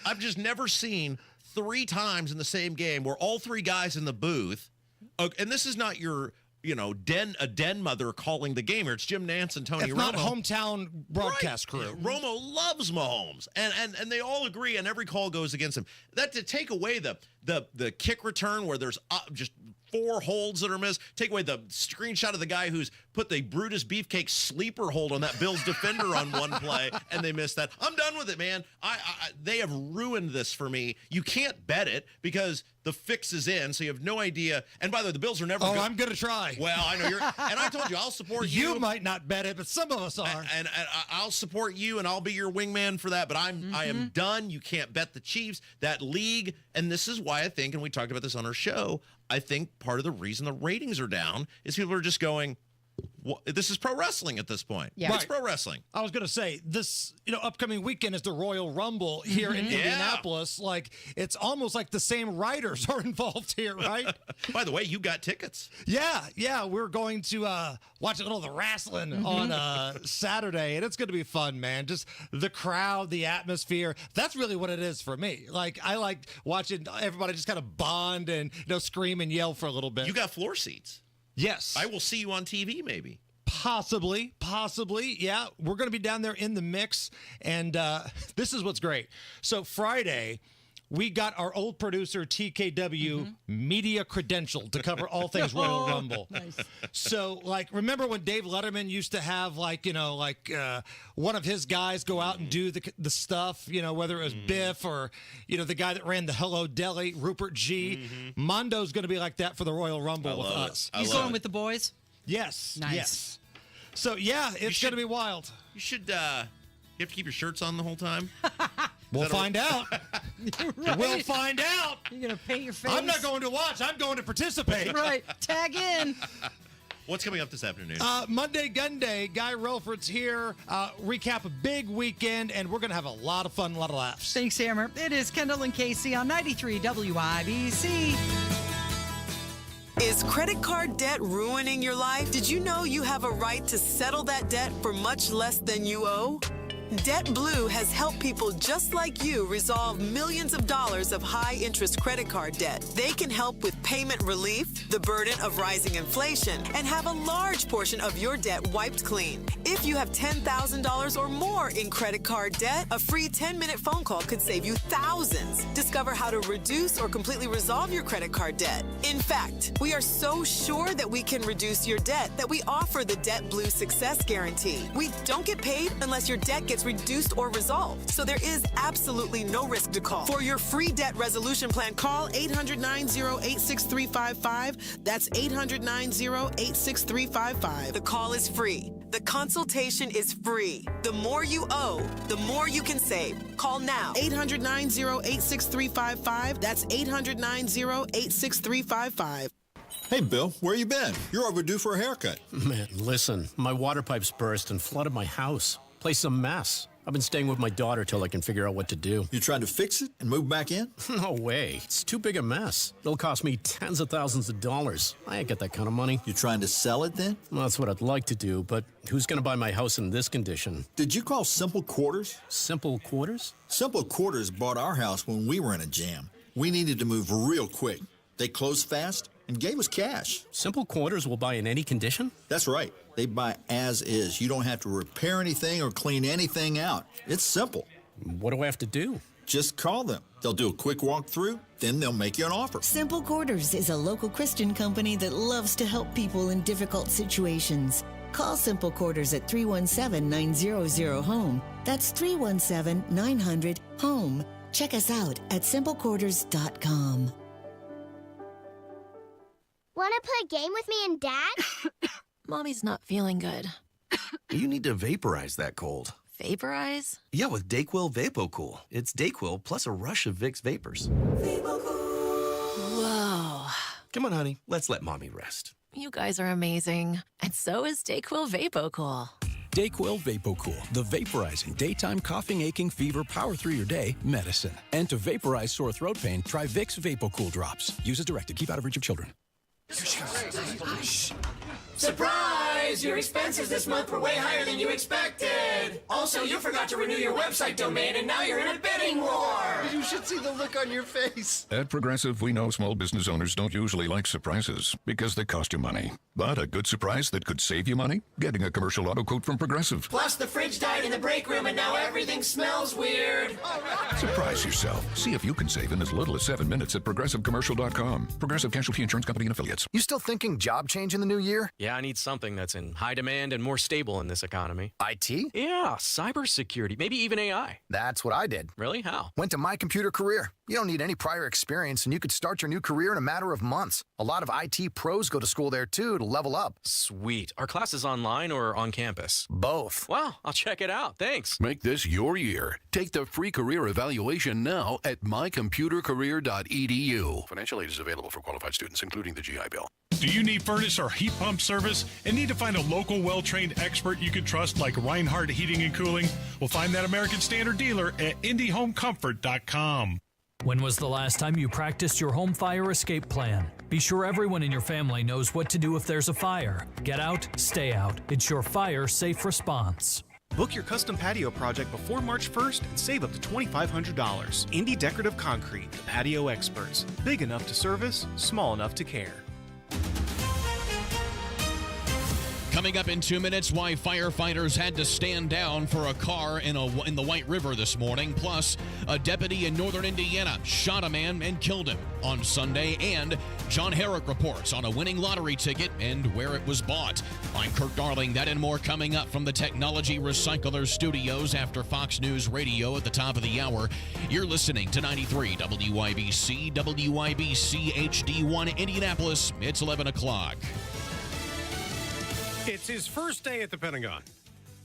I've just never seen 3 times in the same game where all 3 guys in the booth, and this is not your den mother calling the game here. It's Jim Nance and Tony Romo. It's not hometown broadcast crew. Romo loves Mahomes, and they all agree, and every call goes against him. That to take away the kick return where there's just 4 holds that are missed. Take away the screenshot of the guy who's put the Brutus Beefcake sleeper hold on that Bills defender on one play, and they missed that. I'm done with it, man. They have ruined this for me. You can't bet it because the fix is in, so you have no idea. And by the way, the Bills are never good. I'm going to try. Well, I know you're, and I told you, I'll support you. You might not bet it, but some of us are. And I'll support you, and I'll be your wingman for that. But I am done. You can't bet the Chiefs. That league, and this is why I think, and we talked about this on our show, I think part of the reason the ratings are down is people are just going, well, this is pro wrestling at this point. Yeah. It's pro wrestling. I was going to say, this upcoming weekend is the Royal Rumble here in Indianapolis. Like, it's almost like the same writers are involved here, right? By the way, you got tickets. Yeah. We're going to watch a little of the wrestling on Saturday, and it's going to be fun, man. Just the crowd, the atmosphere. That's really what it is for me. Like, I like watching everybody just kind of bond and scream and yell for a little bit. You got floor seats. Yes. I will see you on TV, maybe. Possibly. Yeah, we're going to be down there in the mix, and this is what's great. So Friday, we got our old producer, TKW, media credential to cover all things Royal Rumble. Nice. So, remember when Dave Letterman used to have, one of his guys go out and do the stuff, whether it was Biff or, the guy that ran the Hello Deli, Rupert G. Mondo's going to be like that for the Royal Rumble with us. He's going with the boys? Yes. Nice. Yes. So, yeah, it's going to be wild. You should, you have to keep your shirts on the whole time? We'll find out. Right. We'll find out. You're going to paint your face. I'm not going to watch. I'm going to participate. Right. Tag in. What's coming up this afternoon? Monday Gun Day. Guy Relford's here. Recap a big weekend, and we're going to have a lot of fun, a lot of laughs. Thanks, Hammer. It is Kendall and Casey on 93 WIBC. Is credit card debt ruining your life? Did you know you have a right to settle that debt for much less than you owe? DebtBlue has helped people just like you resolve millions of dollars of high-interest credit card debt. They can help with payment relief, the burden of rising inflation, and have a large portion of your debt wiped clean. If you have $10,000 or more in credit card debt, a free 10-minute phone call could save you thousands. Discover how to reduce or completely resolve your credit card debt. In fact, we are so sure that we can reduce your debt that we offer the DebtBlue Success Guarantee. We don't get paid unless your debt gets reduced or resolved, so there is absolutely no risk to call. For your free debt resolution plan, call 800-908-6355. That's 800-908-6355. The call is free. The consultation is free. The more you owe, the more you can save. Call now. 800-908-6355. That's 800-908-6355. Hey, Bill, where you been? You're overdue for a haircut. Man, listen, my water pipes burst and flooded my house. Place a mess. I've been staying with my daughter till I can figure out what to do. You trying to fix it and move back in? No way. It's too big a mess. It'll cost me tens of thousands of dollars. I ain't got that kind of money. You trying to sell it then? Well, that's what I'd like to do, but who's going to buy my house in this condition? Did you call Simple Quarters? Simple Quarters? Simple Quarters bought our house when we were in a jam. We needed to move real quick. They closed fast and gave us cash. Simple Quarters will buy in any condition? That's right. They buy as is. You don't have to repair anything or clean anything out. It's simple. What do I have to do? Just call them. They'll do a quick walkthrough, then they'll make you an offer. Simple Quarters is a local Christian company that loves to help people in difficult situations. Call Simple Quarters at 317-900-HOME. That's 317-900-HOME. Check us out at simplequarters.com. Want to play a game with me and Dad? Mommy's not feeling good. You need to vaporize that cold. Vaporize? Yeah, with Dayquil VapoCool. It's Dayquil plus a rush of Vicks vapors. Whoa. Come on, honey. Let's let Mommy rest. You guys are amazing. And so is Dayquil VapoCool. Dayquil VapoCool, the vaporizing daytime coughing, aching, fever, power through your day medicine. And to vaporize sore throat pain, try Vicks VapoCool drops. Use as directed. Keep out of reach of children. Surprise! Your expenses this month were way higher than you expected. Also, you forgot to renew your website domain, and now you're in a bidding war. You should see the look on your face. At Progressive, we know small business owners don't usually like surprises because they cost you money. But a good surprise that could save you money? Getting a commercial auto quote from Progressive. Plus, the fridge died in the break room, and now everything smells weird. Surprise yourself. See if you can save in as little as 7 minutes at ProgressiveCommercial.com. Progressive Casualty Insurance Company and Affiliates. You still thinking job change in the new year? Yeah, I need something that's in high demand and more stable in this economy. IT? Yeah, cybersecurity, maybe even AI. That's what I did. Really? How? Went to My Computer Career. You don't need any prior experience, and you could start your new career in a matter of months. A lot of IT pros go to school there, too, to level up. Sweet. Are classes online or on campus? Both. Wow, I'll check it out. Thanks. Make this your year. Take the free career evaluation now at mycomputercareer.edu. Financial aid is available for qualified students, including the GI Bill. Do you need furnace or heat pump service and need to find a local, well-trained expert you can trust like Reinhardt Heating and Cooling? Well, find that American Standard dealer at IndyHomeComfort.com. When was the last time you practiced your home fire escape plan? Be sure everyone in your family knows what to do if there's a fire. Get out, stay out. It's your fire safe response. Book your custom patio project before March 1st and save up to $2,500. Indy Decorative Concrete, the patio experts. Big enough to service, small enough to care. Coming up in 2 minutes, why firefighters had to stand down for a car in the White River this morning. Plus, a deputy in northern Indiana shot a man and killed him on Sunday. And John Herrick reports on a winning lottery ticket and where it was bought. I'm Kirk Darling. That and more coming up from the Technology Recycler Studios after Fox News Radio at the top of the hour. You're listening to 93 WIBC, WIBC HD1 Indianapolis. It's 11 o'clock. It's his first day at the Pentagon.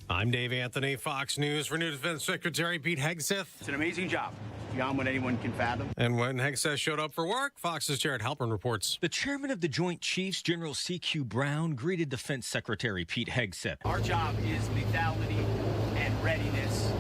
I'm Dave Anthony, Fox News. For New Defense Secretary Pete Hegseth. It's an amazing job, beyond what anyone can fathom. And when Hegseth showed up for work, Fox's Jared Halpern reports. The chairman of the Joint Chiefs, General C.Q. Brown, greeted Defense Secretary Pete Hegseth. Our job is lethality and readiness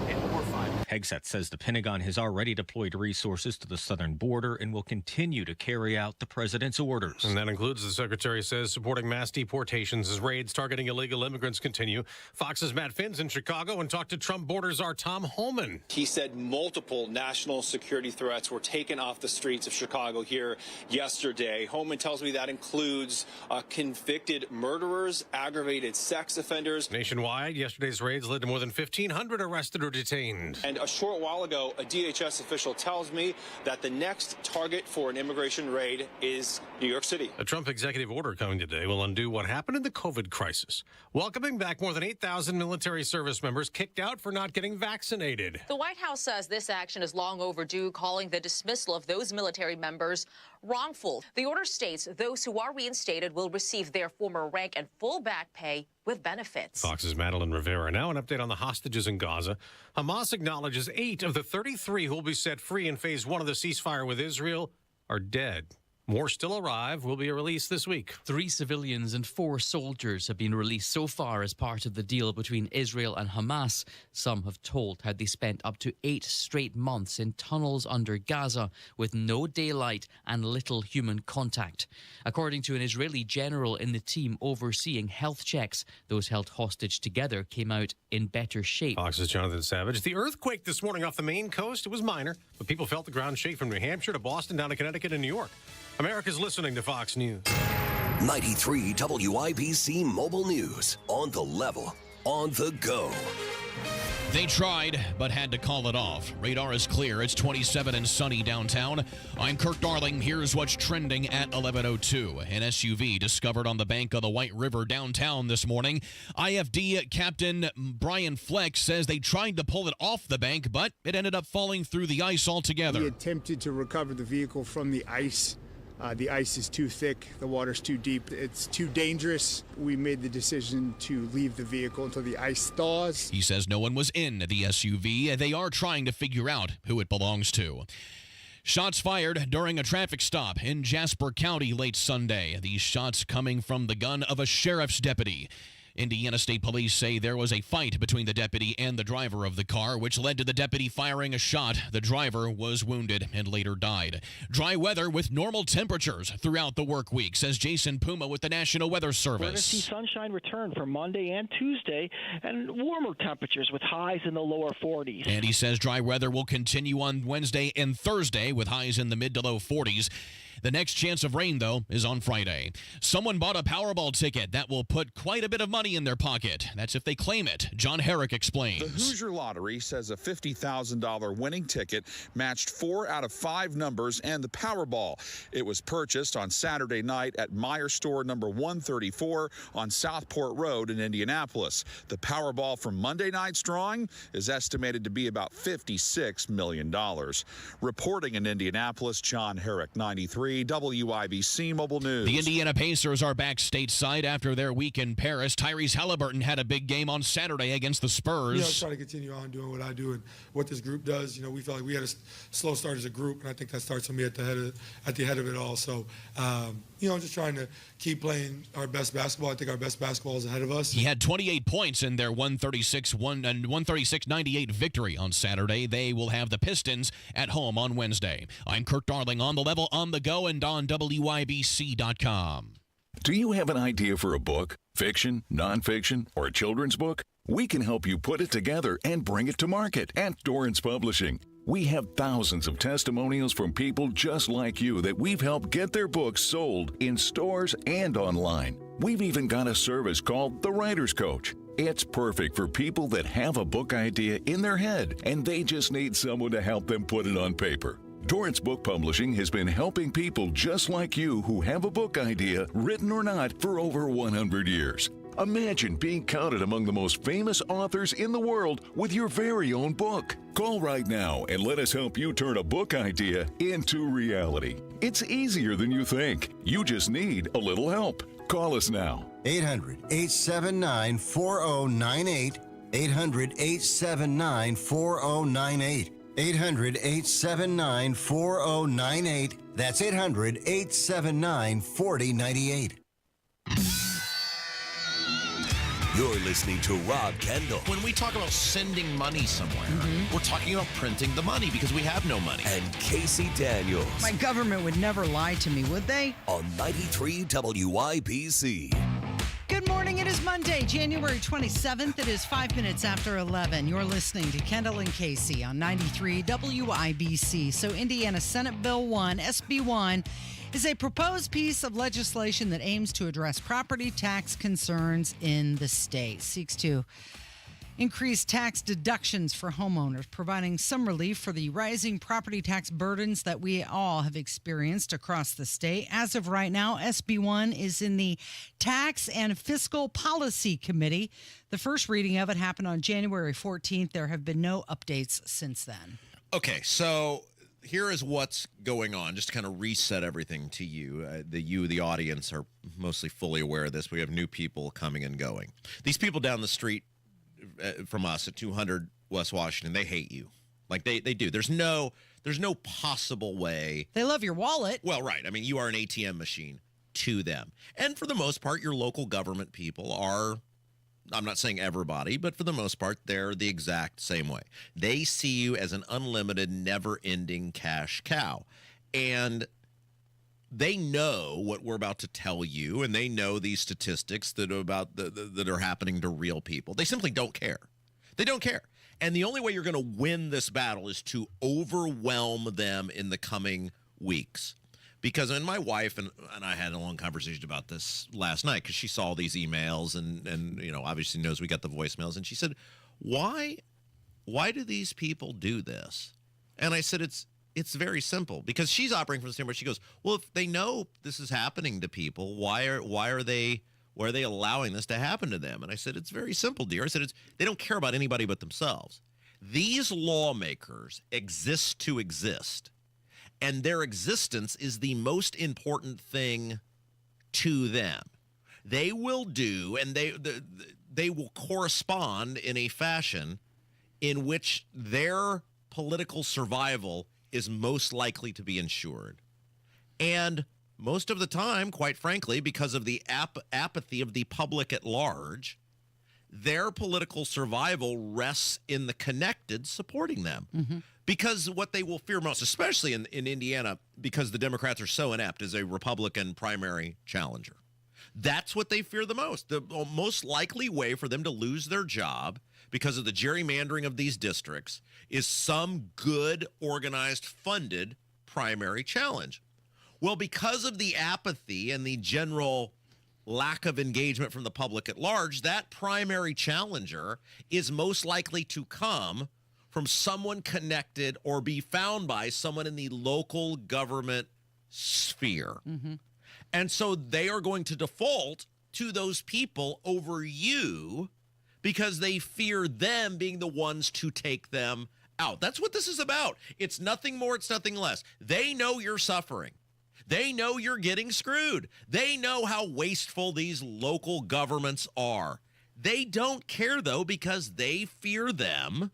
and warfighting. Hegseth says the Pentagon has already deployed resources to the southern border and will continue to carry out the president's orders. And that includes, the secretary says, supporting mass deportations as raids targeting illegal immigrants continue. Fox's Matt Finn's in Chicago and talked to Trump border czar Tom Homan. He said multiple national security threats were taken off the streets of Chicago here yesterday. Homan tells me that includes convicted murderers, aggravated sex offenders. Nationwide, yesterday's raids led to more than 1,500 arrested or detained. And a short while ago, a DHS official tells me that the next target for an immigration raid is New York City. A Trump executive order coming today will undo what happened in the COVID crisis, welcoming back more than 8,000 military service members kicked out for not getting vaccinated. The White House says this action is long overdue, calling the dismissal of those military members wrongful. The order states those who are reinstated will receive their former rank and full back pay with benefits. Fox's Madeline Rivera. Now an update on the hostages in Gaza. Hamas acknowledges 8 of the 33 who will be set free in phase 1 of the ceasefire with Israel are dead. More still arrive, will be released this week. 3 civilians and 4 soldiers have been released so far as part of the deal between Israel and Hamas. Some have told how they spent up to 8 straight months in tunnels under Gaza with no daylight and little human contact. According to an Israeli general in the team overseeing health checks, those held hostage together came out in better shape. Fox's Jonathan Savage. The earthquake this morning off the Maine coast, it was minor, but people felt the ground shake from New Hampshire to Boston down to Connecticut and New York. America's listening to Fox News. 93 WIBC Mobile News. On the level, on the go. They tried, but had to call it off. Radar is clear. It's 27 and sunny downtown. I'm Kirk Darling. Here's what's trending at 11:02. An SUV discovered on the bank of the White River downtown this morning. IFD Captain Brian Fleck says they tried to pull it off the bank, but it ended up falling through the ice altogether. We attempted to recover the vehicle from the ice. The ice is too thick, the water's too deep, it's too dangerous. We made the decision to leave the vehicle until the ice thaws. He says no one was in the SUV. They are trying to figure out who it belongs to. Shots fired during a traffic stop in Jasper County late Sunday. These shots coming from the gun of a sheriff's deputy. Indiana State Police say there was a fight between the deputy and the driver of the car, which led to the deputy firing a shot. The driver was wounded and later died. Dry weather with normal temperatures throughout the work week, says Jason Puma with the National Weather Service. We're going to see sunshine return for Monday and Tuesday, and warmer temperatures with highs in the lower 40s. And he says dry weather will continue on Wednesday and Thursday with highs in the mid to low 40s. The next chance of rain, though, is on Friday. Someone bought a Powerball ticket that will put quite a bit of money in their pocket. That's if they claim it. John Herrick explains. The Hoosier Lottery says a $50,000 winning ticket matched 4 out of 5 numbers and the Powerball. It was purchased on Saturday night at Meyer Store number 134 on Southport Road in Indianapolis. The Powerball from Monday night's drawing is estimated to be about $56 million. Reporting in Indianapolis, John Herrick, 93. WIBC Mobile News. The Indiana Pacers are back stateside after their week in Paris. Tyrese Halliburton had a big game on Saturday against the Spurs. Try to continue on doing what I do and what this group does. We felt like we had a slow start as a group, and I think that starts with me at the head of it all. So, just trying to keep playing our best basketball. I think our best basketball is ahead of us. He had 28 points in their 136-98 victory on Saturday. They will have the Pistons at home on Wednesday. I'm Kirk Darling, on the level, on the go, and on WIBC.com. Do you have an idea for a book? Fiction, nonfiction, or a children's book? We can help you put it together and bring it to market at Dorrance Publishing. We have thousands of testimonials from people just like you that we've helped get their books sold in stores and online. We've even got a service called The Writer's Coach. It's perfect for people that have a book idea in their head and they just need someone to help them put it on paper. Dorrance Book Publishing has been helping people just like you who have a book idea, written or not, for over 100 years. Imagine being counted among the most famous authors in the world with your very own book. Call right now and let us help you turn a book idea into reality. It's easier than you think. You just need a little help. Call us now. 800-879-4098. 800-879-4098. 800-879-4098. That's 800-879-4098. You're listening to Rob Kendall. When we talk about sending money somewhere, we're talking about printing the money because we have no money. And Casey Daniels. My government would never lie to me, would they? On 93 WIBC. Good morning. It is Monday, January 27th. It is 5 minutes after 11. You're listening to Kendall and Casey on 93 WIBC. So Indiana Senate Bill 1, SB 1, is a proposed piece of legislation that aims to address property tax concerns in the state. Seeks to increase tax deductions for homeowners, providing some relief for the rising property tax burdens that we all have experienced across the state. As of right now, SB 1 is in the Tax and Fiscal Policy Committee. The first reading of it happened on January 14th. There have been no updates since then. Okay, so here is what's going on, just to kind of reset everything to you. The audience, are mostly fully aware of this. We have new people coming and going. These people down the street from us at 200 West Washington, they hate you. Like, they do. There's no possible way. They love your wallet. Well, right. I mean, you are an ATM machine to them. And for the most part, your local government people are, I'm not saying everybody, but for the most part, they're the exact same way. They see you as an unlimited, never-ending cash cow. And they know what we're about to tell you, and they know these statistics that are about that are happening to real people. They simply don't care. They don't care. And the only way you're going to win this battle is to overwhelm them in the coming weeks. Because, and my wife and I had a long conversation about this last night, because she saw these emails and you know, obviously knows we got the voicemails, and she said, why do these people do this? And I said, it's very simple, because she's operating from the standpoint. She goes, well, if they know this is happening to people, why are they allowing this to happen to them? And I said, it's very simple, dear. I said, they don't care about anybody but themselves. These lawmakers exist to exist, and their existence is the most important thing to them. They will do, and they will correspond in a fashion in which their political survival is most likely to be ensured. And most of the time, quite frankly, because of the apathy of the public at large, their political survival rests in the connected supporting them. Mm-hmm. Because what they will fear most, especially in Indiana, because the Democrats are so inept, is a Republican primary challenger. That's what they fear the most. The most likely way for them to lose their job because of the gerrymandering of these districts is some good, organized, funded primary challenge. Well, because of the apathy and the general lack of engagement from the public at large, that primary challenger is most likely to come from someone connected or be found by someone in the local government sphere. Mm-hmm. And so they are going to default to those people over you because they fear them being the ones to take them out. That's what this is about. It's nothing more, it's nothing less. They know you're suffering. They know you're getting screwed. They know how wasteful these local governments are. They don't care, though, because they fear them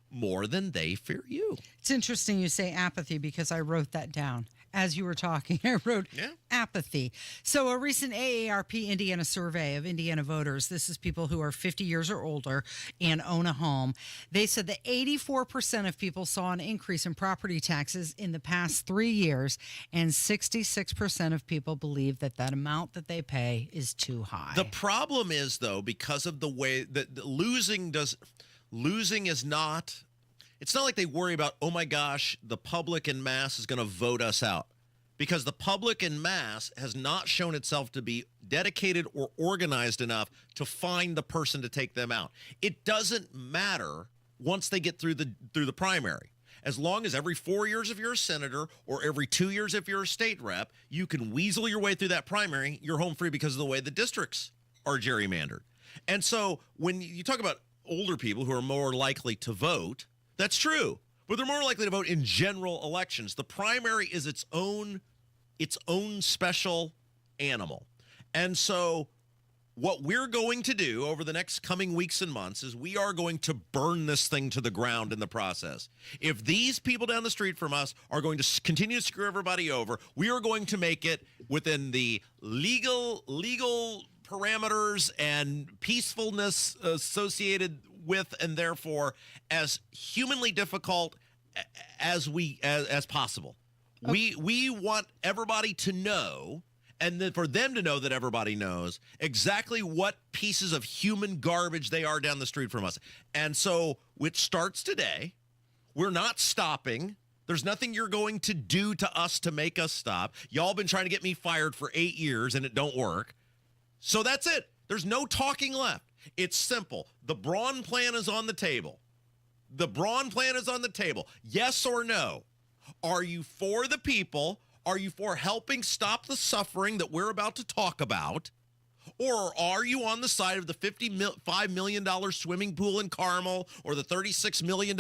more than they fear you. It's interesting you say apathy, because I wrote that down. As you were talking, I wrote apathy. So a recent AARP Indiana survey of Indiana voters, this is people who are 50 years or older and own a home, they said that 84% of people saw an increase in property taxes in the past 3 years, and 66% of people believe that that amount that they pay is too high. The problem is, though, because of the way that losing is not... It's not like they worry about, oh my gosh, the public en masse is going to vote us out, because the public en masse has not shown itself to be dedicated or organized enough to find the person to take them out. It doesn't matter once they get through the primary. As long as every 4 years if you're a senator or every 2 years if you're a state rep, you can weasel your way through that primary, you're home free because of the way the districts are gerrymandered. And so when you talk about older people who are more likely to vote, that's true. But they're more likely to vote in general elections. The primary is its own special animal. And so what we're going to do over the next coming weeks and months is we are going to burn this thing to the ground in the process. If these people down the street from us are going to continue to screw everybody over, we are going to make it within the legal parameters and peacefulness associated with, and therefore as humanly difficult as possible. Okay. We want everybody to know, and then for them to know that everybody knows exactly what pieces of human garbage they are down the street from us. And so it starts today. We're not stopping. There's nothing you're going to do to us to make us stop. Y'all been trying to get me fired for 8 years and it don't work. So that's it. There's no talking left. It's simple. The Braun plan is on the table. The Braun plan is on the table. Yes or no? Are you for the people? Are you for helping stop the suffering that we're about to talk about? Or are you on the side of the $55 million swimming pool in Carmel, or the $36 million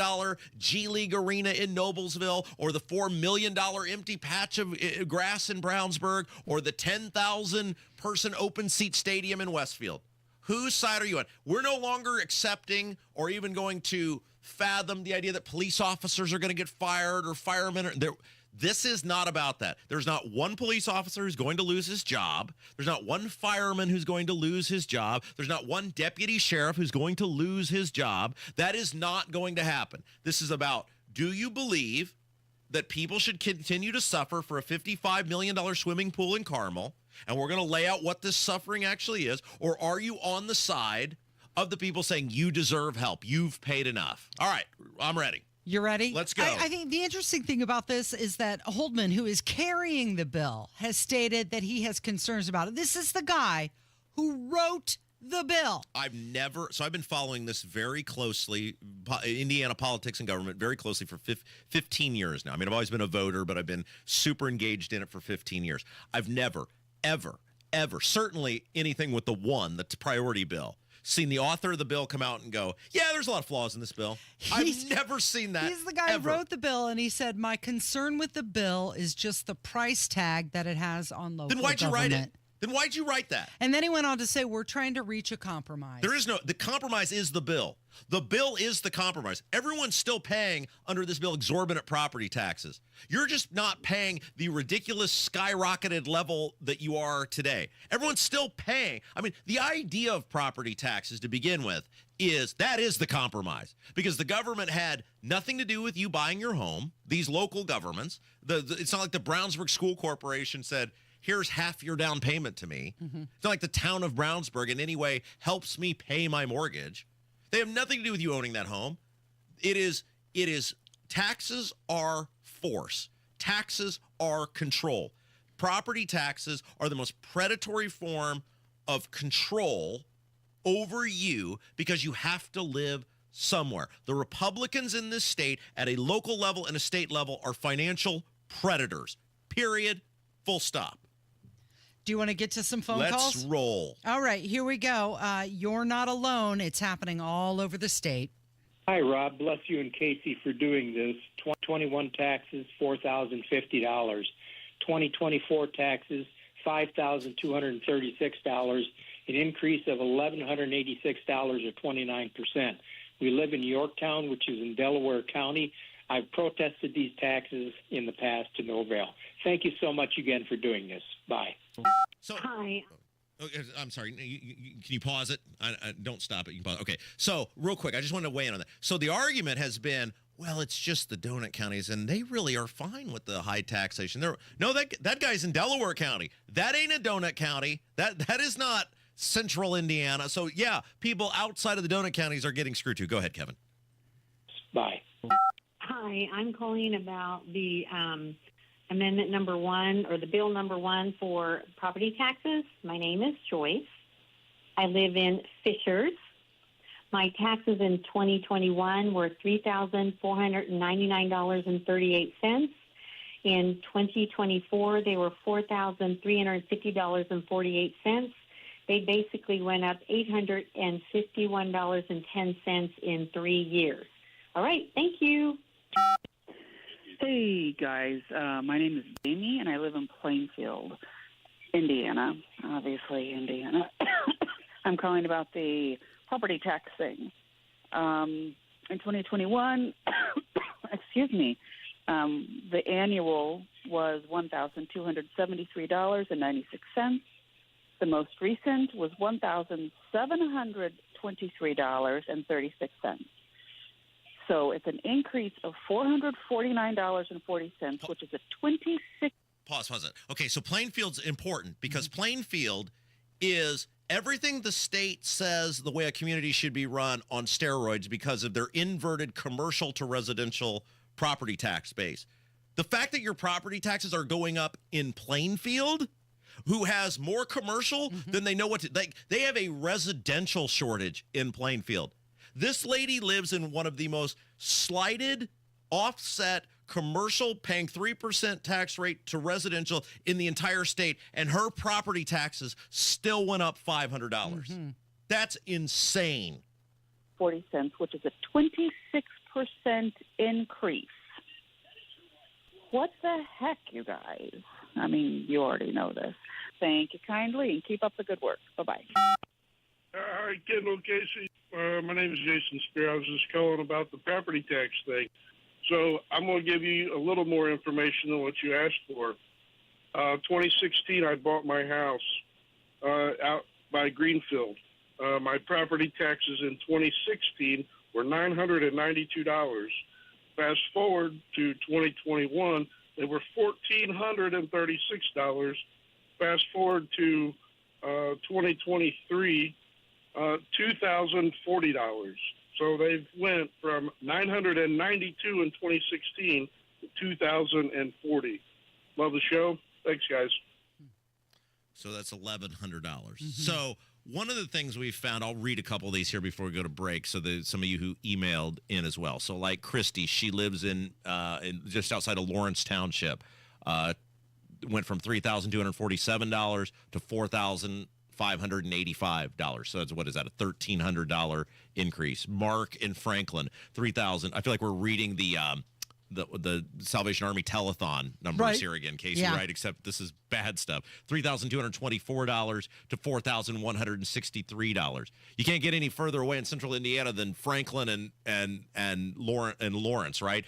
G League arena in Noblesville, or the $4 million empty patch of grass in Brownsburg, or the 10,000-person open seat stadium in Westfield? Whose side are you on? We're no longer accepting or even going to fathom the idea that police officers are going to get fired or firemen. This is not about that. There's not one police officer who's going to lose his job. There's not one fireman who's going to lose his job. There's not one deputy sheriff who's going to lose his job. That is not going to happen. This is about, do you believe that people should continue to suffer for a $55 million swimming pool in Carmel? And we're going to lay out what this suffering actually is. Or are you on the side of the people saying you deserve help? You've paid enough. All right, I'm ready. You ready? Let's go. I think the interesting thing about this is that Holdman, who is carrying the bill, has stated that he has concerns about it. This is the guy who wrote the bill. I've been following this very closely, Indiana politics and government, very closely for 15 years now. I mean, I've always been a voter, but I've been super engaged in it for 15 years. I've never, ever, certainly anything with the priority bill, seen the author of the bill come out and go, yeah, there's a lot of flaws in this bill. I've never seen that. He's the guy who wrote the bill, and he said, my concern with the bill is just the price tag that it has on local government. Then why'd you write it? Then why'd you write that? And then he went on to say, we're trying to reach a compromise. The compromise is the bill. The bill is the compromise. Everyone's still paying under this bill exorbitant property taxes. You're just not paying the ridiculous skyrocketed level that you are today. Everyone's still paying. I mean, the idea of property taxes to begin with is the compromise, because the government had nothing to do with you buying your home. These local governments, it's not like the Brownsburg School Corporation said, here's half your down payment to me. Mm-hmm. It's not like the town of Brownsburg in any way helps me pay my mortgage. They have nothing to do with you owning that home. It is taxes are force. Taxes are control. Property taxes are the most predatory form of control over you because you have to live somewhere. The Republicans in this state at a local level and a state level are financial predators. Period. Full stop. Do you want to get to some phone calls? Let's roll. All right, here we go. You're not alone. It's happening all over the state. Hi, Rob. Bless you and Casey for doing this. 2021 taxes, $4,050. 2024 taxes, $5,236. An increase of $1,186 or 29%. We live in Yorktown, which is in Delaware County. I've protested these taxes in the past to no avail. Thank you so much again for doing this. Bye. Hi. I'm sorry. Can you pause it? Don't stop it. You can pause. Okay. So real quick, I just want to weigh in on that. So the argument has been, well, it's just the donut counties, and they really are fine with the high taxation. That guy's in Delaware County. That ain't a donut county. That is not central Indiana. So yeah, people outside of the donut counties are getting screwed too. Go ahead, Kevin. Bye. Hi, I'm calling about the amendment number 1, or the bill number 1 for property taxes. My name is Joyce. I live in Fishers. My taxes in 2021 were $3,499.38. In 2024, they were $4,350.48. They basically went up $851.10 in 3 years. All right, thank you. Hey, guys. My name is Jamie, and I live in Plainfield, Indiana. Obviously, Indiana. I'm calling about the property tax thing. In 2021, excuse me, the annual was $1,273.96. The most recent was $1,723.36. So it's an increase of $449.40, which is a 26. Pause it. Okay, so Plainfield's important because Plainfield is everything the state says the way a community should be run on steroids because of their inverted commercial to residential property tax base. The fact that your property taxes are going up in Plainfield, who has more commercial than they know what to, like, they have a residential shortage in Plainfield. This lady lives in one of the most slighted, offset commercial, paying 3% tax rate to residential in the entire state, and her property taxes still went up $500. That's insane. 40 cents, which is a 26% increase. What the heck, you guys? I mean, you already know this. Thank you kindly, and keep up the good work. Bye-bye. Hi, Kendall Casey. My name is Jason Spear. I was just calling about the property tax thing. So I'm going to give you a little more information than what you asked for. 2016, I bought my house out by Greenfield. My property taxes in 2016 were $992. Fast forward to 2021, they were $1,436. Fast forward to 2023, $2,040. So they've went from $992 in 2016 to $2,040. Love the show. Thanks, guys. So that's $1,100. So one of the things we found, I'll read a couple of these here before we go to break, so that some of you who emailed in as well. So like Christy, she lives in just outside of Lawrence Township. Went from $3,247 to $4,585. So that's, what is that, a $1,300 increase. Mark in Franklin, $3,000. I feel like we're reading the Salvation Army telethon numbers here again, Casey, right? Except this is bad stuff. $3,224 to $4,163. You can't get any further away in central Indiana than Franklin and Lawrence, right?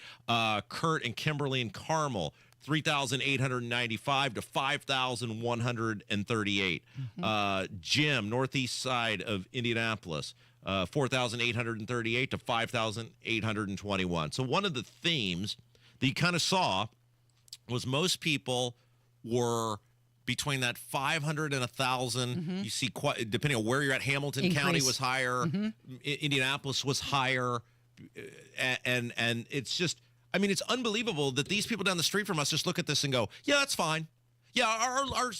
Kurt and Kimberly and Carmel, $3,895 to $5,138. Jim, northeast side of Indianapolis, $4,838 to $5,821. So one of the themes that you kind of saw was most people were between that 500 and 1,000. You see, quite, depending on where you're at, Hamilton County was higher, Indianapolis was higher, and it's just, I mean, it's unbelievable that these people down the street from us just look at this and go, yeah, that's fine. Yeah,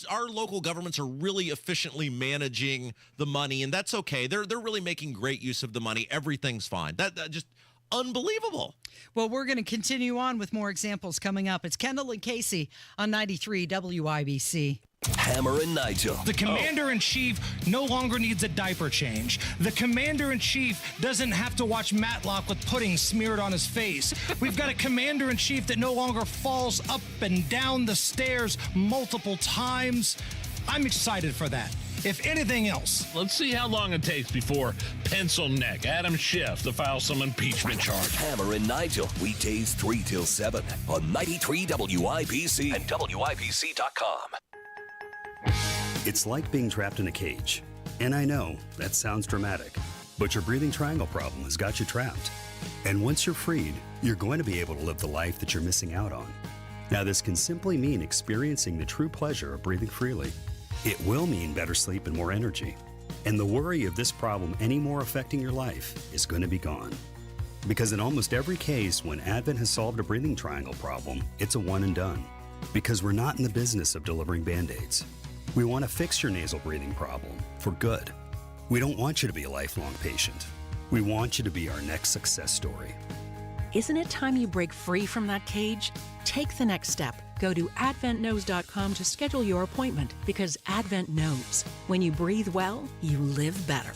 our local governments are really efficiently managing the money, and that's okay. They're really making great use of the money. Everything's fine. That just unbelievable. Well, we're going to continue on with more examples coming up. It's Kendall and Casey on 93 WIBC. Hammer and Nigel. The commander-in-chief no longer needs a diaper change. The commander-in-chief doesn't have to watch Matlock with pudding smeared on his face. We've got a commander-in-chief that no longer falls up and down the stairs multiple times. I'm excited for that. If anything else. Let's see how long it takes before Pencil Neck Adam Schiff to file some impeachment charge. Hammer and Nigel, weekdays 3 till 7 on 93 WIBC and WIBC.com. It's like being trapped in a cage. And I know, that sounds dramatic, but your breathing triangle problem has got you trapped. And once you're freed, you're going to be able to live the life that you're missing out on. Now, this can simply mean experiencing the true pleasure of breathing freely. It will mean better sleep and more energy. And the worry of this problem any more affecting your life is going to be gone. Because in almost every case when Advent has solved a breathing triangle problem, it's a one and done. Because we're not in the business of delivering Band-Aids. We want to fix your nasal breathing problem for good. We don't want you to be a lifelong patient. We want you to be our next success story. Isn't it time you break free from that cage? Take the next step. Go to adventknows.com to schedule your appointment because Advent knows when you breathe well, you live better.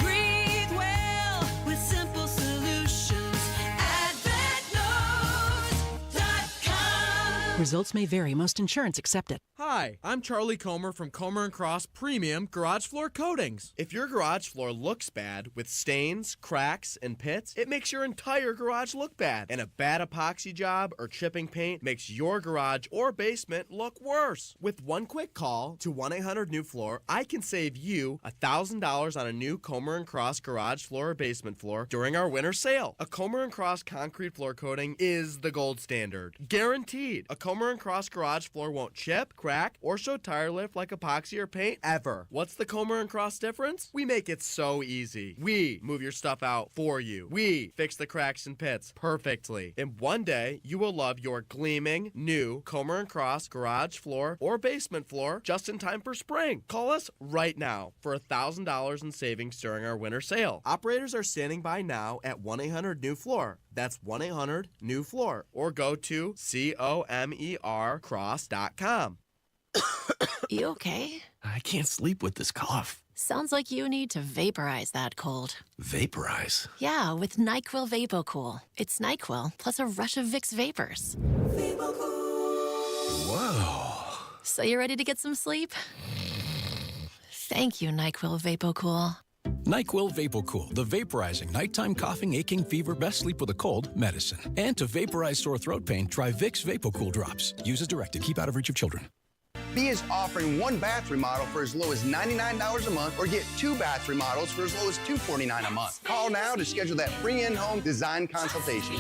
Breathe well with simple solutions. AdventKnows.com. Results may vary. Most insurance accepted. Hi, I'm Charlie Comer from Comer & Cross Premium Garage Floor Coatings. If your garage floor looks bad with stains, cracks, and pits, it makes your entire garage look bad. And a bad epoxy job or chipping paint makes your garage or basement look worse. With one quick call to 1-800-NEW-FLOOR, I can save you $1,000 on a new Comer & Cross garage floor or basement floor during our winter sale. A Comer & Cross concrete floor coating is the gold standard. Guaranteed. A Comer & Cross garage floor won't chip, crack, or show tire lift like epoxy or paint ever. What's the Comer & Cross difference? We make it so easy. We move your stuff out for you. We fix the cracks and pits perfectly. In one day, you will love your gleaming new Comer & Cross garage floor or basement floor just in time for spring. Call us right now for $1,000 in savings during our winter sale. Operators are standing by now at 1-800-NEW-FLOOR. That's 1-800-NEW-FLOOR. Or go to COMERcross.com. You okay? I can't sleep with this cough. Sounds like you need to vaporize that cold. Vaporize? Yeah, with NyQuil VapoCool. It's NyQuil plus a rush of Vicks vapors. Whoa. So you ready to get some sleep? Thank you, NyQuil VapoCool. NyQuil VapoCool, the vaporizing nighttime coughing, aching, fever, best sleep with a cold medicine. And to vaporize sore throat pain, try Vicks VapoCool drops. Use as directed. Keep out of reach of children. B is offering one bath remodel for as low as $99 a month or get two bath remodels for as low as $249 a month. Call now to schedule that free in-home design consultation.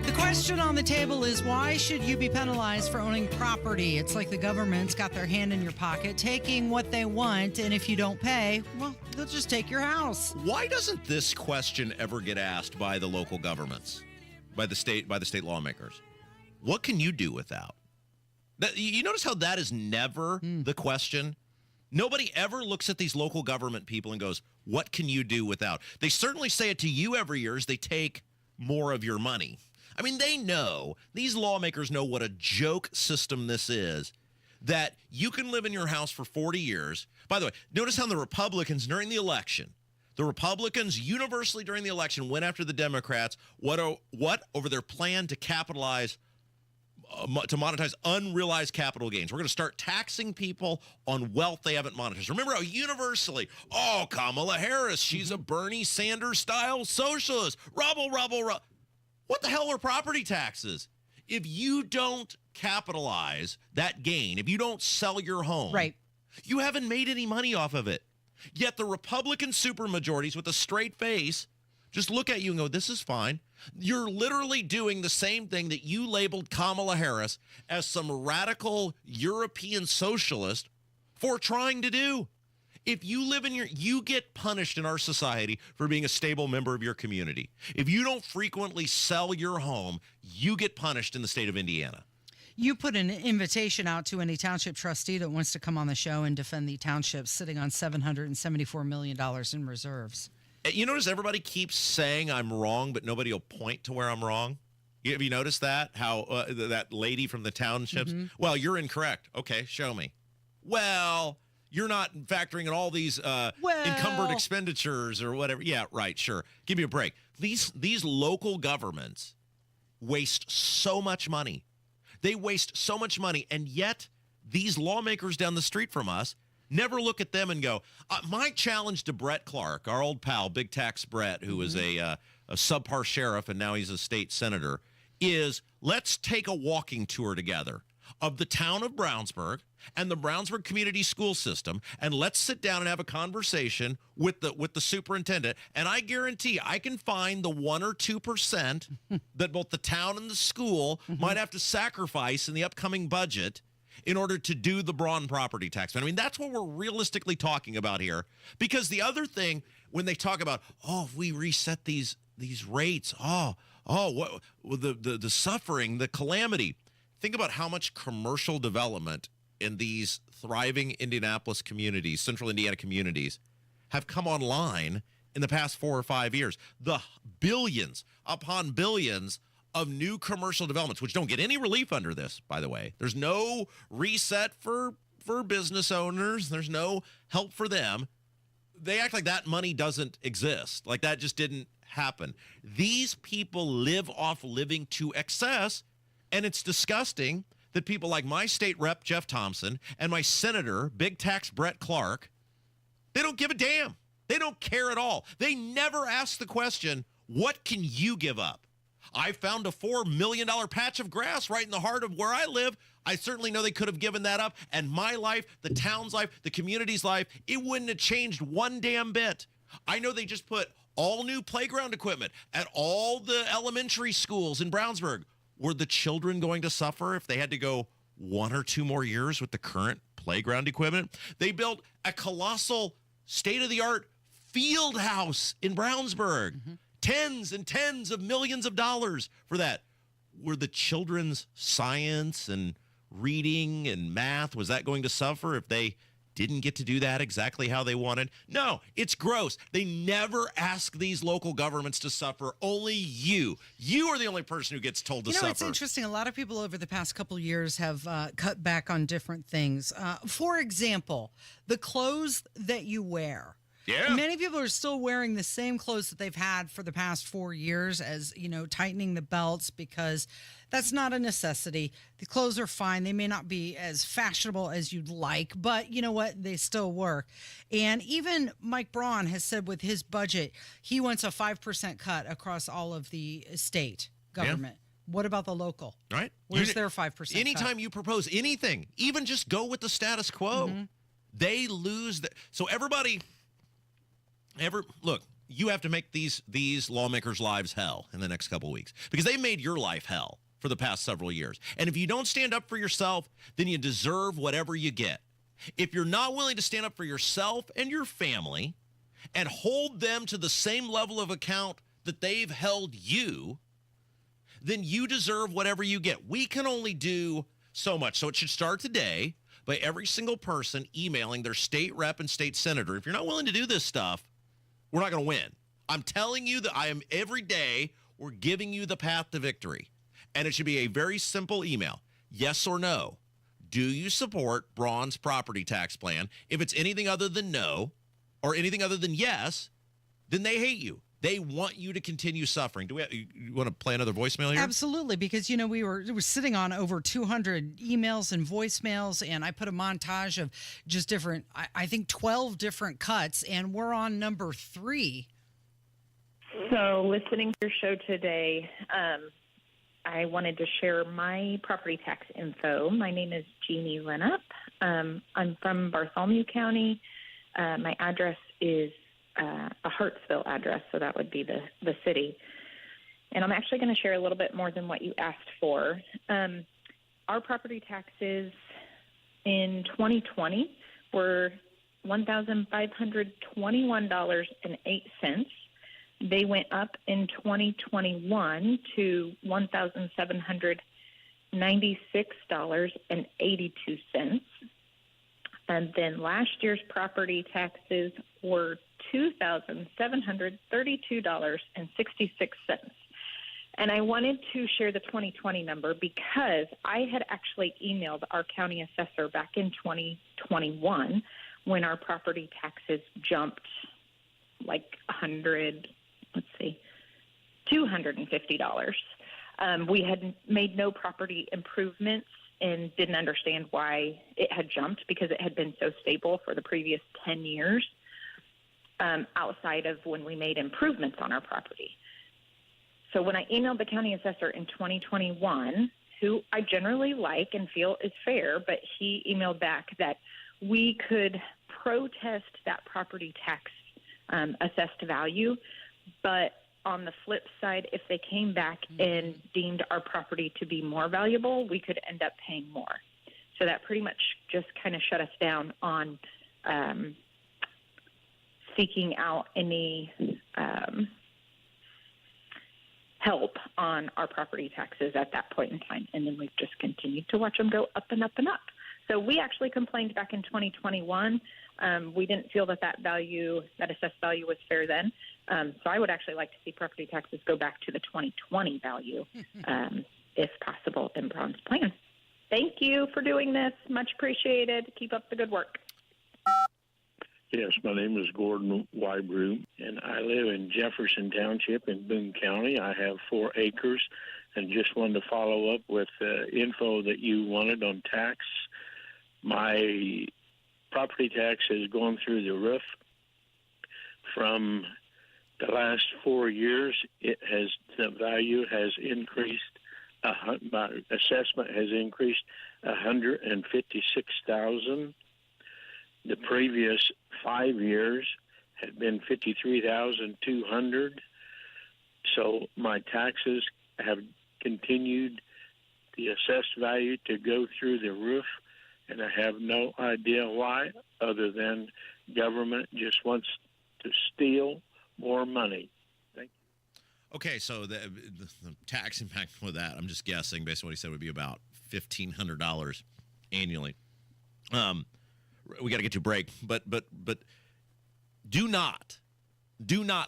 The question on the table is, why should you be penalized for owning property? It's like the government's got their hand in your pocket, taking what they want, and if you don't pay, well, they'll just take your house. Why doesn't this question ever get asked by the local governments, by the state lawmakers? What can you do without? You notice how that is never the question? Nobody ever looks at these local government people and goes, what can you do without? They certainly say it to you every year as they take more of your money. I mean, they know, these lawmakers know what a joke system this is, that you can live in your house for 40 years. By the way, notice how the Republicans during the election, the Republicans universally during the election went after the Democrats, what over their plan to capitalize to monetize unrealized capital gains. We're going to start taxing people on wealth they haven't monetized. Remember how universally, Kamala Harris, she's a Bernie Sanders-style socialist. Rubble. What the hell are property taxes? If you don't capitalize that gain, if you don't sell your home, right, you haven't made any money off of it. Yet the Republican supermajorities with a straight face just look at you and go, this is fine. You're literally doing the same thing that you labeled Kamala Harris as some radical European socialist for trying to do. If you live in you get punished in our society for being a stable member of your community. If you don't frequently sell your home, you get punished in the state of Indiana. You put an invitation out to any township trustee that wants to come on the show and defend the township sitting on $774 million in reserves. You notice everybody keeps saying I'm wrong, but nobody will point to where I'm wrong? Have you noticed that? How that lady from the townships? Mm-hmm. Well, you're incorrect. Okay, show me. Well, you're not factoring in all these encumbered expenditures or whatever. Yeah, right, sure. Give me a break. These local governments waste so much money. They waste so much money, and yet these lawmakers down the street from us never look at them and go, my challenge to Brett Clark, our old pal, Big Tax Brett, who was a subpar sheriff and now he's a state senator, is let's take a walking tour together of the town of Brownsburg and the Brownsburg community school system, and let's sit down and have a conversation with the superintendent. And I guarantee I can find the 1 or 2% that both the town and the school might have to sacrifice in the upcoming budget in order to do the Braun property tax. I mean, that's what we're realistically talking about here. Because the other thing, when they talk about, if we reset these rates, what the suffering, the calamity. Think about how much commercial development in these thriving Indianapolis communities, central Indiana communities, have come online in the past 4 or 5 years. The billions upon billions of new commercial developments, which don't get any relief under this, by the way. There's no reset for business owners. There's no help for them. They act like that money doesn't exist, like that just didn't happen. These people live off living to excess, and it's disgusting that people like my state rep, Jeff Thompson, and my senator, big tax Brett Clark, they don't give a damn. They don't care at all. They never ask the question, what can you give up? I found a $4 million patch of grass right in the heart of where I live. I certainly know they could have given that up. And my life, the town's life, the community's life, it wouldn't have changed one damn bit. I know they just put all new playground equipment at all the elementary schools in Brownsburg. Were the children going to suffer if they had to go 1 or 2 more years with the current playground equipment? They built a colossal state-of-the-art field house in Brownsburg. Tens and tens of millions of dollars for that. Were the children's science and reading and math, was that going to suffer if they didn't get to do that exactly how they wanted? No, it's gross. They never ask these local governments to suffer. Only you. You are the only person who gets told to suffer. It's interesting. A lot of people over the past couple of years have cut back on different things. For example, the clothes that you wear. Yeah. Many people are still wearing the same clothes that they've had for the past 4 years, as, tightening the belts, because that's not a necessity. The clothes are fine. They may not be as fashionable as you'd like, but you know what? They still work. And even Mike Braun has said with his budget, he wants a 5% cut across all of the state government. Yeah. What about the local? Right. Where's their 5% Anytime cut? you propose anything, even just go with the status quo, they lose. So everybody... Look, you have to make these lawmakers' lives hell in the next couple of weeks, because they made your life hell for the past several years. And if you don't stand up for yourself, then you deserve whatever you get. If you're not willing to stand up for yourself and your family and hold them to the same level of account that they've held you, then you deserve whatever you get. We can only do so much. So it should start today by every single person emailing their state rep and state senator. If you're not willing to do this stuff, we're not going to win. I'm telling you that every day, we're giving you the path to victory. And it should be a very simple email. Yes or no. Do you support Braun's property tax plan? If it's anything other than no, or anything other than yes, then they hate you. They want you to continue suffering. You want to play another voicemail here? Absolutely, because, we were sitting on over 200 emails and voicemails, and I put a montage of just different, I think 12 different cuts, and we're on number 3. So listening to your show today, I wanted to share my property tax info. My name is Jeannie Linnup. I'm from Bartholomew County. My address is a Hartsville address, so that would be the city. And I'm actually going to share a little bit more than what you asked for. Our property taxes in 2020 were $1,521.08. They went up in 2021 to $1,796.82. And then last year's property taxes were $2,732.66. And I wanted to share the 2020 number because I had actually emailed our county assessor back in 2021 when our property taxes jumped like $250. We had made no property improvements and didn't understand why it had jumped because it had been so stable for the previous 10 years outside of when we made improvements on our property. So when I emailed the county assessor in 2021, who I generally like and feel is fair, but he emailed back that we could protest that property tax assessed value, but on the flip side, if they came back and deemed our property to be more valuable, we could end up paying more. So that pretty much just kind of shut us down on seeking out any help on our property taxes at that point in time. And then we've just continued to watch them go up and up and up. So we actually complained back in 2021. We didn't feel that assessed value was fair then. So I would actually like to see property taxes go back to the 2020 value, if possible, in Braun's plan. Thank you for doing this. Much appreciated. Keep up the good work. Yes, my name is Gordon Wybrew, and I live in Jefferson Township in Boone County. I have 4 acres, and just wanted to follow up with info that you wanted on tax. My property tax has gone through the roof. From the last 4 years, the value has increased. My assessment has increased $156,000. The previous 5 years had been $53,200. So my taxes have continued the assessed value to go through the roof, and I have no idea why, other than government just wants to steal more money. Thank you. Okay, so the tax impact with that, I'm just guessing, based on what he said, would be about $1,500 annually. We got to get to a break, but do not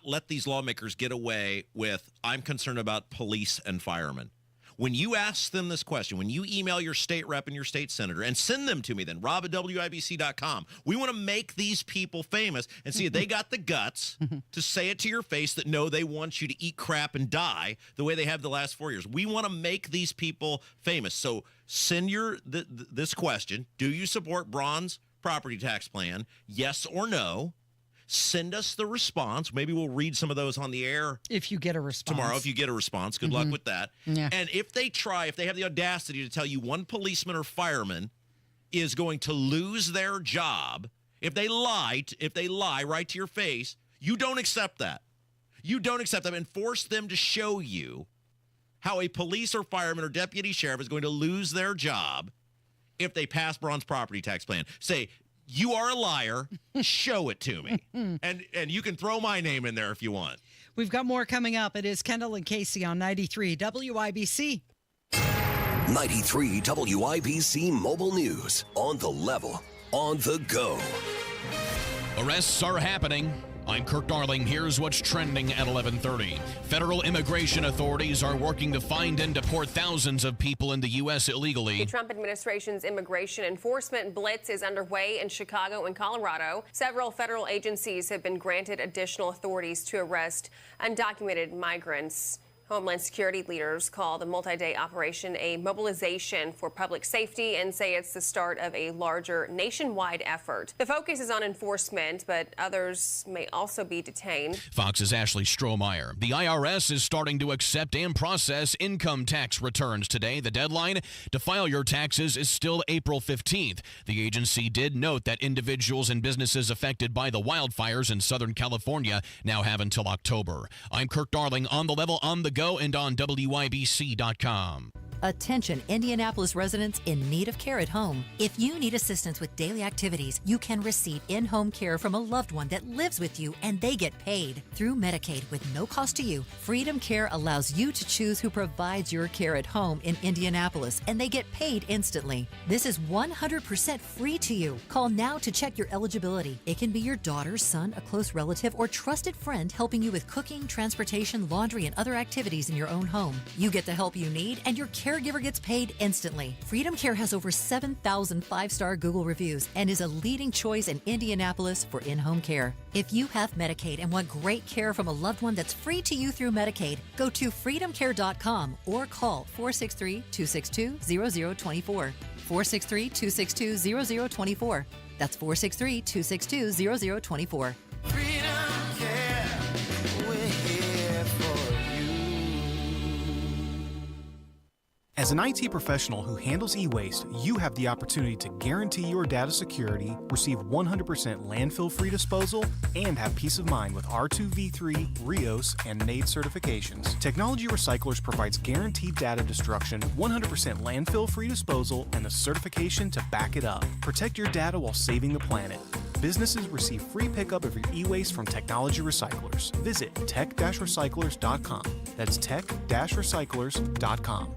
let these lawmakers get away with, I'm concerned about police and firemen. When you ask them this question, when you email your state rep and your state senator, and send them to me then, rob@wibc.com, we want to make these people famous and see if they got the guts to say it to your face that, no, they want you to eat crap and die the way they have the last 4 years. We want to make these people famous. So send this question, do you support Braun's property tax plan, yes or no? Send us the response. Maybe we'll read some of those on the air. If you get a response. Tomorrow, if you get a response. Good luck with that. Yeah. And if they have the audacity to tell you one policeman or fireman is going to lose their job, if they lie right to your face, you don't accept that. You don't accept them, and force them to show you how a police or fireman or deputy sheriff is going to lose their job if they pass Braun's property tax plan. Say, you are a liar. Show it to me. And you can throw my name in there if you want. We've got more coming up. It is Kendall and Casey on 93 WIBC. 93 WIBC Mobile News. On the level, on the go. Arrests are happening. I'm Kirk Darling. Here's what's trending at 11:30. Federal immigration authorities are working to find and deport thousands of people in the U.S. illegally. The Trump administration's immigration enforcement blitz is underway in Chicago and Colorado. Several federal agencies have been granted additional authorities to arrest undocumented migrants. Homeland Security leaders call the multi-day operation a mobilization for public safety and say it's the start of a larger nationwide effort. The focus is on enforcement, but others may also be detained. Fox's Ashley Strohmeyer. The IRS is starting to accept and process income tax returns today. The deadline to file your taxes is still April 15th. The agency did note that individuals and businesses affected by the wildfires in Southern California now have until October. I'm Kirk Darling, on the level, on the go, and on WIBC.com. Attention Indianapolis residents in need of care at home. If you need assistance with daily activities, you can receive in-home care from a loved one that lives with you and they get paid. Through Medicaid with no cost to you, Freedom Care allows you to choose who provides your care at home in Indianapolis and they get paid instantly. This is 100% free to you. Call now to check your eligibility. It can be your daughter, son, a close relative, or trusted friend helping you with cooking, transportation, laundry, and other activities in your own home. You get the help you need and your caregiver gets paid instantly. Freedom Care has over 7,000 five-star Google reviews and is a leading choice in Indianapolis for in-home care. If you have Medicaid and want great care from a loved one that's free to you through Medicaid, go to freedomcare.com or call 463-262-0024. 463-262-0024. That's 463-262-0024. Freedom Care, we're here for you. As an IT professional who handles e-waste, you have the opportunity to guarantee your data security, receive 100% landfill-free disposal, and have peace of mind with R2V3, RIOS, and NAID certifications. Technology Recyclers provides guaranteed data destruction, 100% landfill-free disposal, and the certification to back it up. Protect your data while saving the planet. Businesses receive free pickup of your e-waste from Technology Recyclers. Visit tech-recyclers.com. That's tech-recyclers.com.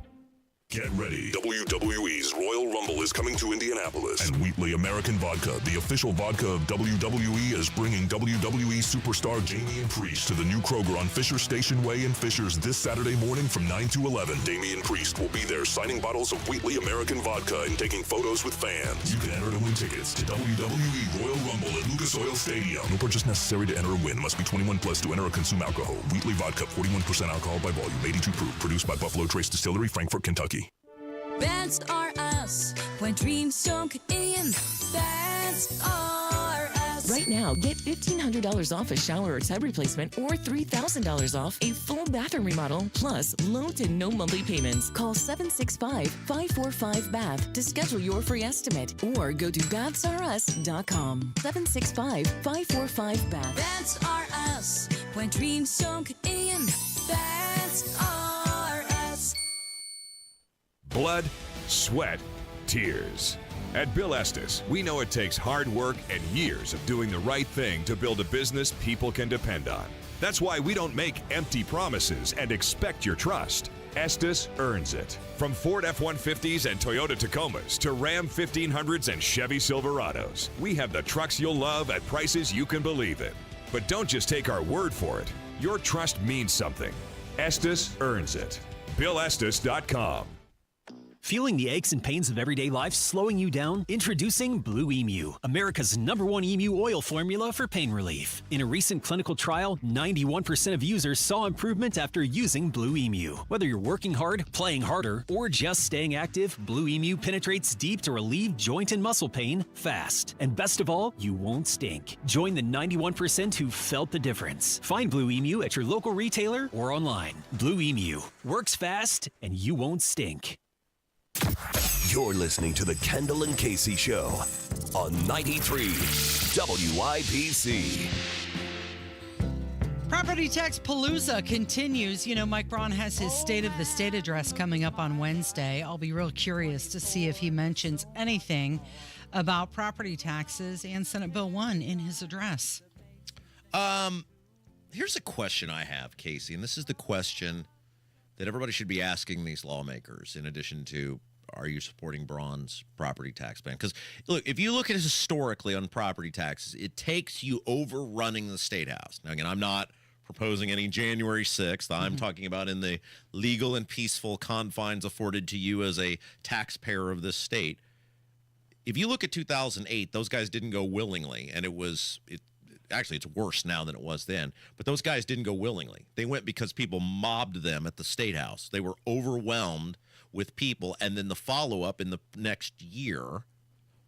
Get ready. WWE's Royal Rumble is coming to Indianapolis. And Wheatley American Vodka, the official vodka of WWE, is bringing WWE superstar Damian Priest to the new Kroger on Fisher Station Way in Fishers this Saturday morning from 9 to 11. Damian Priest will be there signing bottles of Wheatley American Vodka and taking photos with fans. You can enter to win tickets to WWE Royal Rumble at Lucas Oil Stadium. No purchase necessary to enter or win. Must be 21 plus to enter or consume alcohol. Wheatley Vodka, 41% alcohol by volume, 82 proof. Produced by Buffalo Trace Distillery, Frankfort, Kentucky. That's are us. When dreams sunk in, that's are us. Right now, get $1,500 off a shower or tub replacement or $3,000 off a full bathroom remodel, plus low to no monthly payments. Call 765-545-BATH to schedule your free estimate or go to bathsareus.com. 765-545-BATH. That's are us. When dreams sunk in, that's are us. Blood, sweat, tears. At Bill Estes, we know it takes hard work and years of doing the right thing to build a business people can depend on. That's why we don't make empty promises and expect your trust. Estes earns it. From Ford F-150s and Toyota Tacomas to Ram 1500s and Chevy Silverados, we have the trucks you'll love at prices you can believe in. But don't just take our word for it. Your trust means something. Estes earns it. BillEstes.com. Feeling the aches and pains of everyday life slowing you down? Introducing Blue Emu, America's #1 emu oil formula for pain relief. In a recent clinical trial, 91% of users saw improvement after using Blue Emu. Whether you're working hard, playing harder, or just staying active, Blue Emu penetrates deep to relieve joint and muscle pain fast. And best of all, you won't stink. Join the 91% who felt the difference. Find Blue Emu at your local retailer or online. Blue Emu works fast and you won't stink. You're listening to the Kendall and Casey Show on 93 WIPC. Property tax palooza continues. You know, Mike Braun has his State of the State address coming up on Wednesday. I'll be real curious to see if he mentions anything about property taxes and Senate Bill 1 in his address. Here's a question I have, Casey, and this is the question that everybody should be asking these lawmakers in addition to, are you supporting Braun's property tax ban? Because, look, if you look at it historically on property taxes, it takes you overrunning the State House. Now, again, I'm not proposing any January 6th. I'm talking about in the legal and peaceful confines afforded to you as a taxpayer of this state. If you look at 2008, those guys didn't go willingly, and actually, it's worse now than it was then. But those guys didn't go willingly. They went because people mobbed them at the State House. They were overwhelmed with people. And then the follow-up in the next year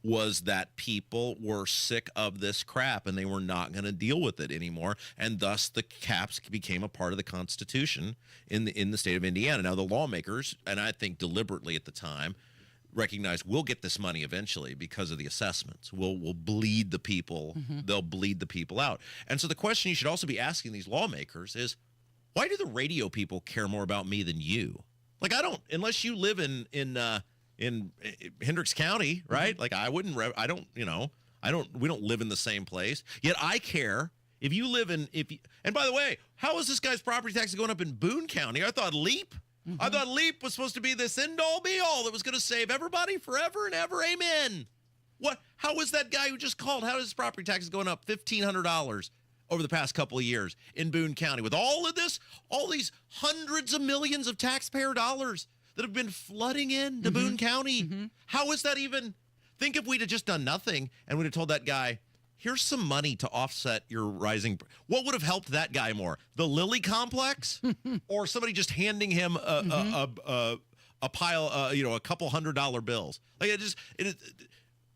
was that people were sick of this crap and they were not going to deal with it anymore. And thus the caps became a part of the Constitution in the state of Indiana. Now, the lawmakers, and I think deliberately at the time, recognize we'll get this money eventually because of the assessments. We'll bleed the people. They'll bleed the people out. And so the question you should also be asking these lawmakers is, why do the radio people care more about me than you? Like, I don't, unless you live in Hendricks County, right? Like, we don't live in the same place. Yet I care if you live and by the way, how is this guy's property tax going up in Boone County? I thought LEAP. I thought LEAP was supposed to be this end-all, be-all that was going to save everybody forever and ever. Amen. What? How was that guy who just called? How is his property taxes going up $1,500 over the past couple of years in Boone County with all of this, all these hundreds of millions of taxpayer dollars that have been flooding into Boone County? How is that even? Think if we'd have just done nothing and we'd have told that guy, here's some money to offset your rising. What would have helped that guy more? The Lilly Complex, or somebody just handing him a pile, a couple $100 bills? Like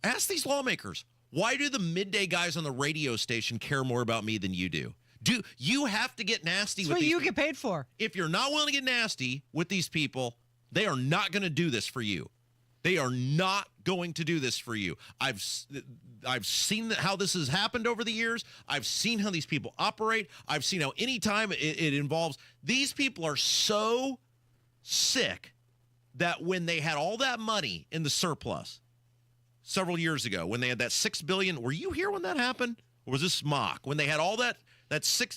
ask these lawmakers, why do the midday guys on the radio station care more about me than you do? Do you have to get nasty That's with what these you people? get paid for. If you're not willing to get nasty with these people, they are not going to do this for you. They are not going to do this for you. I've seen how this has happened over the years. I've seen how these people operate. I've seen how anytime it involves, these people are so sick that when they had all that money in the surplus several years ago, when they had that $6 billion, were you here when that happened? Or was this mock? When they had all that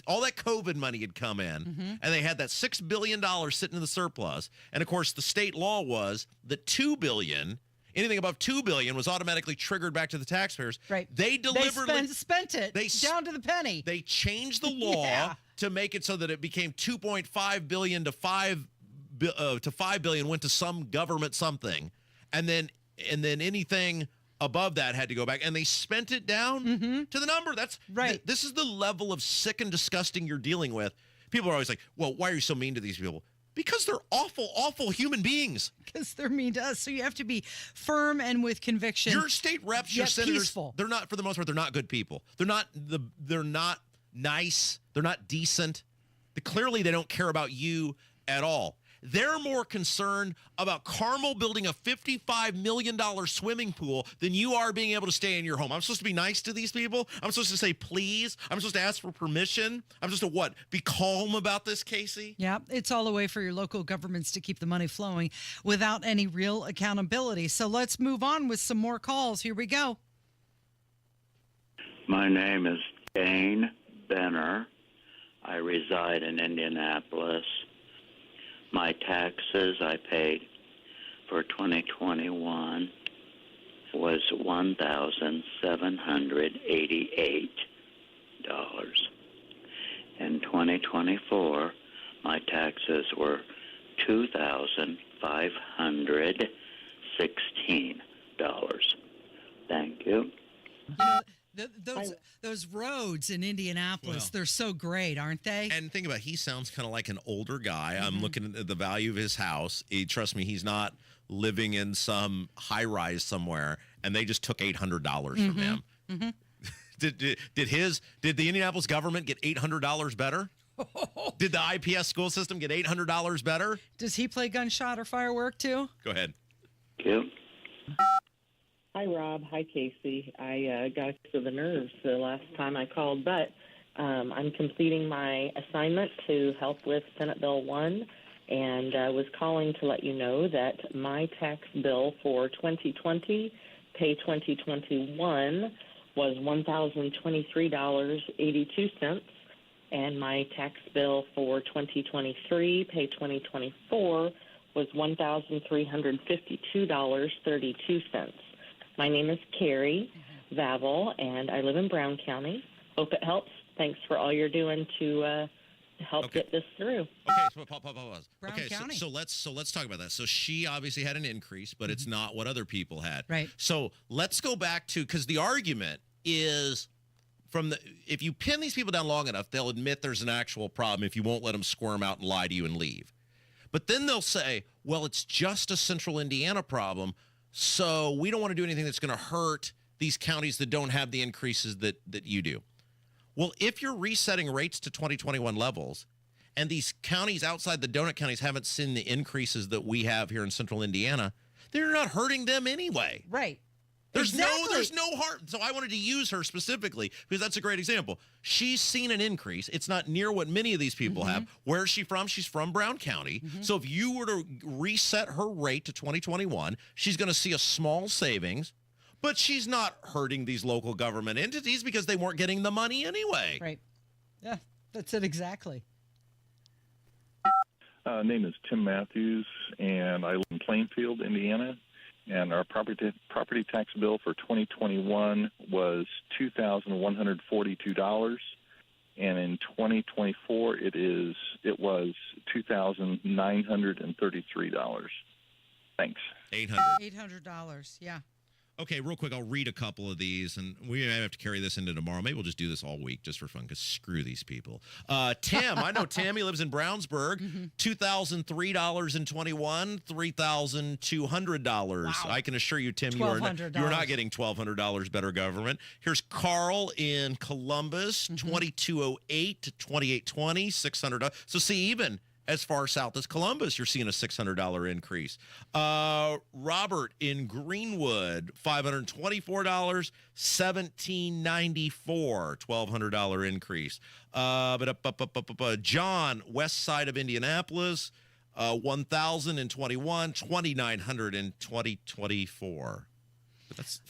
all that COVID money had come in, and they had that $6 billion sitting in the surplus. And of course, the state law was that $2 billion, anything above $2 billion, was automatically triggered back to the taxpayers. Right. They deliberately spent it down to the penny. They changed the law to make it so that it became $2.5 billion to $5 billion went to some government something, and then anything above that had to go back, and they spent it down to the number. That's right. This is the level of sick and disgusting you're dealing with. People are always like, well, why are you so mean to these people? Because they're awful, awful human beings. Because they're mean to us. So you have to be firm and with conviction. Your state reps, your senators, peaceful. They're not, for the most part, they're not good people. They're not nice. They're not decent. Clearly, they don't care about you at all. They're more concerned about Carmel building a $55 million swimming pool than you are being able to stay in your home. I'm supposed to be nice to these people? I'm supposed to say please? I'm supposed to ask for permission? I'm supposed to what? Be calm about this, Casey? Yeah, it's all a way for your local governments to keep the money flowing without any real accountability. So let's move on with some more calls. Here we go. My name is Dane Benner. I reside in Indianapolis. My taxes I paid for 2021 was $1,788. In 2024, my taxes were $2,516. Thank you. Those roads in Indianapolis, they're so great, aren't they? And think about it, he sounds kind of like an older guy. I'm looking at the value of his house. Trust me, he's not living in some high-rise somewhere, and they just took $800 from him. Did the Indianapolis government get $800 better? Did the IPS school system get $800 better? Does he play gunshot or firework too? Go ahead. Yep. Hi, Rob. Hi, Casey. I got to the nerves the last time I called, but I'm completing my assignment to help with Senate Bill 1, and was calling to let you know that my tax bill for 2020, pay 2021, was $1,023.82, and my tax bill for 2023, pay 2024, was $1,352.32. My name is Carrie Vavel, and I live in Brown County. Hope it helps. Thanks for all you're doing to help get this through. Okay, so pause. Brown Okay, County. so let's talk about that. So she obviously had an increase, but it's not what other people had. Right. So let's go back to, because the argument is if you pin these people down long enough, they'll admit there's an actual problem if you won't let them squirm out and lie to you and leave. But then they'll say, well, it's just a central Indiana problem, so we don't want to do anything that's going to hurt these counties that don't have the increases that you do. Well, if you're resetting rates to 2021 levels, and these counties outside the donut counties haven't seen the increases that we have here in central Indiana, they're not hurting them anyway. Right. There's no harm. So I wanted to use her specifically because that's a great example. She's seen an increase. It's not near what many of these people have. Where is she from? She's from Brown County. So if you were to reset her rate to 2021, she's going to see a small savings, but she's not hurting these local government entities because they weren't getting the money anyway. Right. Yeah, that's it exactly. Name is Tim Matthews, and I live in Plainfield, Indiana. And our property tax bill for 2021 was $2,142, and in 2024 it was $2,933. Thanks. $800. Yeah. Okay, real quick, I'll read a couple of these, and we may have to carry this into tomorrow. Maybe we'll just do this all week just for fun, because screw these people. Tim, I know Tammy lives in Brownsburg, $2,003.21, $3,200. Wow. I can assure you, Tim, you are not getting $1,200 better government. Here's Carl in Columbus, $2,208 to $2,820, $600. So see, even as far south as Columbus, you're seeing a $600 increase. Robert in Greenwood, $524, $1,794, $1,200 increase. John, west side of Indianapolis, $1,021, $2,900 in 2024. That's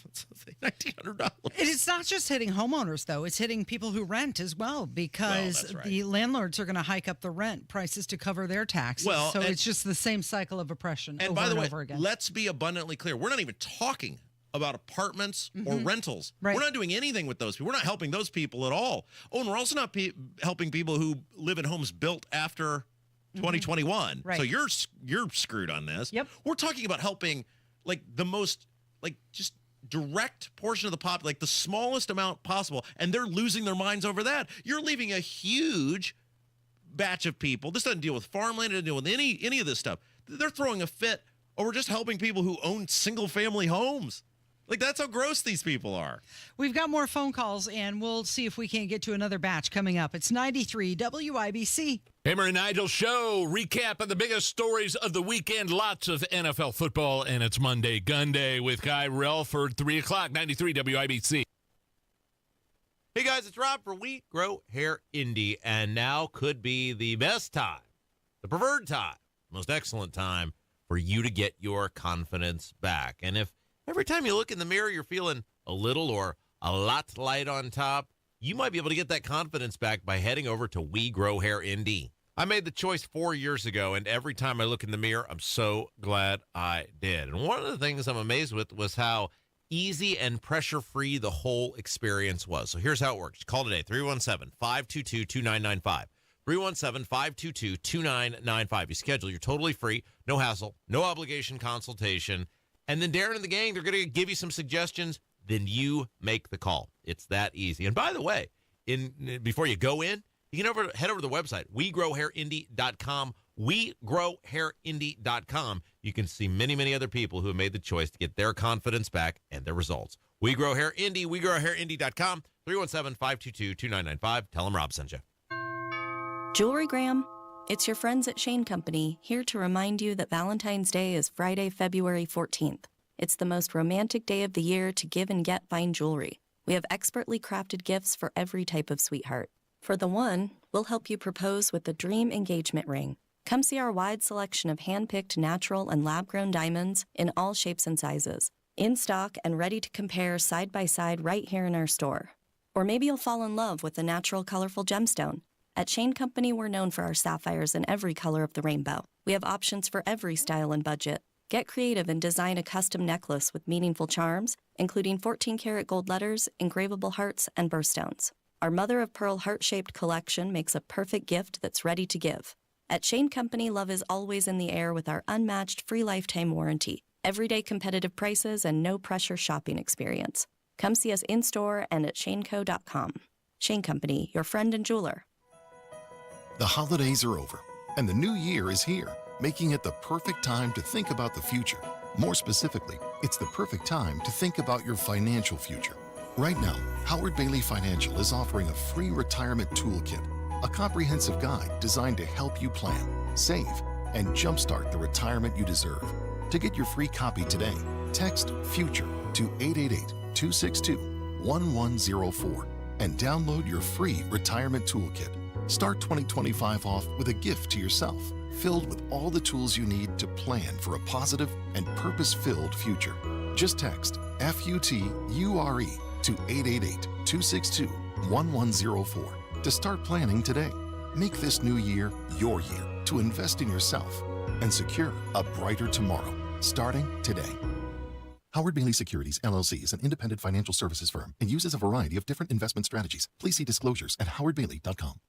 $1,900. It's not just hitting homeowners, though. It's hitting people who rent as well, because the landlords are going to hike up the rent prices to cover their taxes. Well, so it's just the same cycle of oppression and over by the and way, over again. let's be abundantly clear. We're not even talking about apartments or rentals. Right. We're not doing anything with those people. We're not helping those people at all. Oh, and we're also not helping people who live in homes built after 2021. Right. So you're screwed on this. Yep. We're talking about helping like the most just direct portion of the pop, like the smallest amount possible, and they're losing their minds over that. You're leaving a huge batch of people. This doesn't deal with farmland, it doesn't deal with any of this stuff. They're throwing a fit over just helping people who own single-family homes. Like, that's how gross these people are. We've got more phone calls, and we'll see if we can't get to another batch coming up. It's 93 WIBC. Hammer and Nigel Show, recap of the biggest stories of the weekend. Lots of NFL football, and it's Monday Gun Day with Guy Relford, 3 o'clock, 93 WIBC. Hey, guys, it's Rob for We Grow Hair Indie, and now could be the best time, the preferred time, most excellent time for you to get your confidence back. And if every time you look in the mirror, you're feeling a little or a lot light on top, you might be able to get that confidence back by heading over to We Grow Hair Indie. I made the choice 4 years ago, and every time I look in the mirror, I'm so glad I did. And one of the things I'm amazed with was how easy and pressure-free the whole experience was. So here's how it works. Call today, 317-522-2995. 317-522-2995. You schedule. You're totally free. No hassle. No obligation consultation. And then Darren and the gang, they're going to give you some suggestions. Then you make the call. It's that easy. And by the way, before you go in, you can head over to the website, WeGrowHairIndie.com. WeGrowHairIndie.com. You can see many, many other people who have made the choice to get their confidence back and their results. We Grow Hair Indie. WeGrowHairIndie.com. 317-522-2995. Tell them Rob sent you. Jewelry Graham, it's your friends at Shane Company here to remind you that Valentine's Day is Friday, February 14th. It's the most romantic day of the year to give and get fine jewelry. We have expertly crafted gifts for every type of sweetheart. For the one, we'll help you propose with the dream engagement ring. Come see our wide selection of hand-picked natural and lab-grown diamonds in all shapes and sizes, in stock and ready to compare side by side right here in our store. Or maybe you'll fall in love with the natural, colorful gemstone. At Shane Company, we're known for our sapphires in every color of the rainbow. We have options for every style and budget. Get creative and design a custom necklace with meaningful charms, including 14-karat gold letters, engravable hearts, and birthstones. Our mother-of-pearl heart-shaped collection makes a perfect gift that's ready to give. At Shane Company, love is always in the air with our unmatched free lifetime warranty, everyday competitive prices, and no-pressure shopping experience. Come see us in-store and at shaneco.com. Shane Company, your friend and jeweler. The holidays are over, and the new year is here, making it the perfect time to think about the future. More specifically, it's the perfect time to think about your financial future. Right now, Howard Bailey Financial is offering a free retirement toolkit, a comprehensive guide designed to help you plan, save, and jumpstart the retirement you deserve. To get your free copy today, text FUTURE to 888-262-1104 and download your free retirement toolkit. Start 2025 off with a gift to yourself, filled with all the tools you need to plan for a positive and purpose-filled future. Just text FUTURE to 888-262-1104 to start planning today. Make this new year your year to invest in yourself and secure a brighter tomorrow, starting today. Howard Bailey Securities, LLC is an independent financial services firm and uses a variety of different investment strategies. Please see disclosures at howardbailey.com.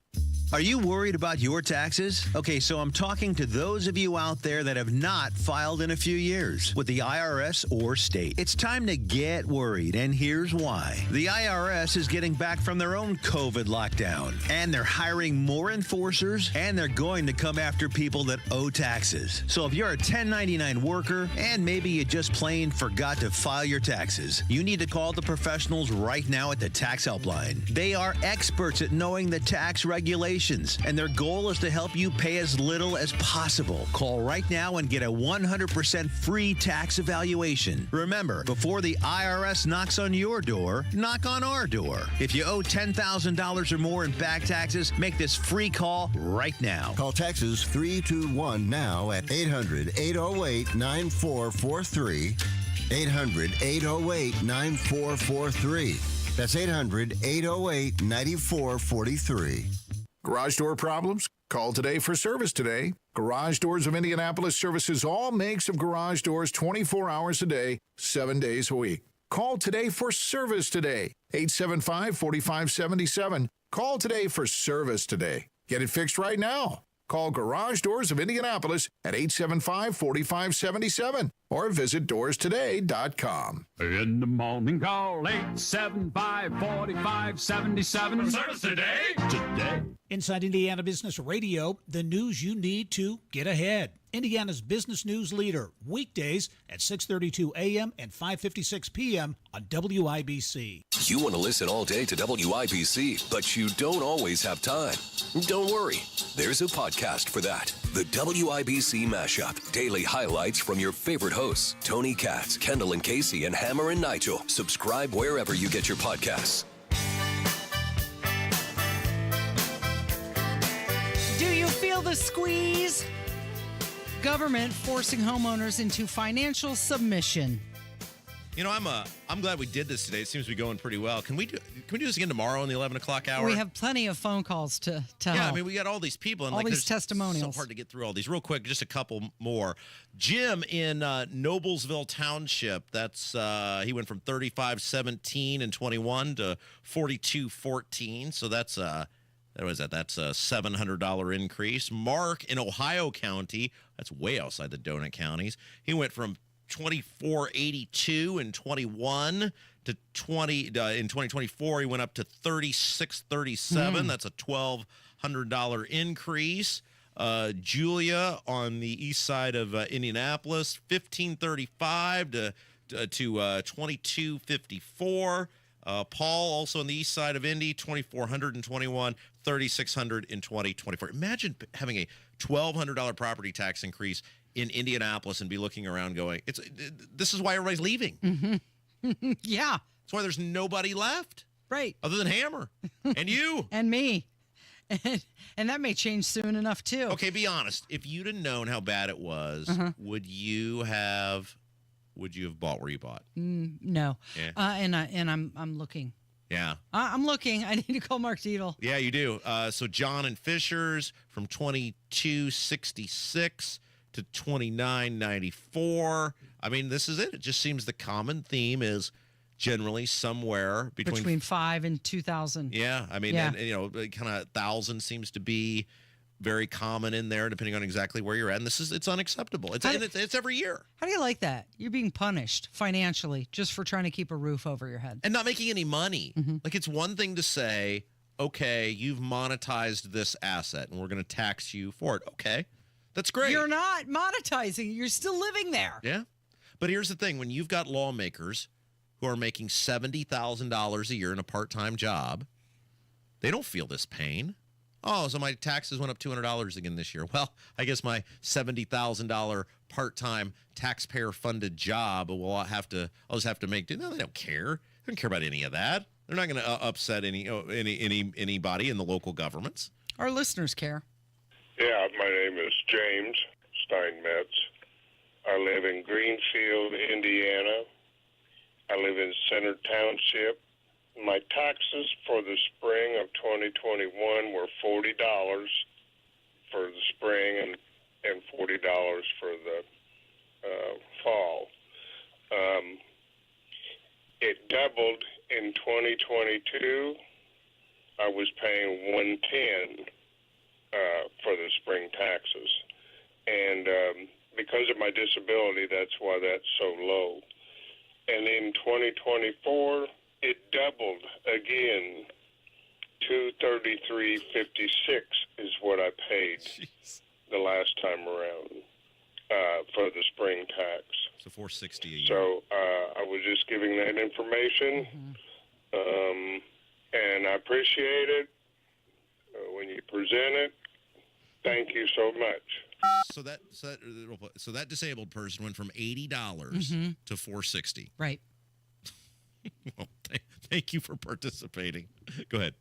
Are you worried about your taxes? Okay, so I'm talking to those of you out there that have not filed in a few years with the IRS or state. It's time to get worried, and here's why. The IRS is getting back from their own COVID lockdown, and they're hiring more enforcers, and they're going to come after people that owe taxes. So if you're a 1099 worker, and maybe you just plain forgot to file your taxes, you need to call the professionals right now at the Tax Helpline. They are experts at knowing the tax regulations, and their goal is to help you pay as little as possible. Call right now and get a 100% free tax evaluation. Remember, before the IRS knocks on your door, knock on our door. If you owe $10,000 or more in back taxes, make this free call right now. Call Texas 321 now at 800-808-9443. 800-808-9443. That's 800-808-9443. Garage door problems? Call today for service today. Garage Doors of Indianapolis services all makes of garage doors 24 hours a day, 7 days a week. Call today for service today. 875-4577. Call today for service today. Get it fixed right now. Call Garage Doors of Indianapolis at 875-4577 or visit doorstoday.com. In the morning, call 875-4577. For service today. Today. Inside Indiana Business Radio, the news you need to get ahead. Indiana's business news leader, weekdays at 6:32 a.m. and 5:56 p.m. on WIBC. You want to listen all day to WIBC, but you don't always have time. Don't worry. There's a podcast for that. The WIBC Mashup. Daily highlights from your favorite hosts, Tony Katz, Kendall and Casey, and Hammer and Nigel. Subscribe wherever you get your podcasts. Do you feel the squeeze? Government forcing homeowners into financial submission. You know, I'm glad we did this today. It seems to be going pretty well. Can we do this again tomorrow in the 11 o'clock hour? We have plenty of phone calls to Yeah, help. I mean, we got all these people. And all these testimonials. So hard to get through all these. Real quick, just a couple more. Jim in Noblesville Township, that's he went from 3517 and 21 to 4214. So that's that's a $700 increase. Mark in Ohio County, that's way outside the donut counties. He went from 2482 and 21 to 20 in 2024. He went up to 3637. That's a $1,200 increase. Julia on the east side of Indianapolis, 1535 to 2254. Paul, also on the east side of Indy, 2,421, 3,600 in 2024. Imagine having a $1,200 property tax increase in Indianapolis and be looking around going, this is why everybody's leaving. Mm-hmm. Yeah. That's why there's nobody left. Right. Other than Hammer and you. And me. And that may change soon enough, too. Okay, be honest. If you'd have known how bad it was, would you have bought where you bought? No. Yeah. And I'm looking. Yeah. I'm looking. I need to call Mark Deedle. Yeah, you do. So John and Fisher's from 2266 to 2994. I mean, this is it. It just seems the common theme is generally somewhere between 5 and 2,000. Yeah, I mean, Yeah. and, kind of 1,000 seems to be very common in there, depending on exactly where you're at. And it's unacceptable. It's every year. How do you like that? You're being punished financially just for trying to keep a roof over your head. And not making any money. Like, it's one thing to say, okay, you've monetized this asset and we're going to tax you for it. Okay, that's great. You're not monetizing. You're still living there. Yeah. But here's the thing. When you've got lawmakers who are making $70,000 a year in a part-time job, they don't feel this pain. Oh, so my taxes went up $200 again this year. Well, I guess my $70,000 part-time taxpayer-funded job I'll just have to make do. No, they don't care. They don't care about any of that. They're not going to upset anybody in the local governments. Our listeners care. Yeah, my name is James Steinmetz. I live in Greenfield, Indiana. I live in Center Township. My taxes for the spring of 2021 were $40 for the spring and $40 for the fall. It doubled in 2022. I was paying $110 for the spring taxes, and because of my disability, that's why that's so low. And in 2024. It doubled again. $233.56 is what I paid the last time around for the spring tax. So $460 a year. So I was just giving that information, and I appreciate it when you present it. Thank you so much. So that disabled person went from $80 to $460. Right. Well, thank you for participating. Go ahead.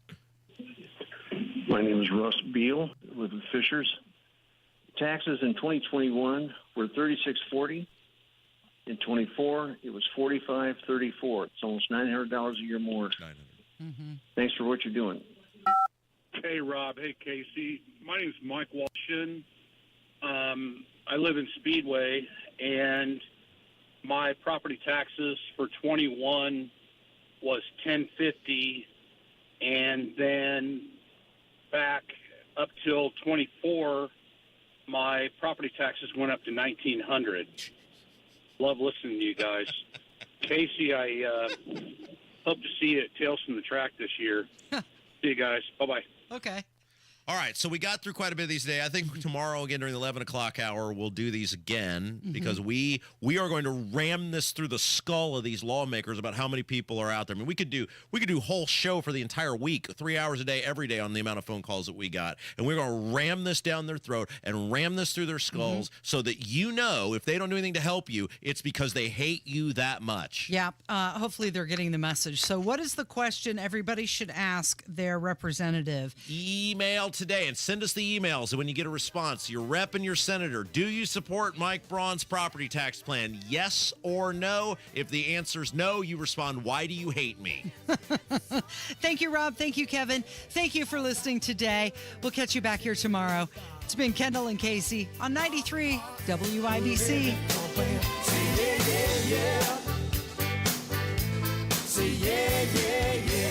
My name is Russ Beal. I live with Fishers. Taxes in 2021 were $36.40. In 24, it was $45.34. It's almost $900 a year more. Thanks for what you're doing. Hey, Rob. Hey, Casey. My name's Mike Walshin. I live in Speedway, and my property taxes for 21 was $10.50, and then back up till 24, my property taxes went up to $1,900. Love listening to you guys. Casey, I hope to see you at Tales from the Track this year. See you guys. Bye-bye. Okay. All right, so we got through quite a bit of these today. I think tomorrow, again, during the 11 o'clock hour, we'll do these again because we are going to ram this through the skull of these lawmakers about how many people are out there. I mean, we could do a whole show for the entire week, 3 hours a day, every day on the amount of phone calls that we got. And we're going to ram this down their throat and ram this through their skulls so that you know if they don't do anything to help you, it's because they hate you that much. Yeah, hopefully they're getting the message. So what is the question everybody should ask their representative? Email today and send us the emails. And when you get a response, your rep and your senator, do you support Mike Braun's property tax plan? Yes or no? If the answer is no, you respond, why do you hate me? Thank you, Rob. Thank you, Kevin. Thank you for listening today. We'll catch you back here tomorrow. It's been Kendall and Casey on 93 WIBC. Say yeah, yeah, yeah.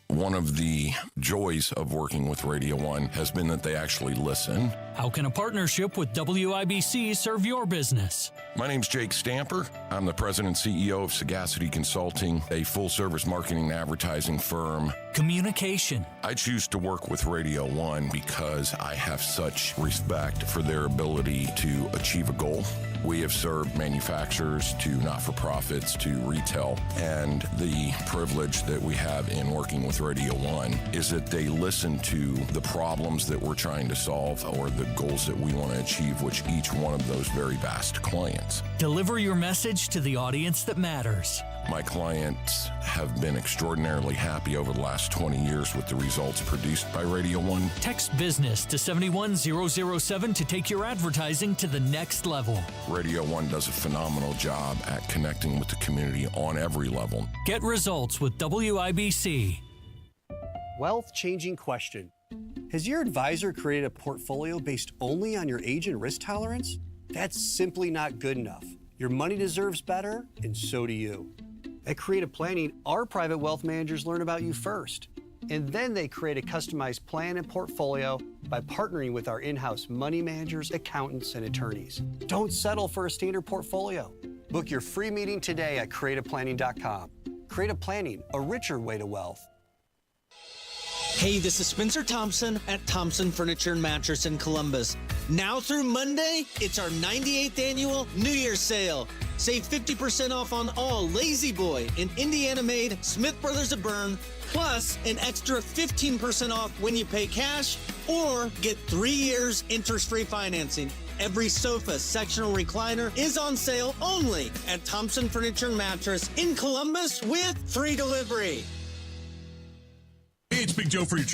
One of the joys of working with Radio 1 has been that they actually listen. How can a partnership with WIBC serve your business? My name's Jake Stamper. I'm the president and CEO of Sagacity Consulting, a full-service marketing and advertising firm. Communication. I choose to work with Radio 1 because I have such respect for their ability to achieve a goal. We have served manufacturers to not-for-profits to retail, and the privilege that we have in working with Radio 1 is that they listen to the problems that we're trying to solve or the goals that we want to achieve, which each one of those very vast clients. Deliver your message to the audience that matters. My clients have been extraordinarily happy over the last 20 years with the results produced by Radio 1. Text business to 71007 to take your advertising to the next level. Radio 1 does a phenomenal job at connecting with the community on every level. Get results with WIBC. Wealth-changing question. Has your advisor created a portfolio based only on your age and risk tolerance? That's simply not good enough. Your money deserves better, and so do you. At Creative Planning, our private wealth managers learn about you first, and then they create a customized plan and portfolio by partnering with our in-house money managers, accountants, and attorneys. Don't settle for a standard portfolio. Book your free meeting today at creativeplanning.com. Creative Planning, a richer way to wealth. Hey, this is Spencer Thompson at Thompson Furniture and Mattress in Columbus. Now through Monday, it's our 98th annual New Year's sale. Save 50% off on all Lazy Boy and Indiana-made Smith Brothers of Bern, plus an extra 15% off when you pay cash or get 3 years interest-free financing. Every sofa, sectional recliner is on sale only at Thompson Furniture and Mattress in Columbus with free delivery. Hey, it's Big Joe for your